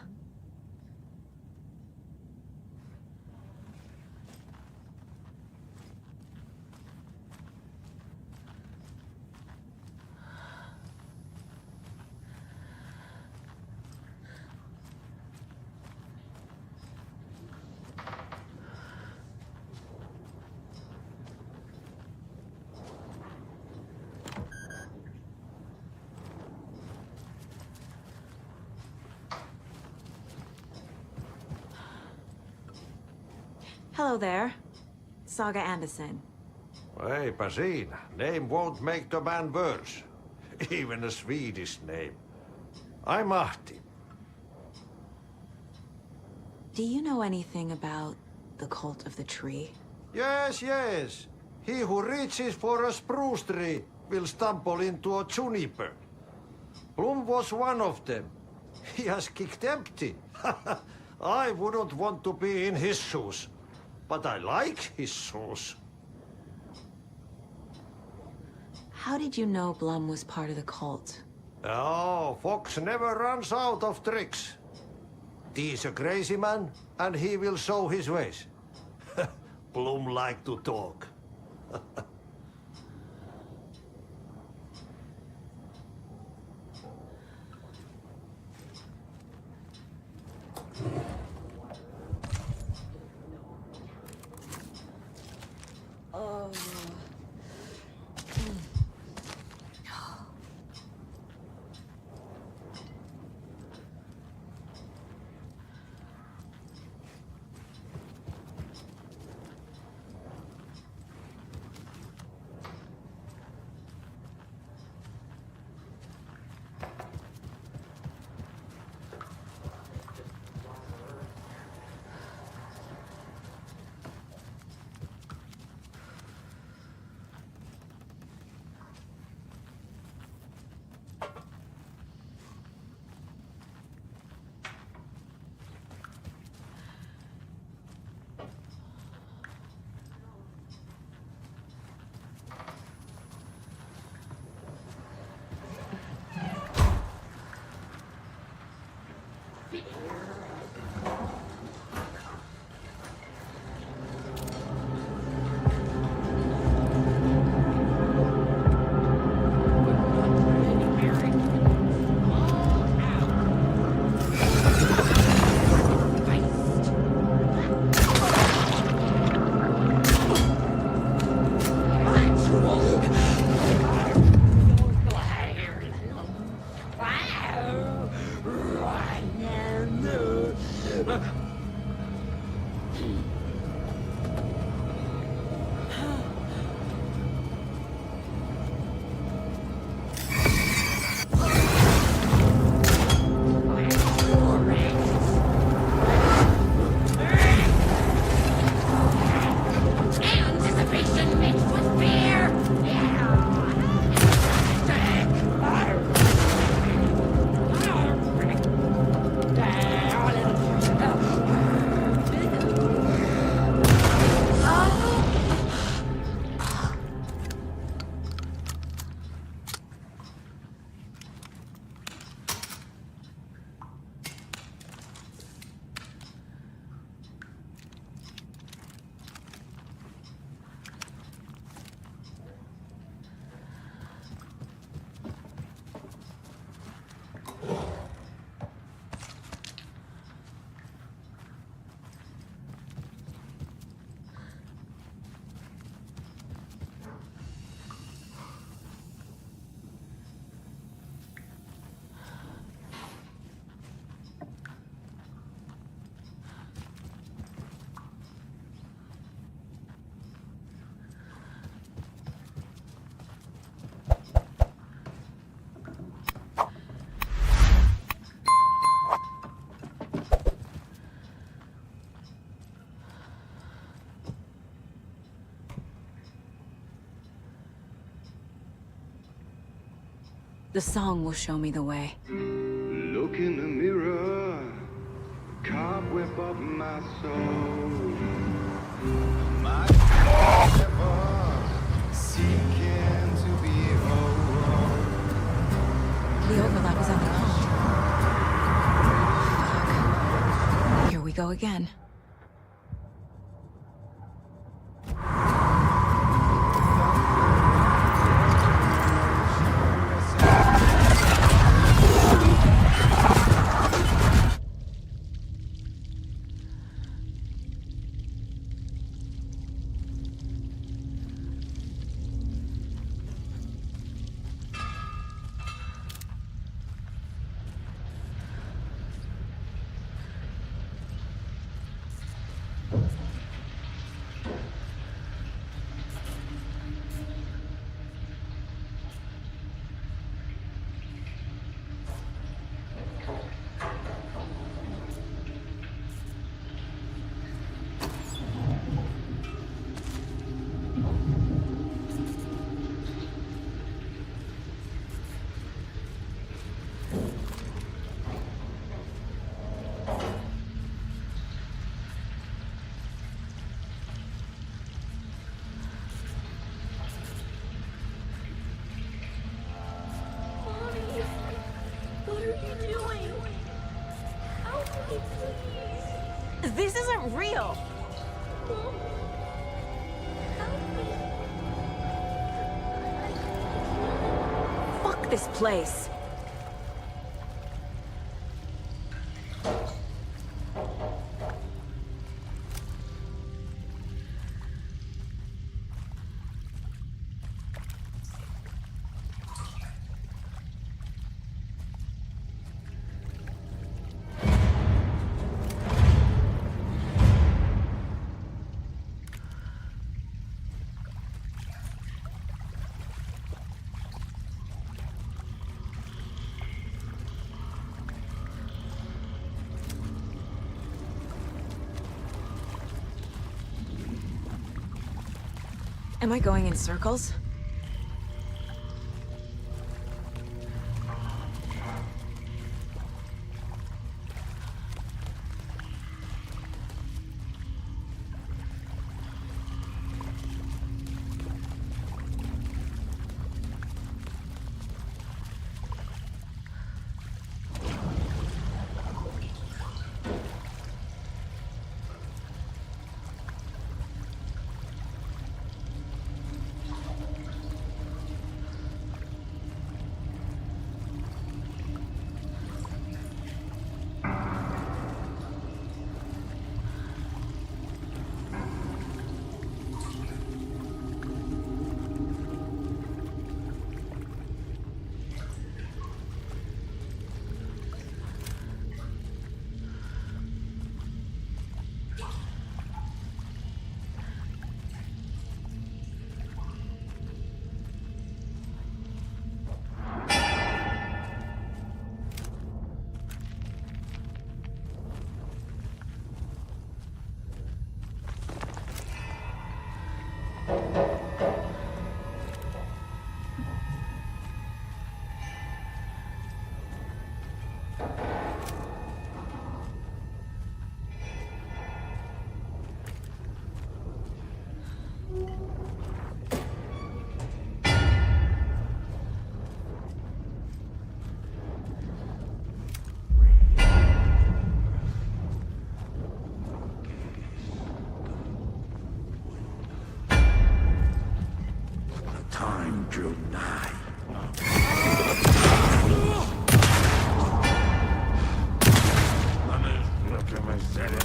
Hello there. Saga Anderson. Eipä siinä. Name won't make the man worse. Even a Swedish name. I'm Ahti. Do you know anything about the cult of the tree? Yes, yes. He who reaches for a spruce tree will stumble into a juniper. Blum was one of them. He has kicked empty. I wouldn't want to be in his shoes. But I like his shoes. How did you know Blum was part of the cult? Oh, Fox never runs out of tricks. He's a crazy man, and he will show his ways. Blum like to talk. Oh. The song will show me the way. Look in the mirror, cobweb of my soul. My ever seeking to be whole. The overlap is on the call. Fuck. Here we go again. This isn't real. Fuck this place. Am I going in circles? Drew nigh. Let me look at my setting.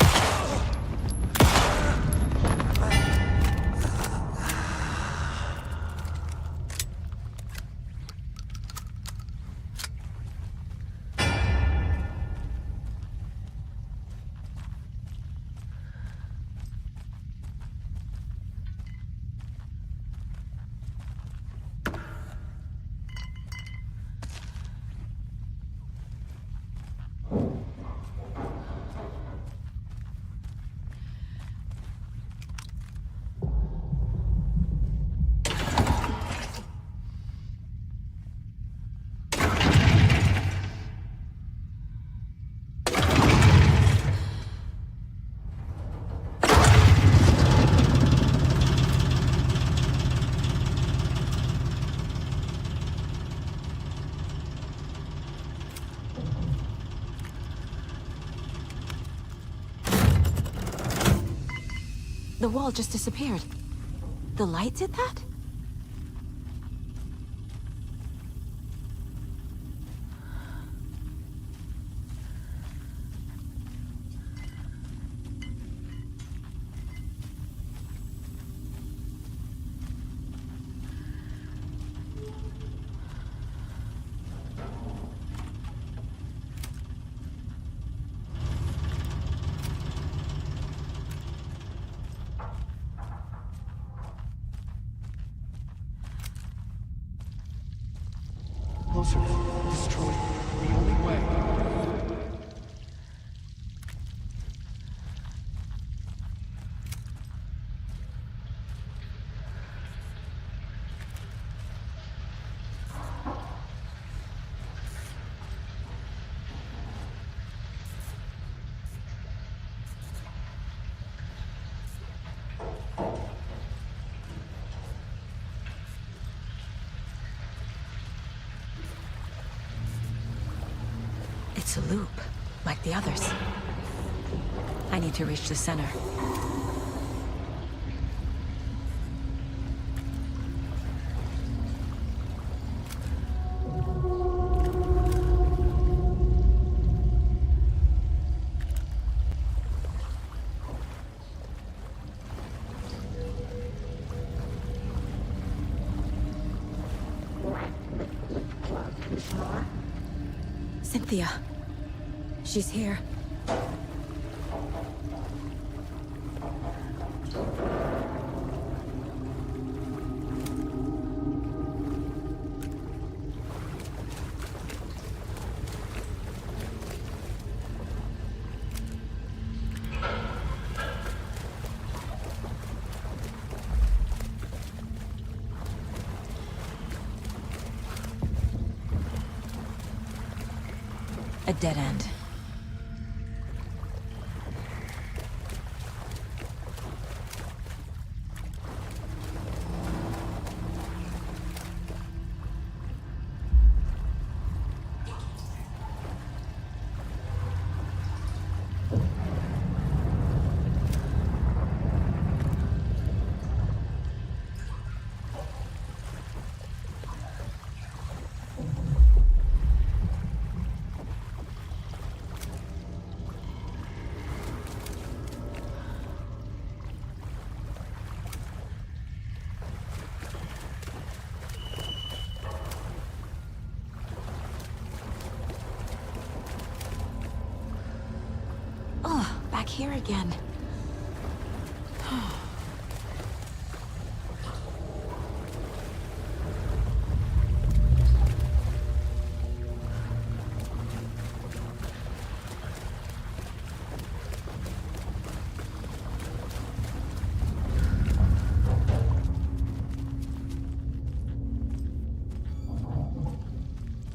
The wall just disappeared. The light did that? Closer. Destroy. The only way. It's a loop, like the others. I need to reach the center. Cynthia. She's here. A dead end. Back here again.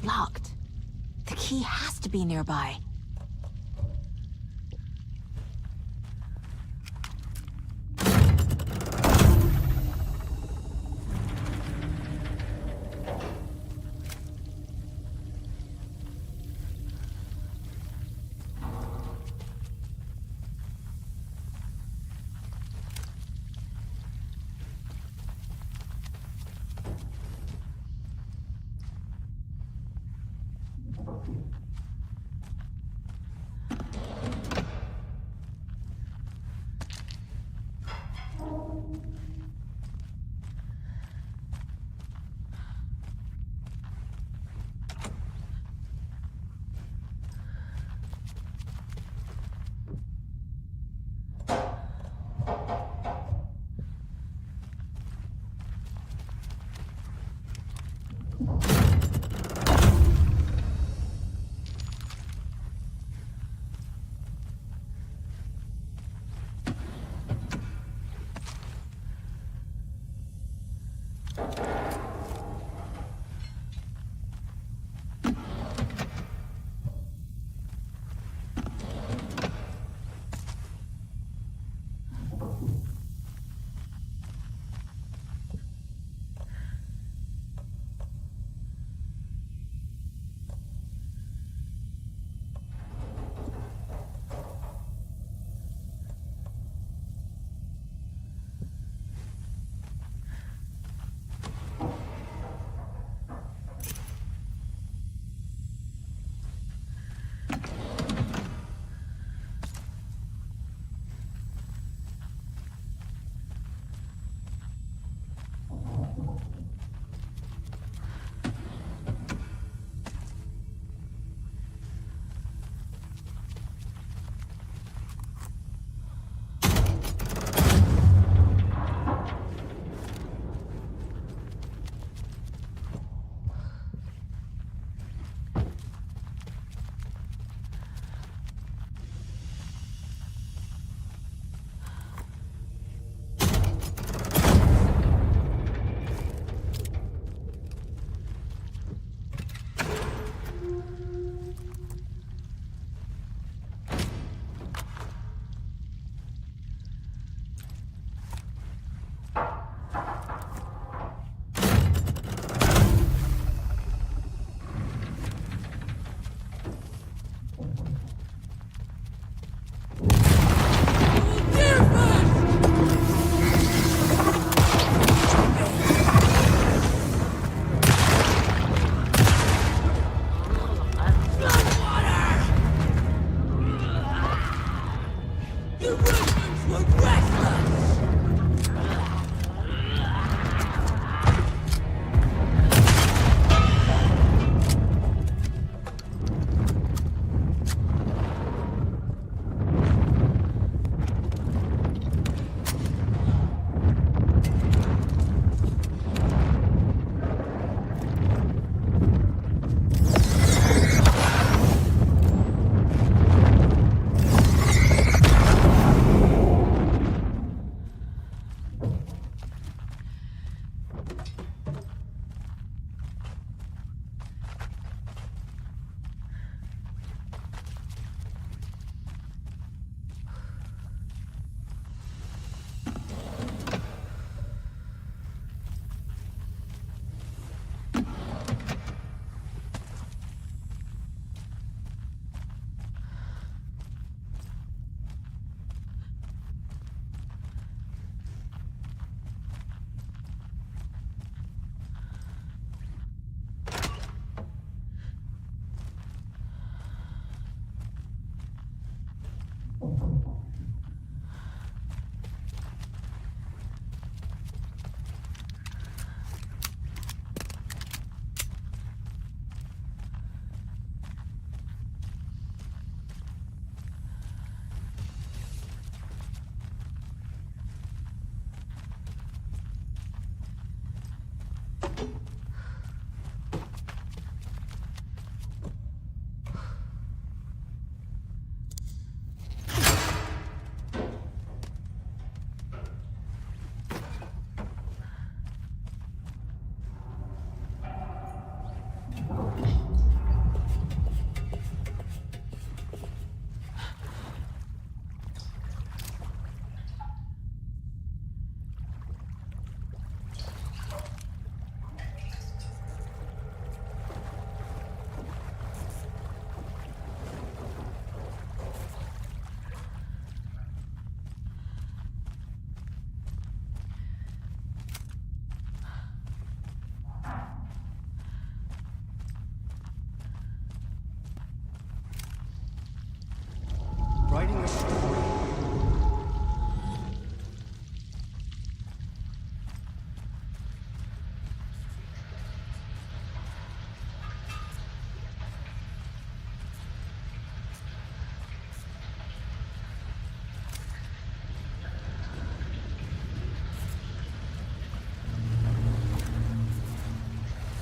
Locked. The key has to be nearby.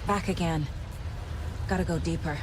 Back again. Gotta go deeper.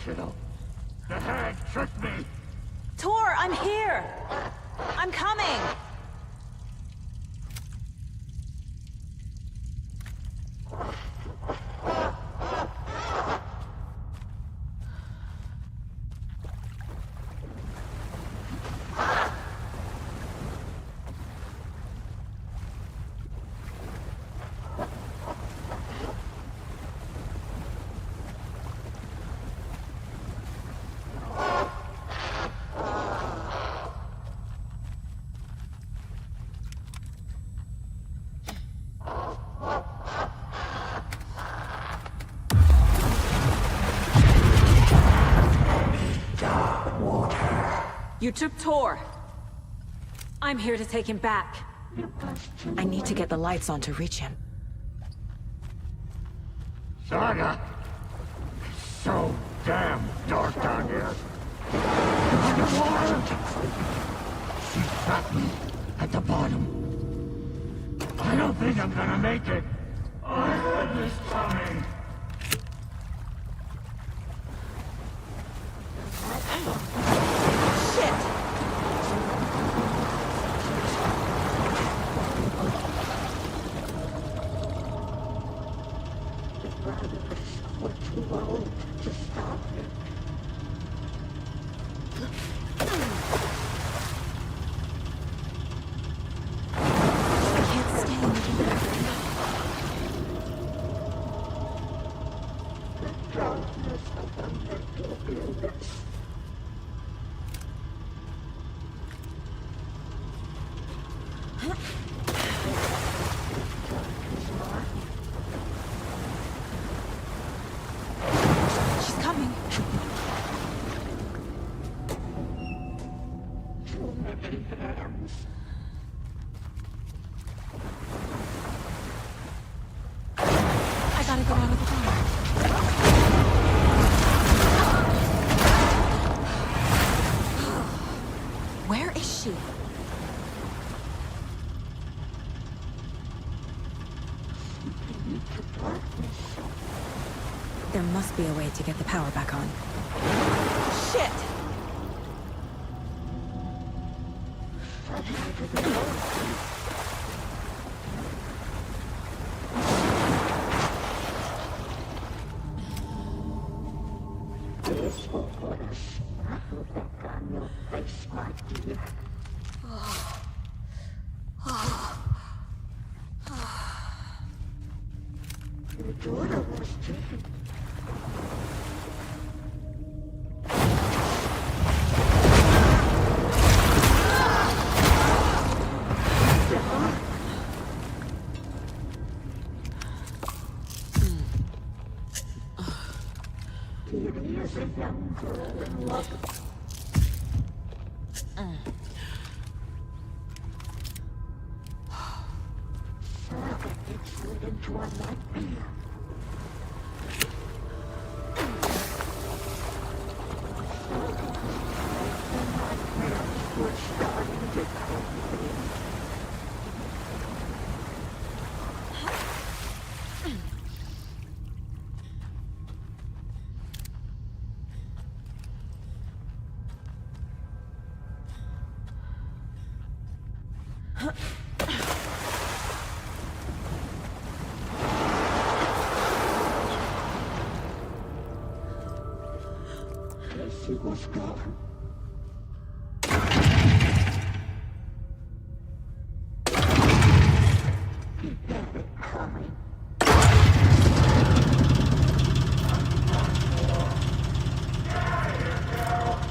Kiddo. The hag tricked me. Tor, I'm here! I'm coming! You took Tor. I'm here to take him back. I need to get the lights on to reach him. Saga! It's so damn dark down here. Underwater! She trapped me at the bottom. I don't think I'm gonna make it. I had this coming. There must be a way to get the power back on. Shit!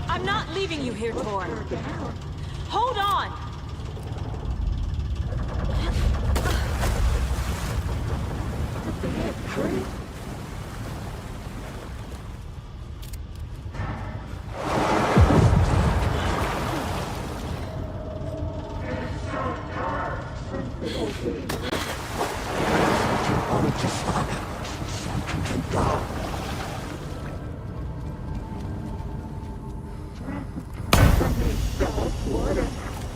I'm not leaving you here, Tor. Hold on!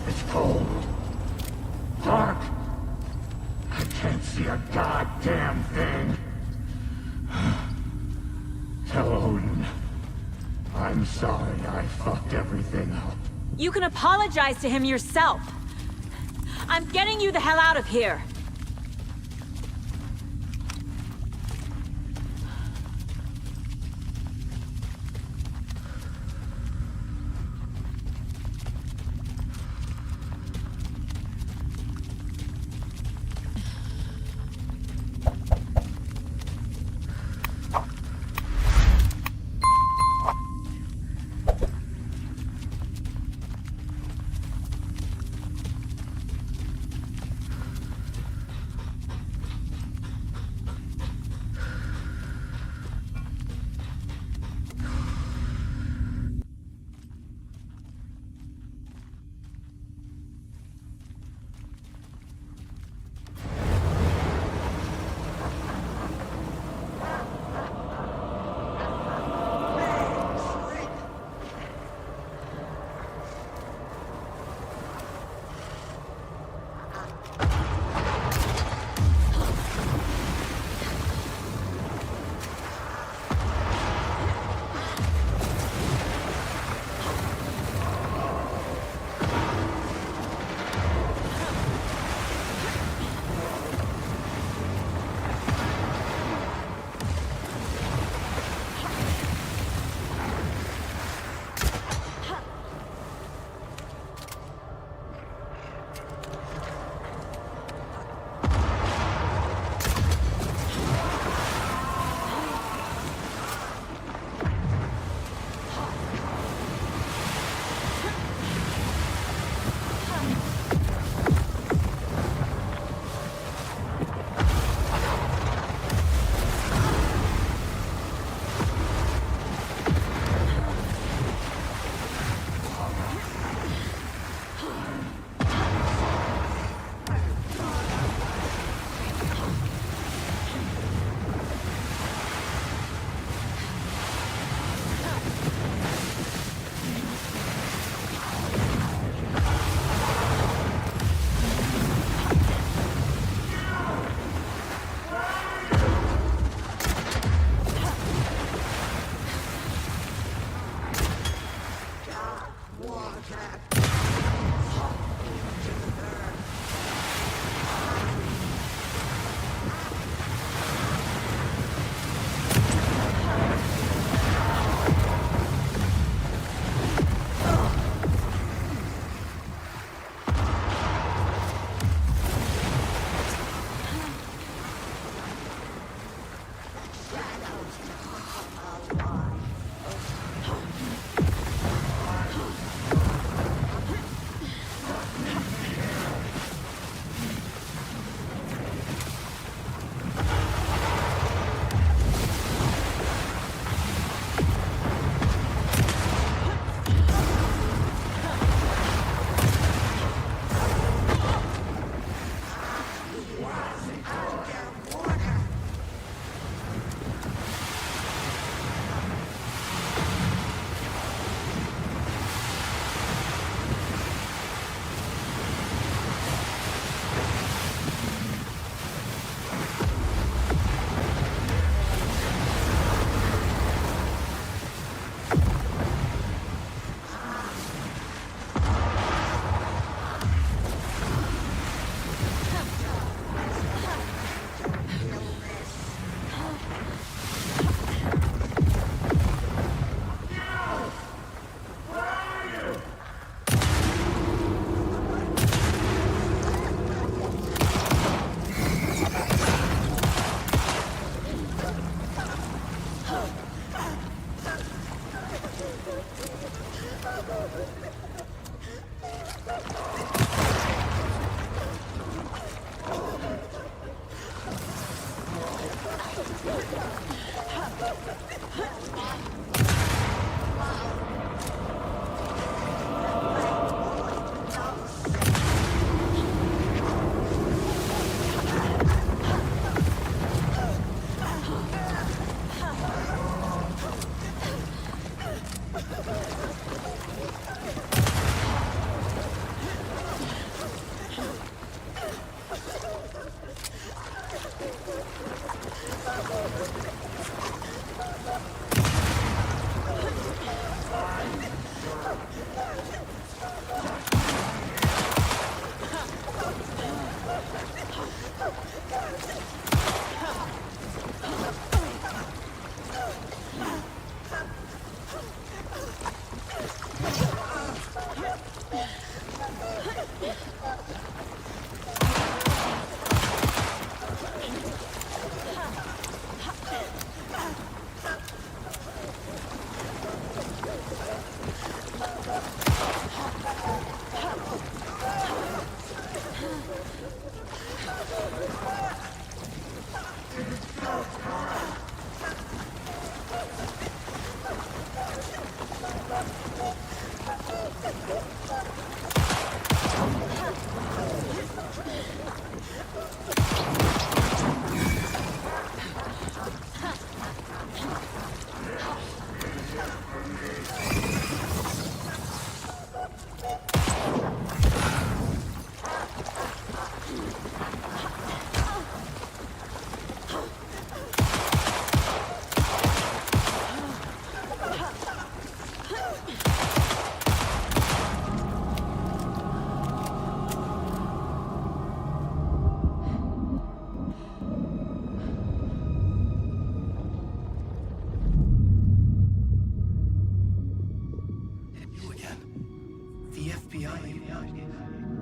It's cold. Dark. I can't see a goddamn thing. Tell Odin. I'm sorry I fucked everything up. You can apologize to him yourself. I'm getting you the hell out of here.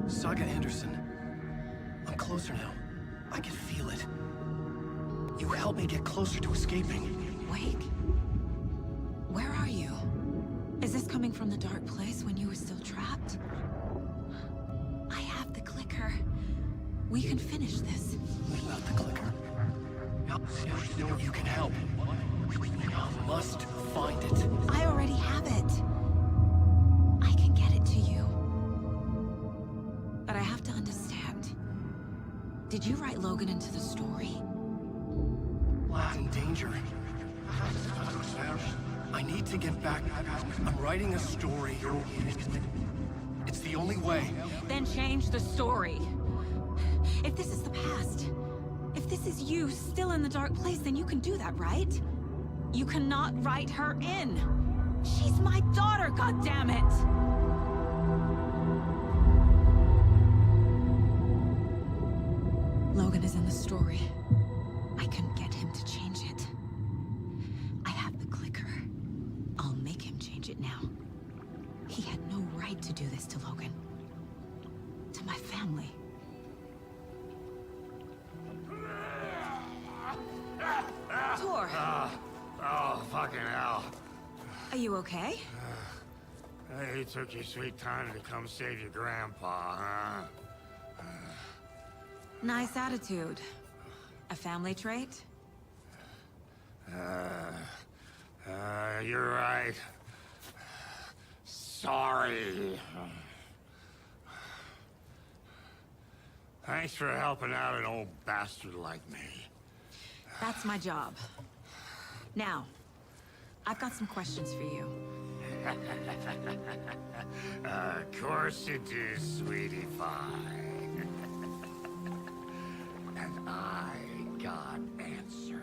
Saga Anderson. I'm closer now. I can feel it. You help me get closer to escaping. Wake? Where are you? Is this coming from the dark place when you were still trapped? I have the clicker. We can finish this. Without the clicker? You can help. We must find it. I already have it. I can get it to you. But I have to understand. Did you write Logan into the story? Lad's in danger. I need to get back. I'm writing a story. It's the only way. Then change the story. If this is the past, if this is you still in the dark place, then you can do that, right? You cannot write her in. She's my daughter, goddammit! Logan is in the story. I can get him to change it. I have the clicker. I'll make him change it now. He had no right to do this to Logan. To my family. Tor! Oh, fucking hell. Are you okay? You took your sweet time to come save your grandpa, huh? Nice attitude. A family trait? You're right. Sorry. Thanks for helping out an old bastard like me. That's my job. Now, I've got some questions for you. Of course you do, sweetie pie. And I got answers.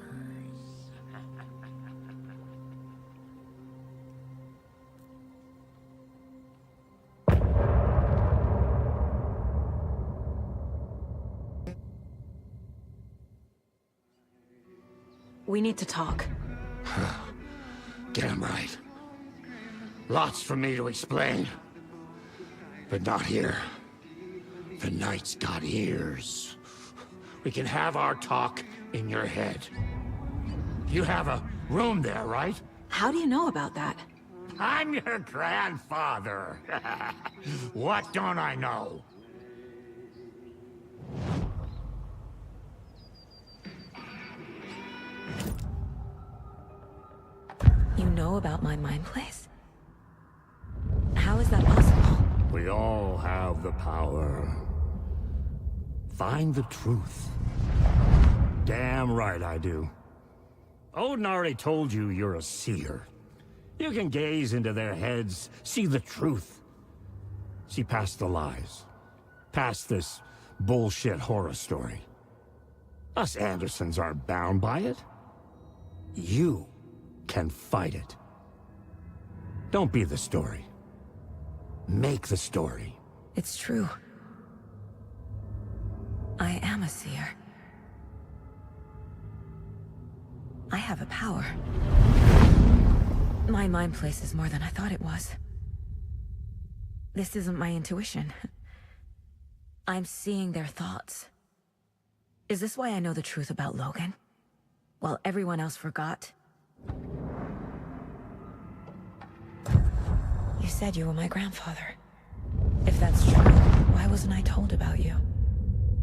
We need to talk. Damn right. Lots for me to explain. But not here. The night's got ears. We can have our talk in your head. You have a room there, right? How do you know about that? I'm your grandfather. What don't I know? You know about my mind place? How is that possible? We all have the power. Find the truth. Damn right I do. Odin already told you you're a seer. You can gaze into their heads, see the truth. See past the lies. Past this bullshit horror story. Us Andersons aren't bound by it. You can fight it. Don't be the story. Make the story. It's true. I am a seer. I have a power. My mind place is more than I thought it was. This isn't my intuition. I'm seeing their thoughts. Is this why I know the truth about Logan? While everyone else forgot? You said you were my grandfather. If that's true, why wasn't I told about you?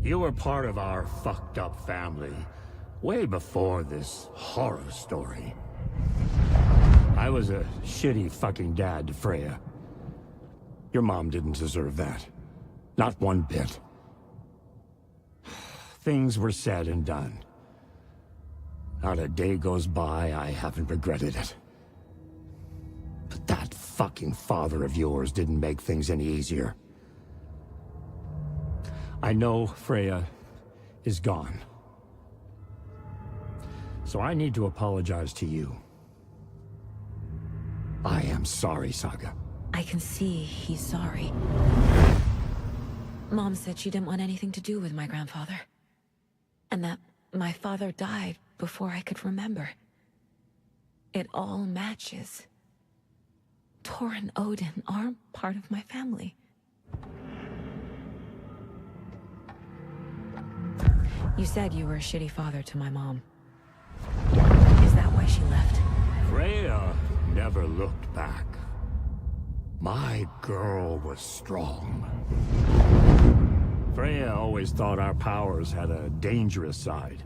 You were part of our fucked up family, way before this horror story. I was a shitty fucking dad to Freya. Your mom didn't deserve that. Not one bit. Things were said and done. Not a day goes by I haven't regretted it. But that fucking father of yours didn't make things any easier. I know Freya is gone. So I need to apologize to you. I am sorry, Saga. I can see he's sorry. Mom said she didn't want anything to do with my grandfather. And that my father died before I could remember. It all matches. Tor and Odin aren't part of my family. You said you were a shitty father to my mom. Is that why she left? Freya never looked back. My girl was strong. Freya always thought our powers had a dangerous side.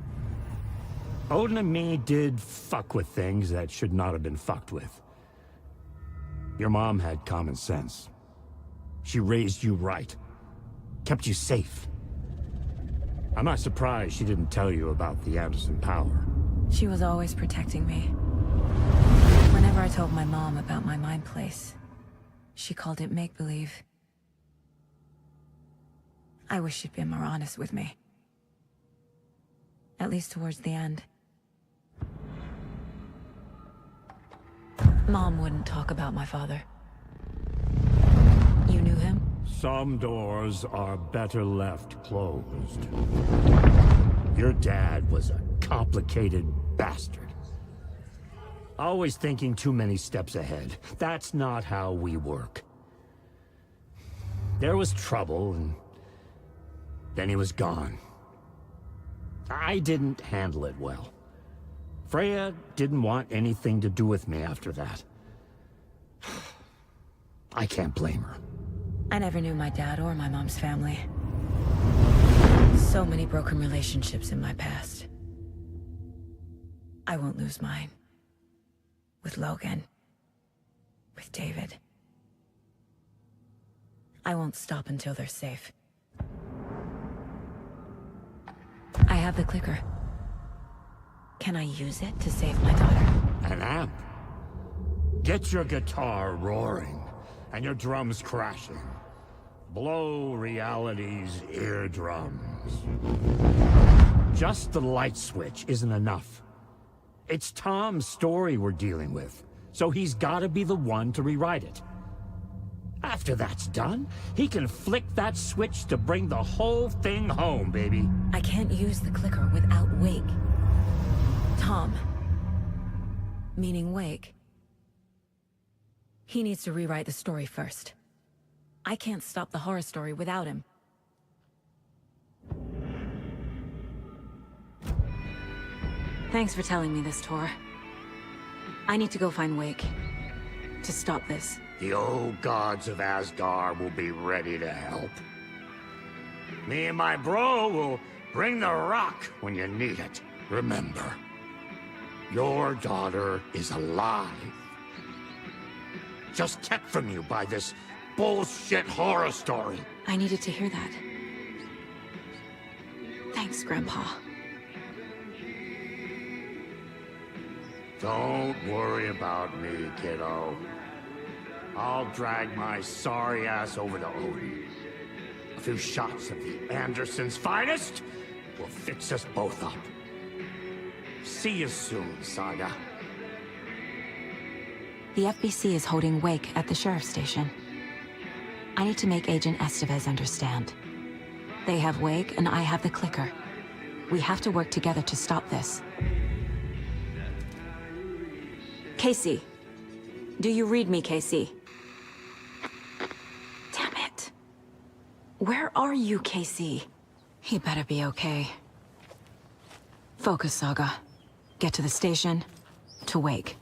Odin and me did fuck with things that should not have been fucked with. Your mom had common sense. She raised you right. Kept you safe. I'm not surprised she didn't tell you about the Anderson power. She was always protecting me. Whenever I told my mom about my mind place, she called it make-believe. I wish she'd been more honest with me. At least towards the end. Mom wouldn't talk about my father. You knew him? Some doors are better left closed. Your dad was a complicated bastard. Always thinking too many steps ahead. That's not how we work. There was trouble, and then he was gone. I didn't handle it well. Freya didn't want anything to do with me after that. I can't blame her. I never knew my dad or my mom's family. So many broken relationships in my past. I won't lose mine. With Logan. With David. I won't stop until they're safe. I have the clicker. Can I use it to save my daughter? An amp? Get your guitar roaring, and your drums crashing. Blow reality's eardrums. Just the light switch isn't enough. It's Tom's story we're dealing with, so he's gotta be the one to rewrite it. After that's done, he can flick that switch to bring the whole thing home, baby. I can't use the clicker without Wake. Tom. Meaning Wake. He needs to rewrite the story first. I can't stop the horror story without him. Thanks for telling me this, Tor. I need to go find Wake. to stop this. The old gods of Asgard will be ready to help. Me and my bro will bring the rock when you need it. Remember, your daughter is alive. Just kept from you by this bullshit horror story. I needed to hear that. Thanks, Grandpa. Don't worry about me, kiddo. I'll drag my sorry ass over to Odin. A few shots of the Andersons' finest will fix us both up. See you soon, Saga. The FBC is holding wake at the sheriff's station. I need to make Agent Estevez understand. They have wake and I have the clicker. We have to work together to stop this. Casey. Do you read me, Casey? Damn it. Where are you, Casey? He better be okay. Focus, Saga. Get to the station, to wake.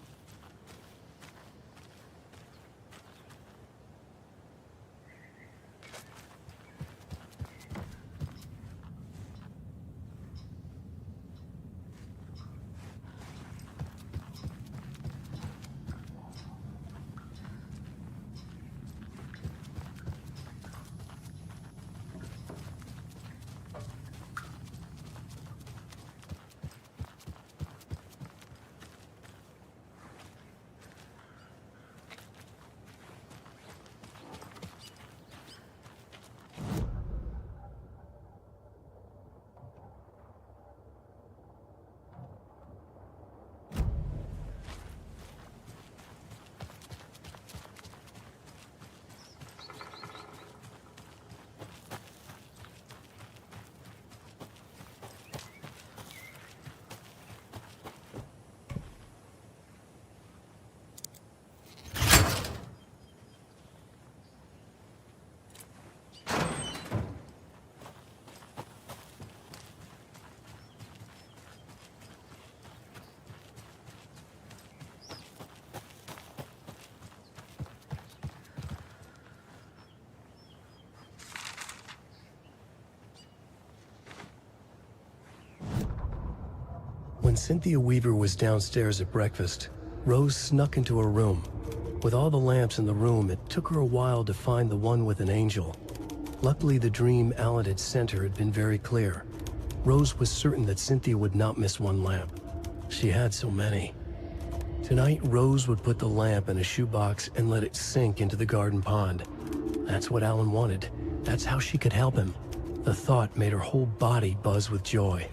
When Cynthia Weaver was downstairs at breakfast, Rose snuck into her room. With all the lamps in the room, it took her a while to find the one with an angel. Luckily, the dream Alan had sent her had been very clear. Rose was certain that Cynthia would not miss one lamp. She had so many. Tonight, Rose would put the lamp in a shoebox and let it sink into the garden pond. That's what Alan wanted. That's how she could help him. The thought made her whole body buzz with joy.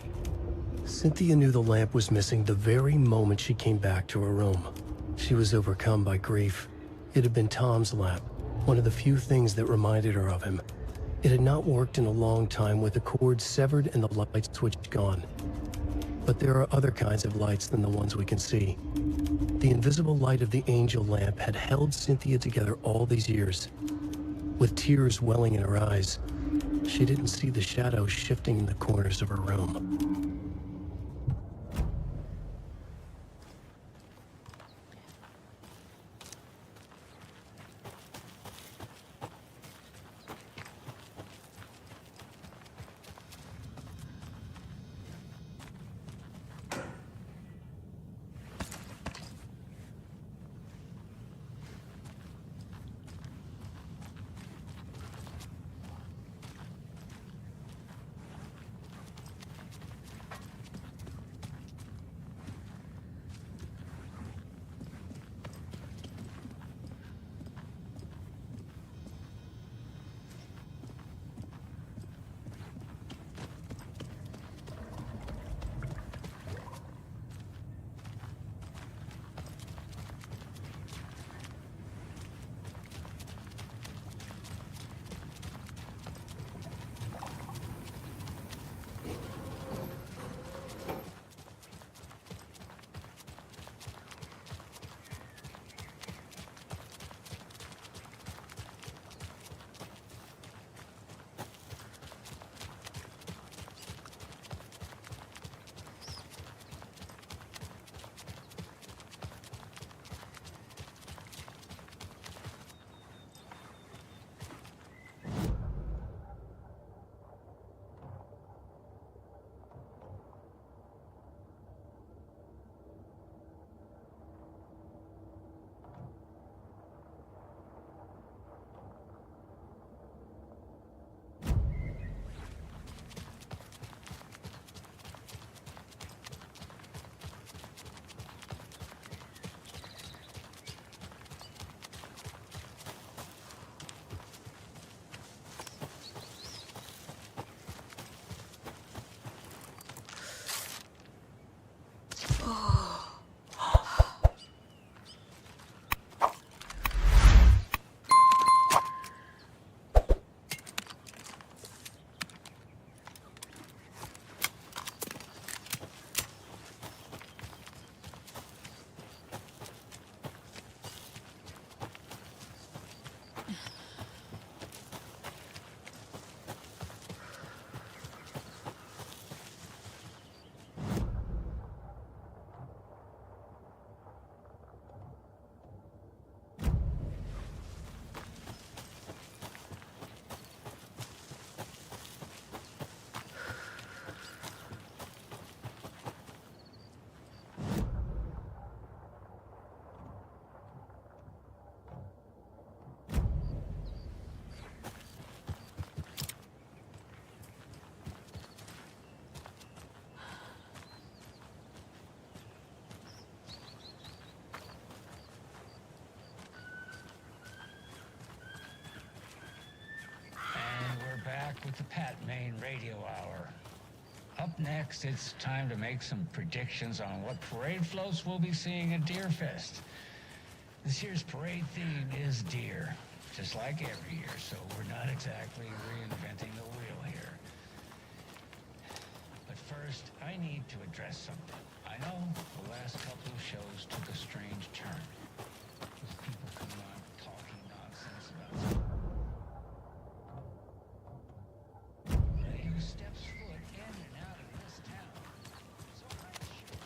Cynthia knew the lamp was missing the very moment she came back to her room. She was overcome by grief. It had been Tom's lamp, one of the few things that reminded her of him. It had not worked in a long time with the cord severed and the light switch gone. But there are other kinds of lights than the ones we can see. The invisible light of the angel lamp had held Cynthia together all these years. With tears welling in her eyes, she didn't see the shadows shifting in the corners of her room. the Pat Main Radio Hour. Up next, it's time to make some predictions on what parade floats we'll be seeing at Deerfest. This year's parade theme is deer, just like every year, so we're not exactly reinventing the wheel here. But first, I need to address something. I know the last couple of shows took a strange turn, with people coming on talking nonsense about who steps foot in and out of this town. So I'm sure.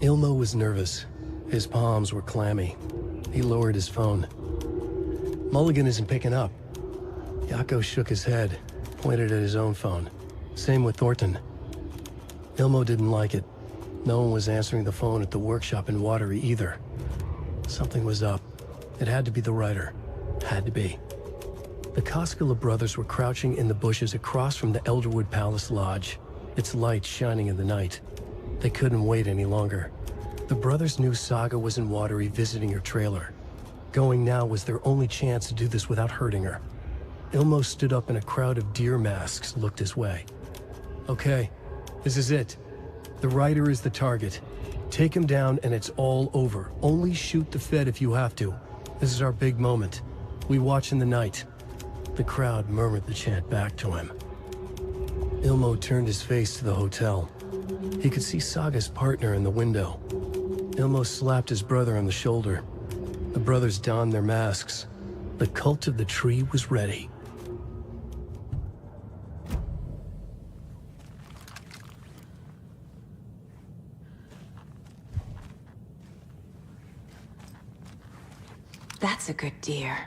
Ilmo was nervous. His palms were clammy. He lowered his phone. Mulligan isn't picking up. Yako shook his head, pointed at his own phone. Same with Thornton. Ilmo didn't like it. No one was answering the phone at the workshop in Watery either. Something was up. It had to be the writer. Had to be. The Koskela brothers were crouching in the bushes across from the Elderwood Palace Lodge, its light shining in the night. They couldn't wait any longer. The brothers knew Saga was in Watery visiting her trailer. Going now was their only chance to do this without hurting her. Ilmo stood up and a crowd of deer masks looked his way. Okay, this is it. The writer is the target. Take him down and it's all over. Only shoot the Fed if you have to. This is our big moment. We watch in the night. The crowd murmured the chant back to him. Ilmo turned his face to the hotel. He could see Saga's partner in the window. Ilmo slapped his brother on the shoulder. The brothers donned their masks. The cult of the tree was ready. That's a good deer.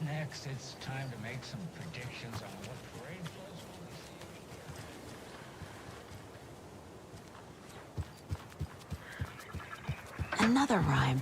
Next, it's time to make some predictions on what parade floats we'll be seeing. Another rhyme.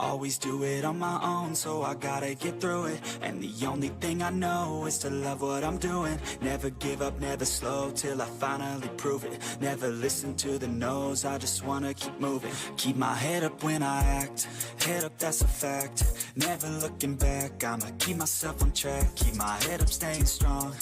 Always do it on my own, so I gotta get through it. And the only thing I know is to love what I'm doing. Never give up, never slow, till I finally prove it. Never listen to the no's, I just wanna keep moving. Keep my head up when I act, head up, that's a fact. Never looking back, I'ma keep myself on track. Keep my head up, staying strong,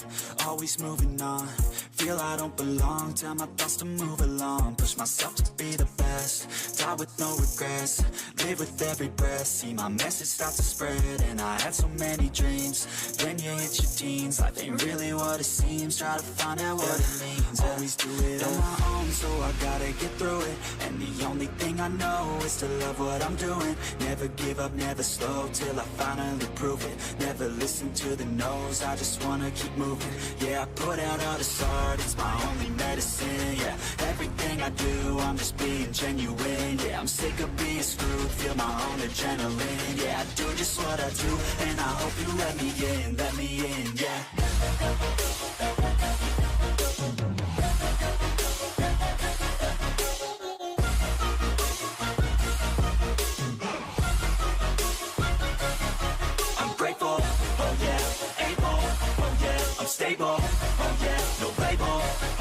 always moving on. Feel I don't belong, tell my thoughts to move along. Push myself to be the best, die with no regrets. Live with every breath. See my message start to spread, and I had so many dreams. Then you hit your teens, life ain't really what it seems. Try to find out what it means. Always do it on my own, so I gotta get through it. And the only thing I know is to love what I'm doing. Never give up, never slow, till I finally prove it. Never listen to the no's, I just wanna keep moving. Yeah, I put out all this art, it's my only medicine. Yeah, everything I do, I'm just being genuine. Yeah, I'm sick of being screwed, feel my own adrenaline. Yeah, I do just what I do, and I hope you let me in, yeah. I'm grateful, oh yeah, able, oh yeah, I'm stable, oh yeah, no label,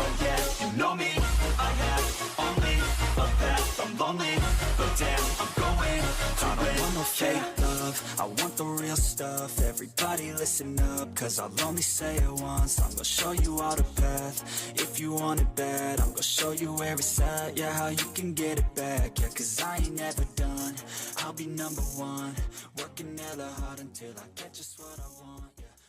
oh yeah, you know me, I have only a path, I'm lonely, but damn, I'm going to I don't want no fake love, I want the real stuff. Everybody listen up, cause I'll only say it once. I'm gonna show you all the path, if you want it bad. I'm gonna show you where it's at, yeah, how you can get it back. Yeah, cause I ain't never done, I'll be number one. Working hella hard until I get just what I want.